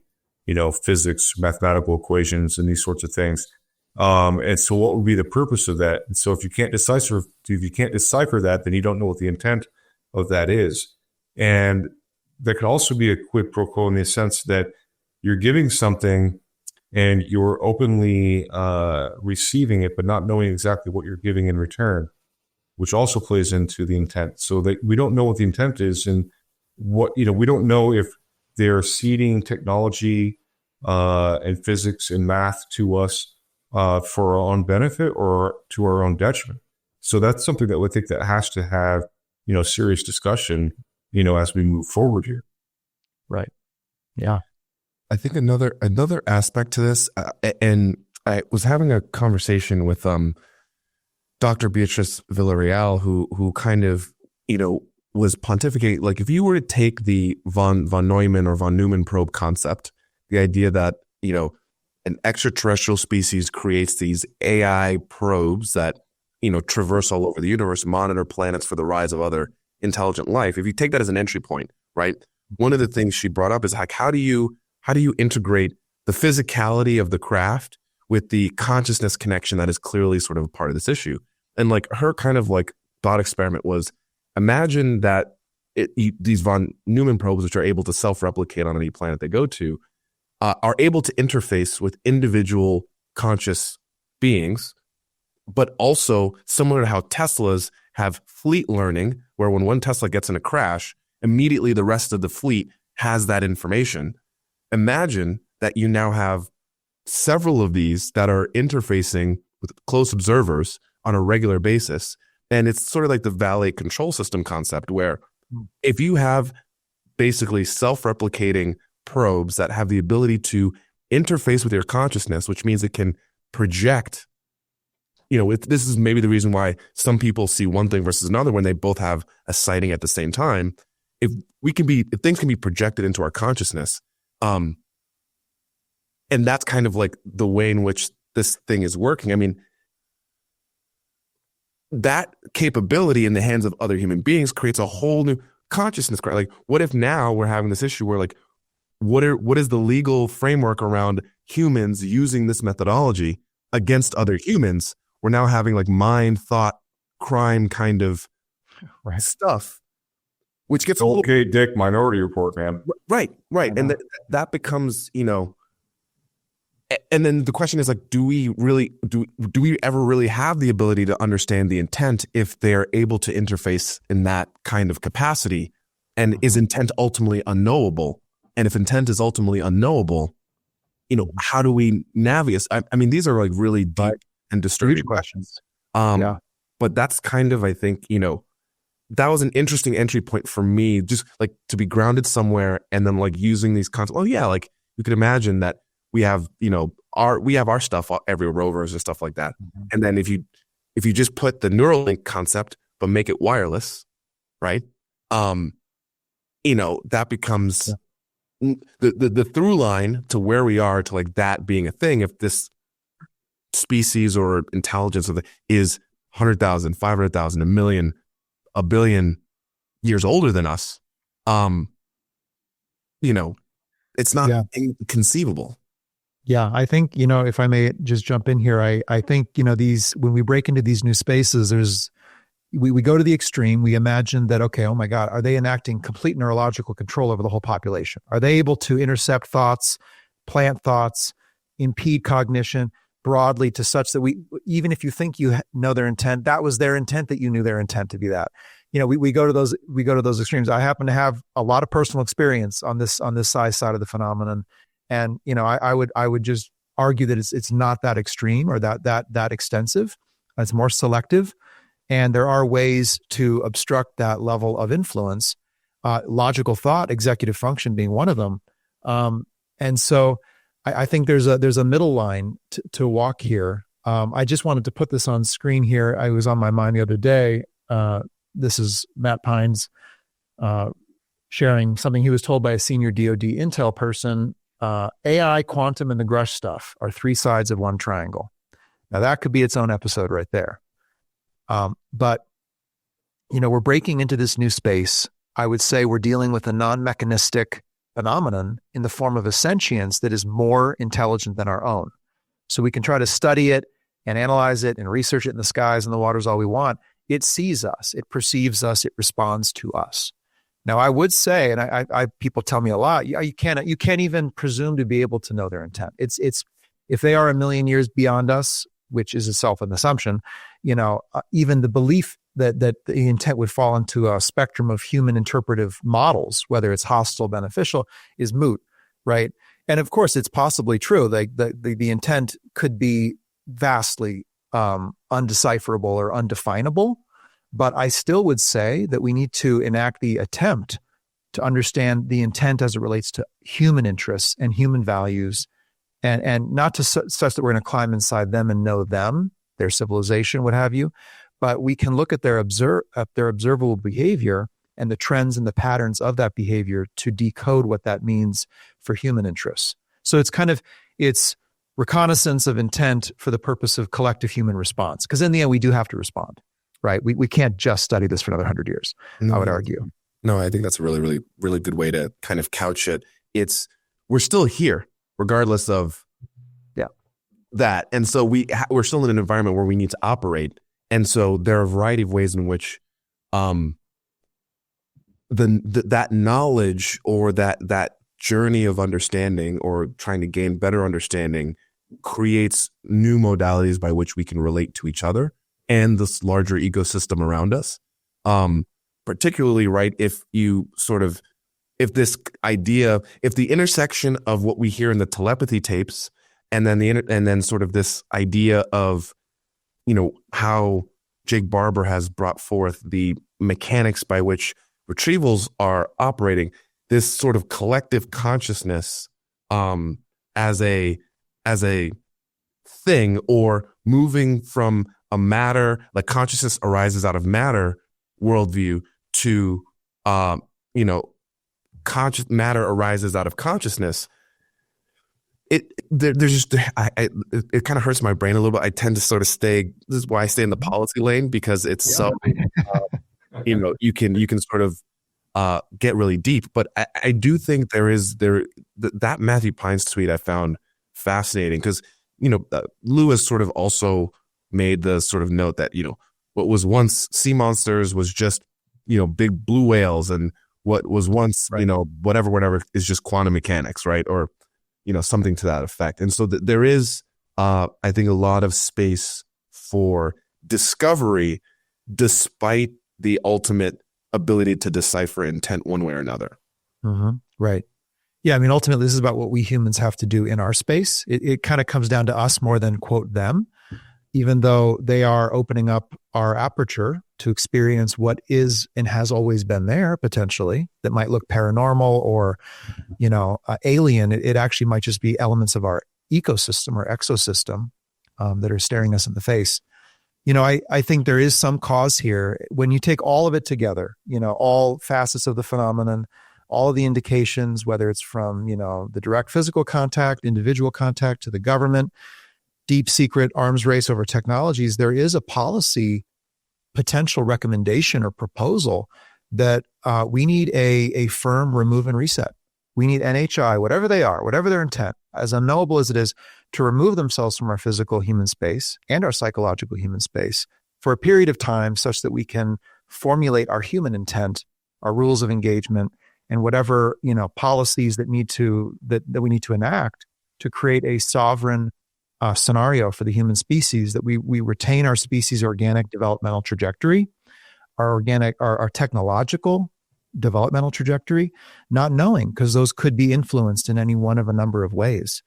physics, mathematical equations, and these sorts of things. And so what would be the purpose of that? And so if you can't decipher that, then you don't know what the intent of that is. And there could also be a quid pro quo in the sense that you're giving something and you're openly receiving it, but not knowing exactly what you're giving in return, which also plays into the intent. So that we don't know what the intent is, and we don't know if they're seeding technology and physics and math to us for our own benefit or to our own detriment. So that's something that we think that has to have, serious discussion, as we move forward here. Right. Yeah. I think another aspect to this, and I was having a conversation with Dr. Beatrice Villarreal, who kind of, was pontificating, like if you were to take the von Neumann or von Neumann probe concept, the idea that, an extraterrestrial species creates these AI probes that, traverse all over the universe, monitor planets for the rise of other intelligent life. If you take that as an entry point, right? One of the things she brought up is like, how do you integrate the physicality of the craft with the consciousness connection that is clearly sort of a part of this issue? And like her kind of like thought experiment was, imagine that these von Neumann probes, which are able to self-replicate on any planet they go to, are able to interface with individual conscious beings, but also similar to how Teslas have fleet learning, where when one Tesla gets in a crash, immediately the rest of the fleet has that information. Imagine that you now have several of these that are interfacing with close observers on a regular basis. And it's sort of like the valet control system concept, where if you have basically self-replicating probes that have the ability to interface with your consciousness, which means it can project, this is maybe the reason why some people see one thing versus another when they both have a sighting at the same time. If things can be projected into our consciousness, and that's kind of like the way in which this thing is working. I mean, that capability in the hands of other human beings creates a whole new consciousness. Like, what if now we're having this issue where, like, what is the legal framework around humans using this methodology against other humans? We're now having like mind, thought, crime kind of stuff, which gets okay, Dick, Minority Report, man. Right. And that becomes, and then the question is like, do we ever really have the ability to understand the intent if they're able to interface in that kind of capacity? And is intent ultimately unknowable? And if intent is ultimately unknowable, how do we navigate? I mean, these are like really deep and disturbing questions. But that's kind of, I think, that was an interesting entry point for me, just like to be grounded somewhere and then like using these concepts. Oh yeah, like you could imagine that we have, we have our stuff, every rovers and stuff like that. And then if you just put the Neuralink concept but make it wireless, right? That becomes the through line to where we are, to like that being a thing. If this species or intelligence is 100,000, 500,000, a million, a billion years older than us, it's not inconceivable. Yeah, I think, if I may just jump in here, I think, when we break into these new spaces, we go to the extreme. We imagine that, okay, oh my God, are they enacting complete neurological control over the whole population? Are they able to intercept thoughts, plant thoughts, impede cognition broadly to such that even if you think you know their intent, that was their intent, that you knew their intent to be that. We go to those extremes. I happen to have a lot of personal experience on this side of the phenomenon. And, I would just argue that it's not that extreme or that extensive. It's more selective. And there are ways to obstruct that level of influence, logical thought, executive function being one of them. And so I think there's a middle line to walk here. I just wanted to put this on screen here. I was on my mind the other day. This is Matt Pines sharing something he was told by a senior DoD intel person. AI, quantum, and the Grush stuff are three sides of one triangle. Now that could be its own episode right there. But we're breaking into this new space. I would say we're dealing with a non-mechanistic phenomenon in the form of a sentience that is more intelligent than our own. So we can try to study it and analyze it and research it in the skies and the waters all we want. It sees us, it perceives us, it responds to us. Now, I would say, and I people tell me a lot, you can't even presume to be able to know their intent. It's if they are a million years beyond us, which is itself an assumption, even the belief that the intent would fall into a spectrum of human interpretive models, whether it's hostile, beneficial, is moot, right? And of course, it's possibly true. The intent could be vastly undecipherable or undefinable. But I still would say that we need to enact the attempt to understand the intent as it relates to human interests and human values, and not to such that we're going to climb inside them and know them, their civilization, what have you. But we can look at their observable behavior and the trends and the patterns of that behavior to decode what that means for human interests. So it's reconnaissance of intent for the purpose of collective human response. Because in the end, we do have to respond. Right. We can't just study this for another 100 years, I would argue. No, I think that's a really, really, really good way to kind of couch it. We're still here, regardless of that. And so we're still in an environment where we need to operate. And so there are a variety of ways in which that knowledge or that journey of understanding or trying to gain better understanding creates new modalities by which we can relate to each other and this larger ecosystem around us. Particularly, right, if the intersection of what we hear in the telepathy tapes and then sort of this idea of, how Jake Barber has brought forth the mechanics by which retrievals are operating, this sort of collective consciousness as a thing, or moving from a matter, like consciousness arises out of matter worldview to, conscious matter arises out of consciousness. It kind of hurts my brain a little bit. I tend to sort of stay. This is why I stay in the policy lane, because it's you can sort of get really deep. But I do think that Matthew Pines tweet I found fascinating, because Lewis sort of also made the sort of note that what was once sea monsters was just big blue whales, and what was once whatever is just quantum mechanics, right? Or something to that effect. And so there is I think a lot of space for discovery despite the ultimate ability to decipher intent one way or another. Mm-hmm. Right. Yeah, I mean, ultimately, this is about what we humans have to do in our space. It kind of comes down to us more than, quote, them, even though they are opening up our aperture to experience what is and has always been there, potentially, that might look paranormal or, alien. It actually might just be elements of our ecosystem or exosystem that are staring us in the face. I think there is some cause here. When you take all of it together, all facets of the phenomenon, all of the indications, whether it's from, the direct physical contact, individual contact to the government, deep secret arms race over technologies, there is a policy potential recommendation or proposal that we need a firm remove and reset. We need NHI, whatever they are, whatever their intent, as unknowable as it is, to remove themselves from our physical human space and our psychological human space for a period of time such that we can formulate our human intent, our rules of engagement, and whatever, policies that we need to enact to create a sovereign scenario for the human species, that we retain our species' organic developmental trajectory, our technological developmental trajectory, not knowing, because those could be influenced in any one of a number of ways.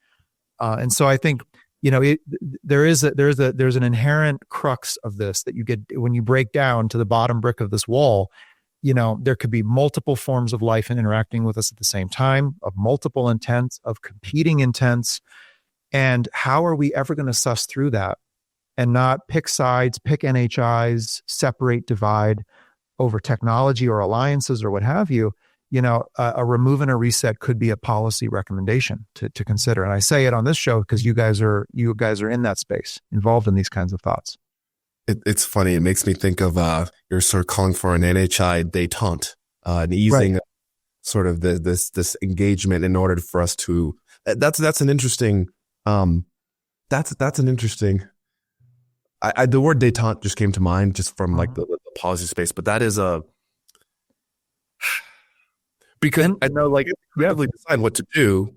And so I think, there's an inherent crux of this that you get when you break down to the bottom brick of this wall. There could be multiple forms of life and interacting with us at the same time, of multiple intents, of competing intents. And how are we ever going to suss through that and not pick sides, pick NHIs, separate, divide over technology or alliances or what have you? A remove and a reset could be a policy recommendation to consider. And I say it on this show because you guys are in that space, involved in these kinds of thoughts. It's funny. It makes me think of you're sort of calling for an NHI détente, an easing sort of this engagement in order for us to. That's an interesting. That's an interesting. The word détente just came to mind just from like the policy space, but that is because I know like we have to decide what to do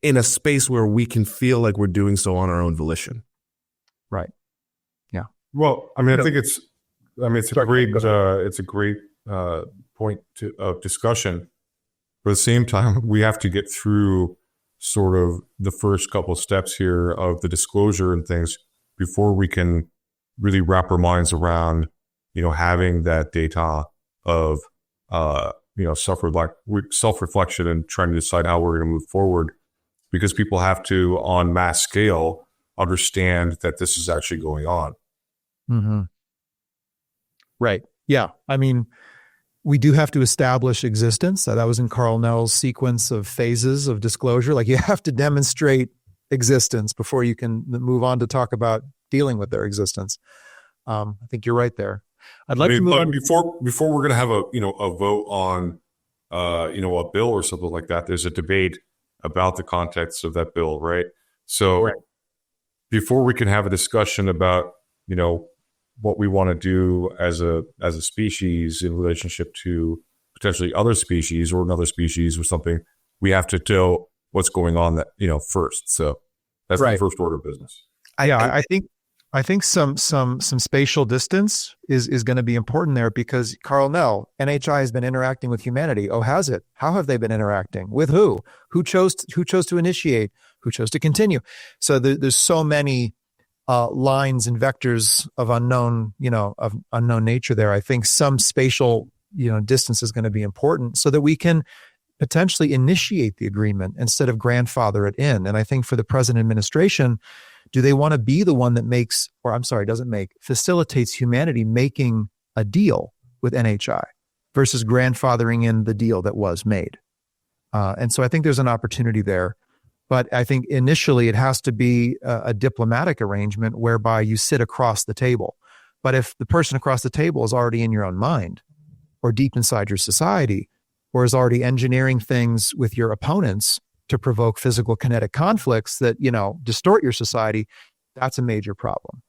in a space where we can feel like we're doing so on our own volition. Right. Yeah. Well, I mean, I think it's a great point of discussion. But at the same time, we have to get through sort of the first couple of steps here of the disclosure and things before we can really wrap our minds around, having that data of, self-reflection and trying to decide how we're going to move forward, because people have to, on mass scale, understand that this is actually going on. Mm-hmm. Right. Yeah. I mean, we do have to establish existence. That was in Carl Nell's sequence of phases of disclosure. Like, you have to demonstrate existence before you can move on to talk about dealing with their existence. I think you're right there. I'd like to move on before we're going to have a vote on a bill or something like that. There's a debate about the context of that bill, right? So before we can have a discussion about what we want to do as a species in relationship to potentially other species or another species or something, we have to know what's going on first. So that's the first order of business. I think some spatial distance is going to be important there, because Carl Nell, NHI has been interacting with humanity. Oh, has it? How have they been interacting? With who? Who chose to initiate? Who chose to continue? So there's so many lines and vectors of unknown nature there. I think some spatial, distance is going to be important so that we can potentially initiate the agreement instead of grandfather it in. And I think for the present administration, do they want to be the one that facilitates humanity making a deal with NHI versus grandfathering in the deal that was made? And so I think there's an opportunity there. But I think initially it has to be a diplomatic arrangement whereby you sit across the table. But if the person across the table is already in your own mind or deep inside your society, or is already engineering things with your opponents to provoke physical kinetic conflicts that, distort your society, that's a major problem.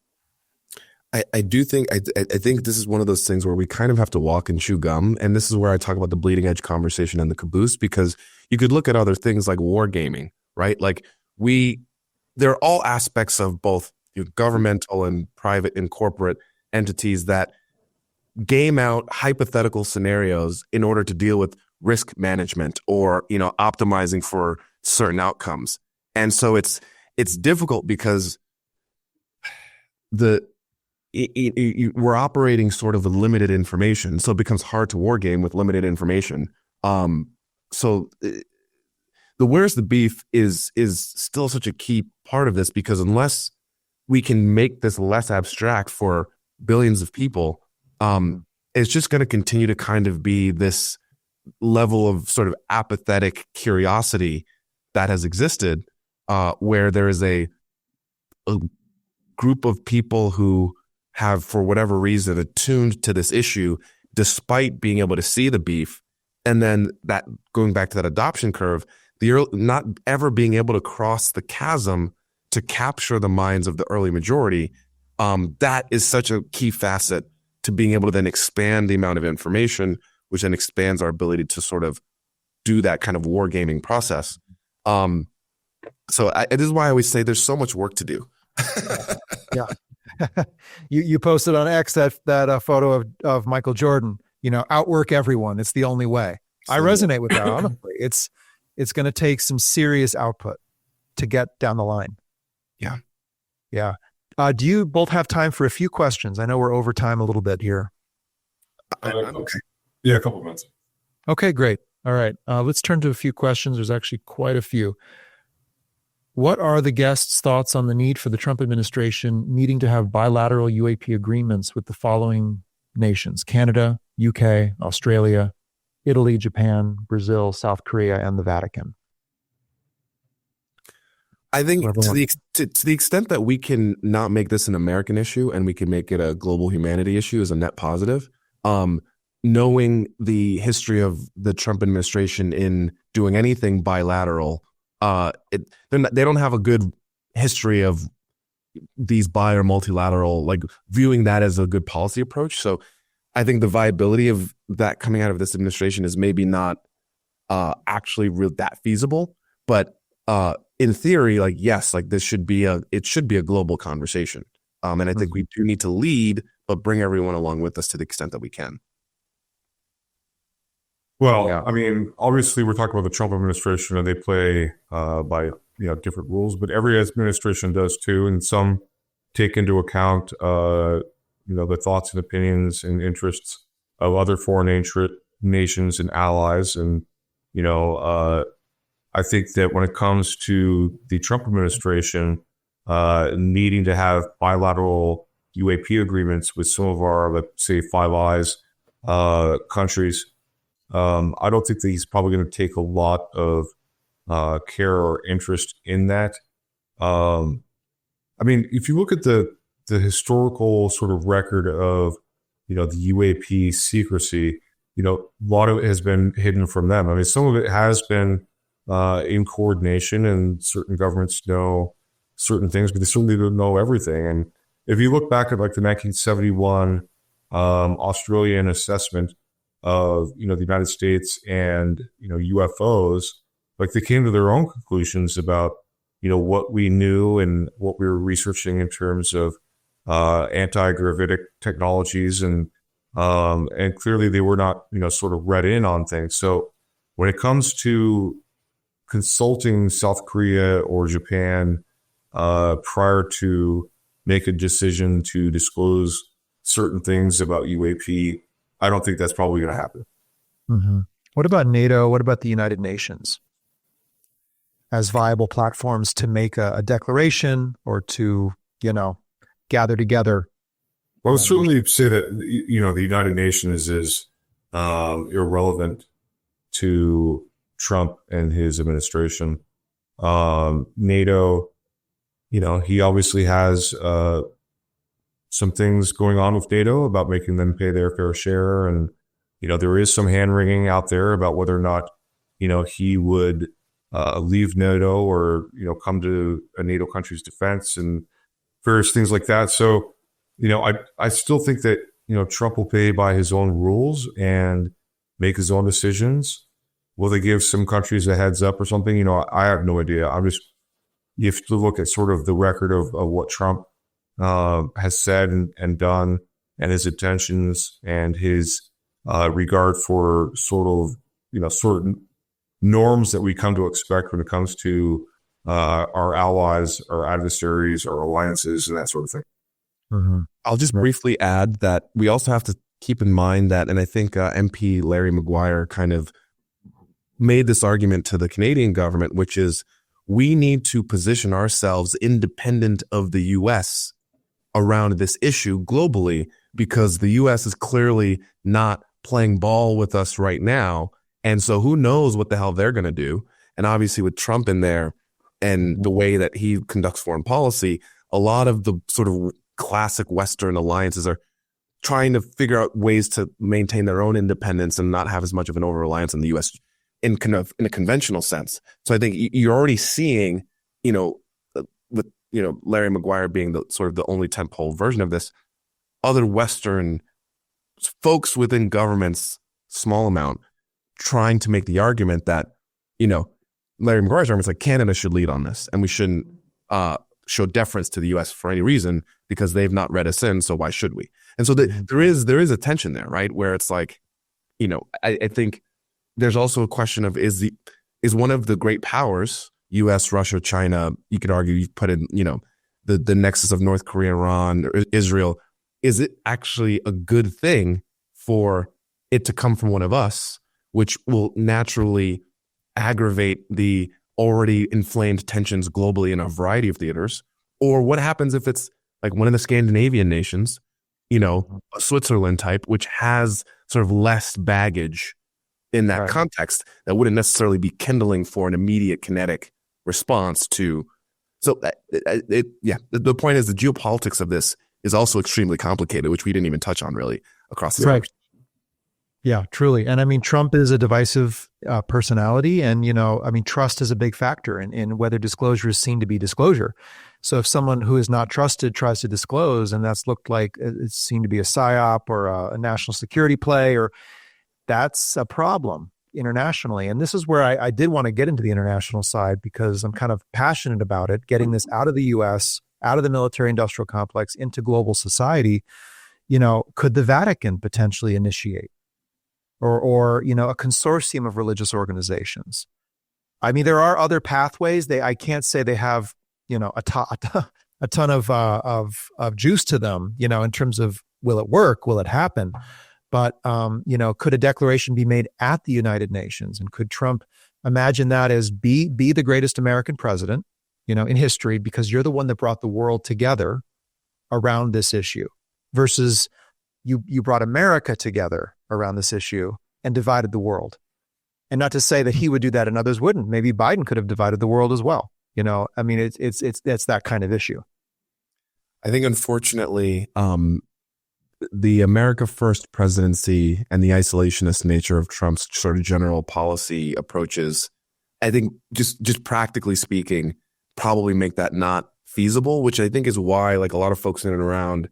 I do think, I think this is one of those things where we kind of have to walk and chew gum. And this is where I talk about the bleeding edge conversation and the caboose, because you could look at other things like wargaming, right? Like there are all aspects of both governmental and private and corporate entities that game out hypothetical scenarios in order to deal with risk management or, optimizing for certain outcomes. And so it's difficult because we're operating sort of with limited information. So it becomes hard to war game with limited information. So the where's the beef is still such a key part of this, because unless we can make this less abstract for billions of people, it's just going to continue to kind of be this level of sort of apathetic curiosity that has existed, where there is a group of people who have, for whatever reason, attuned to this issue despite being able to see the beef. And then that, going back to that adoption curve, not ever being able to cross the chasm to capture the minds of the early majority, that is such a key facet to being able to then expand the amount of information, which then expands our ability to sort of do that kind of wargaming process. So this is why I always say there's so much work to do. Yeah. You posted on X that photo of Michael Jordan, outwork everyone. It's the only way. I resonate with that, honestly. It's going to take some serious output to get down the line. Yeah. Yeah. Do you both have time for a few questions? I know we're over time a little bit here. Okay. Yeah, a couple of minutes. Okay, great. All right. Let's turn to a few questions. There's actually quite a few. What are the guests' thoughts on the need for the Trump administration needing to have bilateral UAP agreements with the following nations: Canada, UK, Australia, Italy, Japan, Brazil, South Korea, and the Vatican? I think to the extent that we can not make this an American issue and we can make it a global humanity issue is a net positive. Knowing the history of the Trump administration in doing anything bilateral, they don't have a good history of these bi or multilateral, like viewing that as a good policy approach. So I think the viability of that coming out of this administration is maybe not actually that feasible, but in theory, yes, this should be a global conversation. And I think we do need to lead, but bring everyone along with us to the extent that we can. Well, yeah. I mean, obviously we're talking about the Trump administration and they play by different rules, but every administration does too. And some take into account, the thoughts and opinions and interests of other foreign nations and allies. And, I think that when it comes to the Trump administration needing to have bilateral UAP agreements with some of our, let's say, Five Eyes countries, I don't think that he's probably going to take a lot of care or interest in that. I mean, if you look at the historical sort of record of, the UAP secrecy, a lot of it has been hidden from them. I mean, some of it has been in coordination, and certain governments know certain things, but they certainly don't know everything. And if you look back at the 1971 Australian assessment of the United States and UFOs, they came to their own conclusions about what we knew and what we were researching in terms of anti-gravitic technologies, and clearly they were not sort of read in on things. So when it comes to consulting South Korea or Japan prior to make a decision to disclose certain things about UAP, I don't think that's probably going to happen. Mm-hmm. What about NATO? What about the United Nations as viable platforms to make a declaration or to, gather together? Well, I would certainly say that, the United Nations is irrelevant to Trump and his administration. NATO, he obviously has some things going on with NATO about making them pay their fair share. And, there is some hand-wringing out there about whether or not, he would leave NATO or, come to a NATO country's defense and various things like that. So, I still think that, Trump will play by his own rules and make his own decisions. Will they give some countries a heads up or something? I have no idea. You have to look at sort of the record of what Trump has said and done, and his intentions and his regard for sort of, certain norms that we come to expect when it comes to our allies, our adversaries, our alliances, and that sort of thing. Mm-hmm. I'll just briefly add that we also have to keep in mind that, and I think MP Larry Maguire kind of made this argument to the Canadian government, which is we need to position ourselves independent of the U.S. around this issue globally, because the U.S. is clearly not playing ball with us right now. And so who knows what the hell they're going to do. And obviously with Trump in there and the way that he conducts foreign policy, a lot of the sort of classic Western alliances are trying to figure out ways to maintain their own independence and not have as much of an over-reliance on the U.S. in a conventional sense. So I think you're already seeing, with Larry Maguire being the sort of the only tentpole version of this, other Western folks within governments, small amount, trying to make the argument that, Larry Maguire's argument is like Canada should lead on this, and we shouldn't show deference to the U.S. for any reason because they've not read us in, so why should we? And so there is a tension there, right? Where it's like, I think there's also a question of is one of the great powers, U.S., Russia, China, you could argue you put in, the nexus of North Korea, Iran, or Israel, is it actually a good thing for it to come from one of us, which will naturally aggravate the already inflamed tensions globally in a variety of theaters? Or what happens if it's like one of the Scandinavian nations, a Switzerland type, which has sort of less baggage in that context that wouldn't necessarily be kindling for an immediate kinetic response to. So the point is the geopolitics of this is also extremely complicated, which we didn't even touch on really across the right. Yeah, truly. And I mean, Trump is a divisive personality, and, trust is a big factor in whether disclosure is seen to be disclosure. So if someone who is not trusted tries to disclose, and that's looked like it's seen to be a psyop or a national security play, or that's a problem internationally. And this is where I did want to get into the international side, because I'm kind of passionate about it, getting this out of the U.S., out of the military industrial complex into global society. Could the Vatican potentially initiate? Or a consortium of religious organizations? I mean, there are other pathways. I can't say they have, a ton of juice to them, in terms of will it work? Will it happen? But, could a declaration be made at the United Nations? And could Trump imagine that as be the greatest American president, in history, because you're the one that brought the world together around this issue, versus you brought America together around this issue and divided the world. And not to say that he would do that and others wouldn't. Maybe Biden could have divided the world as well. I mean, it's that kind of issue. I think, unfortunately, the America First presidency and the isolationist nature of Trump's sort of general policy approaches, I think just practically speaking, probably make that not feasible, which I think is why like a lot of folks in and around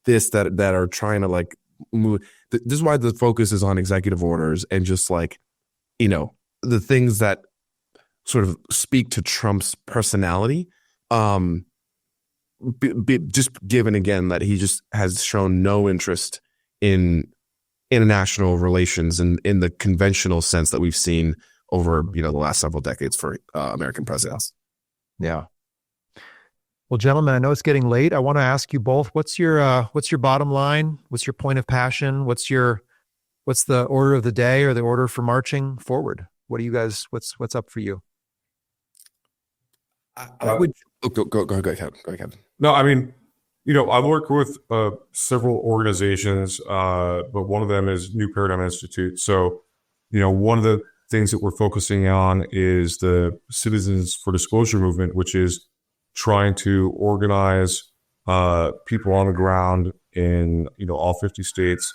this that are trying to like move. This is why the focus is on executive orders and just like, the things that sort of speak to Trump's personality. Just given again that he just has shown no interest in international relations and in the conventional sense that we've seen over the last several decades for American presidents. Yeah. Well, gentlemen, I know it's getting late. I want to ask you both: what's your bottom line? What's your point of passion? What's the order of the day or the order for marching forward? What do you guys? What's up for you? I would go ahead, Kevin. No, I mean, I work with several organizations, but one of them is New Paradigm Institute. So, one of the things that we're focusing on is the Citizens for Disclosure movement, which is trying to organize people on the ground in all 50 states,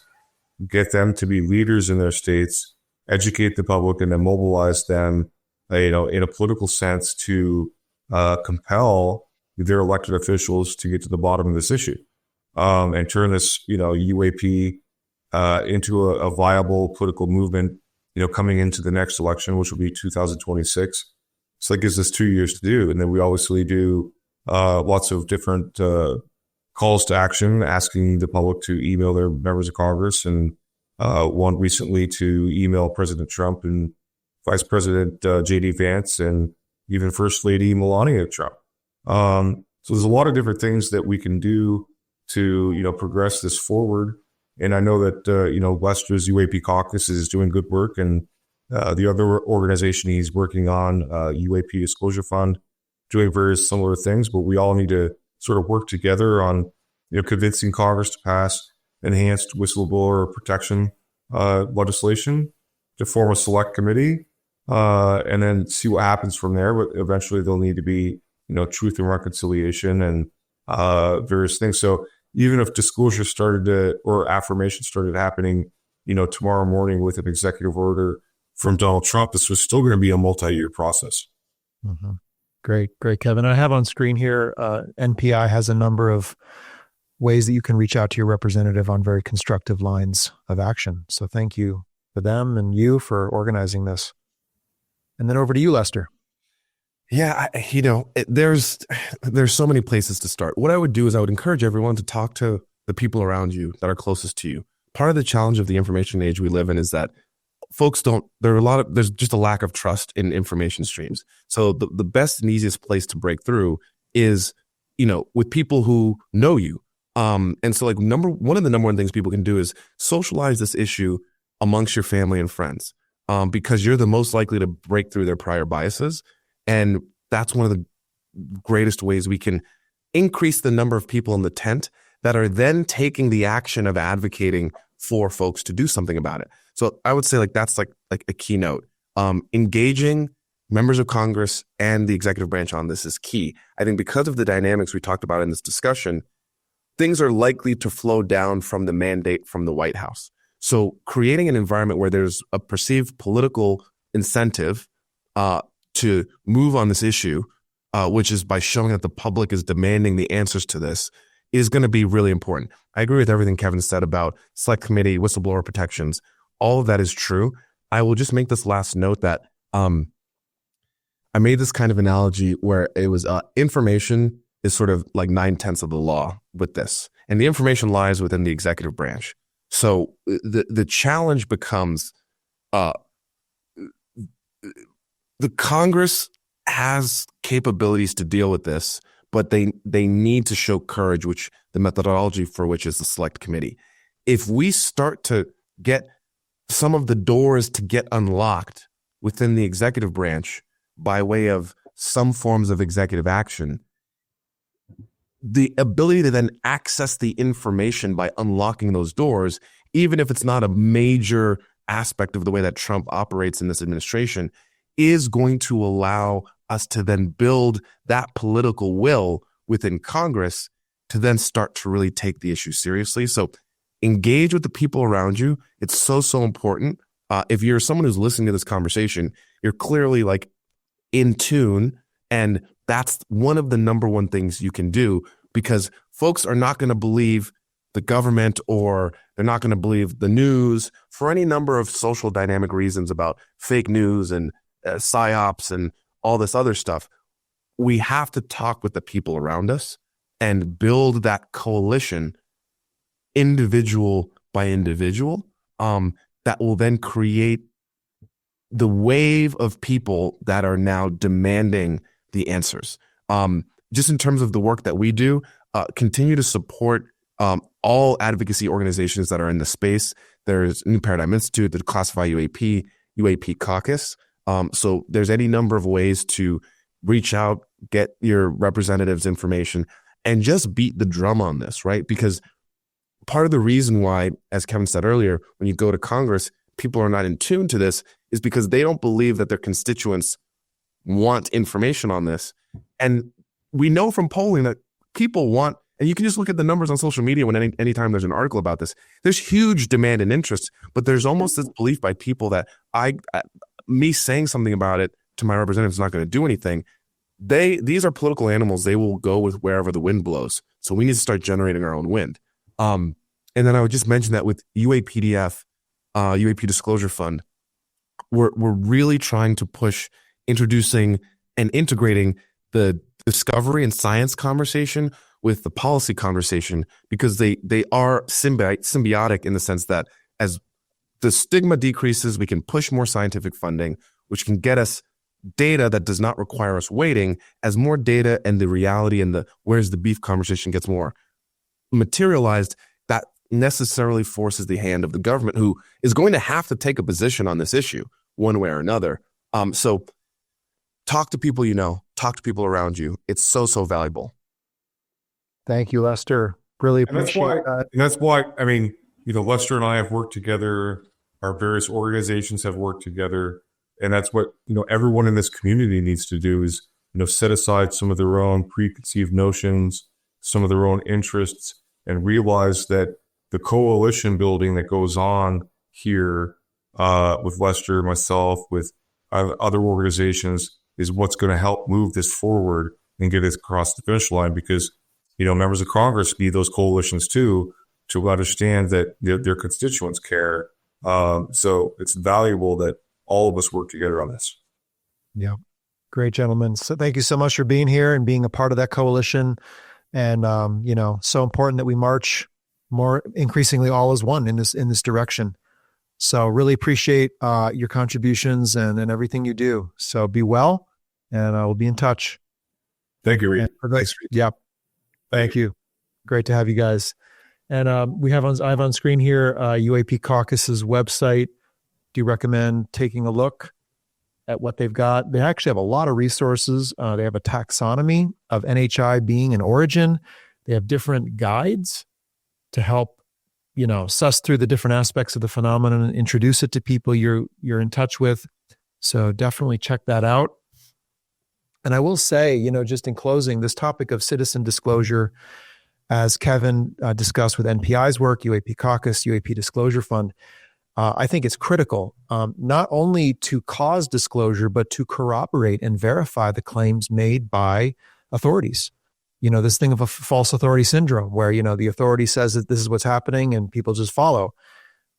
get them to be leaders in their states, educate the public, and then mobilize them, in a political sense to compel their elected officials to get to the bottom of this issue, and turn this, UAP into a viable political movement, coming into the next election, which will be 2026. So that gives us 2 years to do. And then we obviously do lots of different calls to action, asking the public to email their members of Congress, and one recently to email President Trump and Vice President J.D. Vance and even First Lady Melania Trump. So there's a lot of different things that we can do to, progress this forward. And I know that, Wester's UAP caucus is doing good work, and, The other organization he's working on, UAP Disclosure Fund, doing various similar things, but we all need to sort of work together on convincing Congress to pass enhanced whistleblower protection legislation, to form a select committee, and then see what happens from there. But eventually there'll need to be, truth and reconciliation and various things. So even if disclosure or affirmation started happening, tomorrow morning with an executive order from Donald Trump, this was still going to be a multi-year process. Mm-hmm. Great, Kevin. I have on screen here, NPI has a number of ways that you can reach out to your representative on very constructive lines of action. So thank you for them and you for organizing this. And then over to you, Lester. Yeah, there's so many places to start. What I would do is I would encourage everyone to talk to the people around you that are closest to you. Part of the challenge of the information age we live in is that folks there's just a lack of trust in information streams. So the best and easiest place to break through is, with people who know you. And so one of the number one things people can do is socialize this issue amongst your family and friends, because you're the most likely to break through their prior biases. And that's one of the greatest ways we can increase the number of people in the tent that are then taking the action of advocating for folks to do something about it. So I would say that's like a keynote. Engaging members of Congress and the executive branch on this is key. I think because of the dynamics we talked about in this discussion, things are likely to flow down from the mandate from the White House. So creating an environment where there's a perceived political incentive to move on this issue, which is by showing that the public is demanding the answers to this, is going to be really important. I agree with everything Kevin said about select committee, whistleblower protections. All of that is true. I will just make this last note that I made this kind of analogy where it was information is sort of like 9/10 of the law with this, and the information lies within the executive branch. So the challenge becomes the Congress has capabilities to deal with this, but they need to show courage, which the methodology for which is the select committee. If we start to get some of the doors to get unlocked within the executive branch by way of some forms of executive action, the ability to then access the information by unlocking those doors, even if it's not a major aspect of the way that Trump operates in this administration, is going to allow us to then build that political will within Congress to then start to really take the issue seriously. So engage with the people around you. It's so important. If you're someone who's listening to this conversation, you're clearly in tune, and that's one of the number one things you can do, because folks are not going to believe the government, or they're not going to believe the news for any number of social dynamic reasons about fake news and psyops and all this other stuff. We have to talk with the people around us and build that coalition, individual by individual, that will then create the wave of people that are now demanding the answers. Just in terms of the work that we do, continue to support all advocacy organizations that are in the space. There's New Paradigm Institute, the Declassified UAP Caucus. So there's any number of ways to reach out, get your representatives' information, and just beat the drum on this, right? Because part of the reason why, as Kevin said earlier, when you go to Congress, people are not in tune to this is because they don't believe that their constituents want information on this. And we know from polling that people want, and you can just look at the numbers on social media when anytime there's an article about this, there's huge demand and interest, but there's almost this belief by people that me saying something about it to my representative is not going to do anything. These are political animals. They will go with wherever the wind blows. So we need to start generating our own wind. And then I would just mention that with UAPDF, UAP Disclosure Fund, we're really trying to push introducing and integrating the discovery and science conversation with the policy conversation, because they are symbiotic in the sense that as the stigma decreases, we can push more scientific funding, which can get us data that does not require us waiting. As more data and the reality and the where's the beef conversation gets more materialized, that necessarily forces the hand of the government, who is going to have to take a position on this issue. one way or another. So talk to people you know, talk to people around you. It's so valuable. Thank you, Lester. Really appreciate that. And that's why, I mean, Lester and I have worked together. Our various organizations have worked together. And that's what, everyone in this community needs to do is, set aside some of their own preconceived notions, some of their own interests, and realize that the coalition building that goes on here with Lester, myself, with other organizations is what's going to help move this forward and get it across the finish line, because, members of Congress need those coalitions too, to understand that their constituents care. So it's valuable that all of us work together on this. Yeah. Great, gentlemen. So thank you so much for being here and being a part of that coalition. And, so important that we march more increasingly all as one in this direction. So really appreciate your contributions and everything you do. So be well, and we'll be in touch. Thank you, Reed. Thanks, Reed. Yeah. Thank you. Great to have you guys. And I have on screen here UAP Caucus's website. Do you recommend taking a look at what they've got? They actually have a lot of resources. They have a taxonomy of NHI being an origin. They have different guides to help, suss through the different aspects of the phenomenon and introduce it to people you're in touch with. So definitely check that out. And I will say, just in closing, this topic of citizen disclosure, as Kevin discussed with NPI's work, UAP Caucus, UAP Disclosure Fund, I think it's critical, not only to cause disclosure, but to corroborate and verify the claims made by authorities. This thing of a false authority syndrome where, the authority says that this is what's happening and people just follow.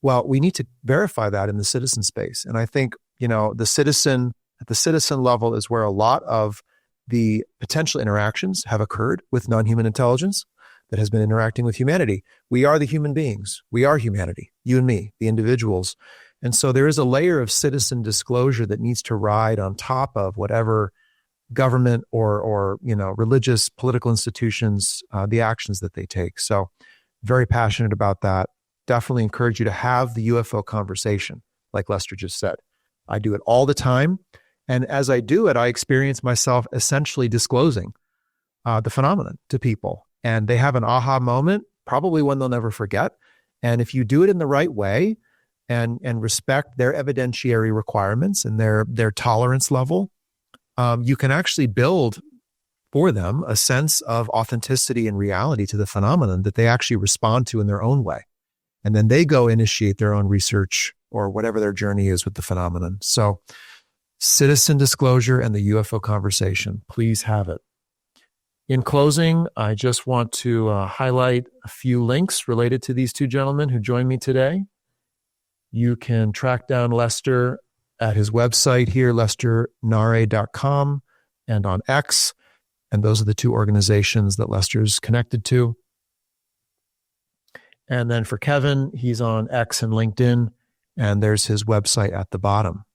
Well, we need to verify that in the citizen space. And I think, at the citizen level is where a lot of the potential interactions have occurred with non-human intelligence that has been interacting with humanity. We are the human beings. We are humanity, you and me, the individuals. And so there is a layer of citizen disclosure that needs to ride on top of whatever government or religious, political institutions, the actions that they take. So very passionate about that. Definitely encourage you to have the UFO conversation, like Lester just said. I do it all the time. And as I do it, I experience myself essentially disclosing the phenomenon to people. And they have an aha moment, probably one they'll never forget. And if you do it in the right way and respect their evidentiary requirements and their tolerance level, you can actually build for them a sense of authenticity and reality to the phenomenon that they actually respond to in their own way. And then they go initiate their own research or whatever their journey is with the phenomenon. So citizen disclosure and the UFO conversation, please have it. In closing, I just want to highlight a few links related to these two gentlemen who joined me today. You can track down Lester at his website here, lesternare.com, and on X. And those are the two organizations that Lester's connected to. And then for Kevin, he's on X and LinkedIn, and there's his website at the bottom.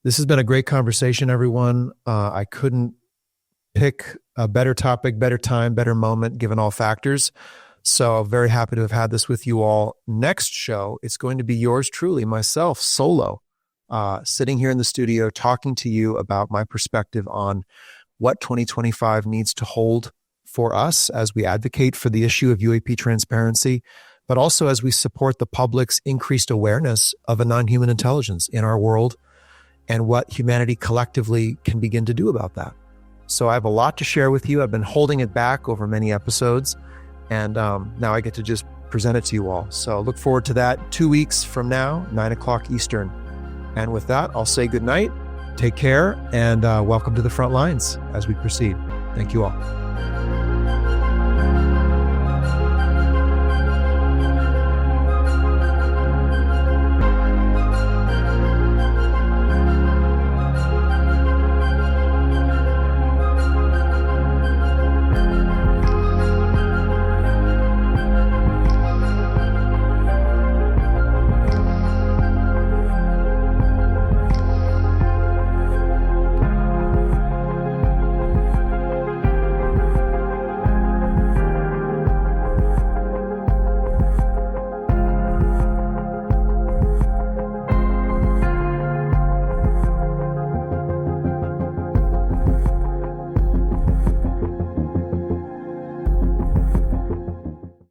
This has been a great conversation, everyone. I couldn't pick a better topic, better time, better moment, given all factors. So very happy to have had this with you all. Next show, it's going to be yours truly, myself, solo, sitting here in the studio talking to you about my perspective on what 2025 needs to hold for us as we advocate for the issue of UAP transparency, but also as we support the public's increased awareness of a non-human intelligence in our world and what humanity collectively can begin to do about that. So I have a lot to share with you. I've been holding it back over many episodes, and now I get to just present it to you all. So look forward to that 2 weeks from now, 9:00 Eastern. And with that, I'll say good night, take care, and welcome to the front lines as we proceed. Thank you all.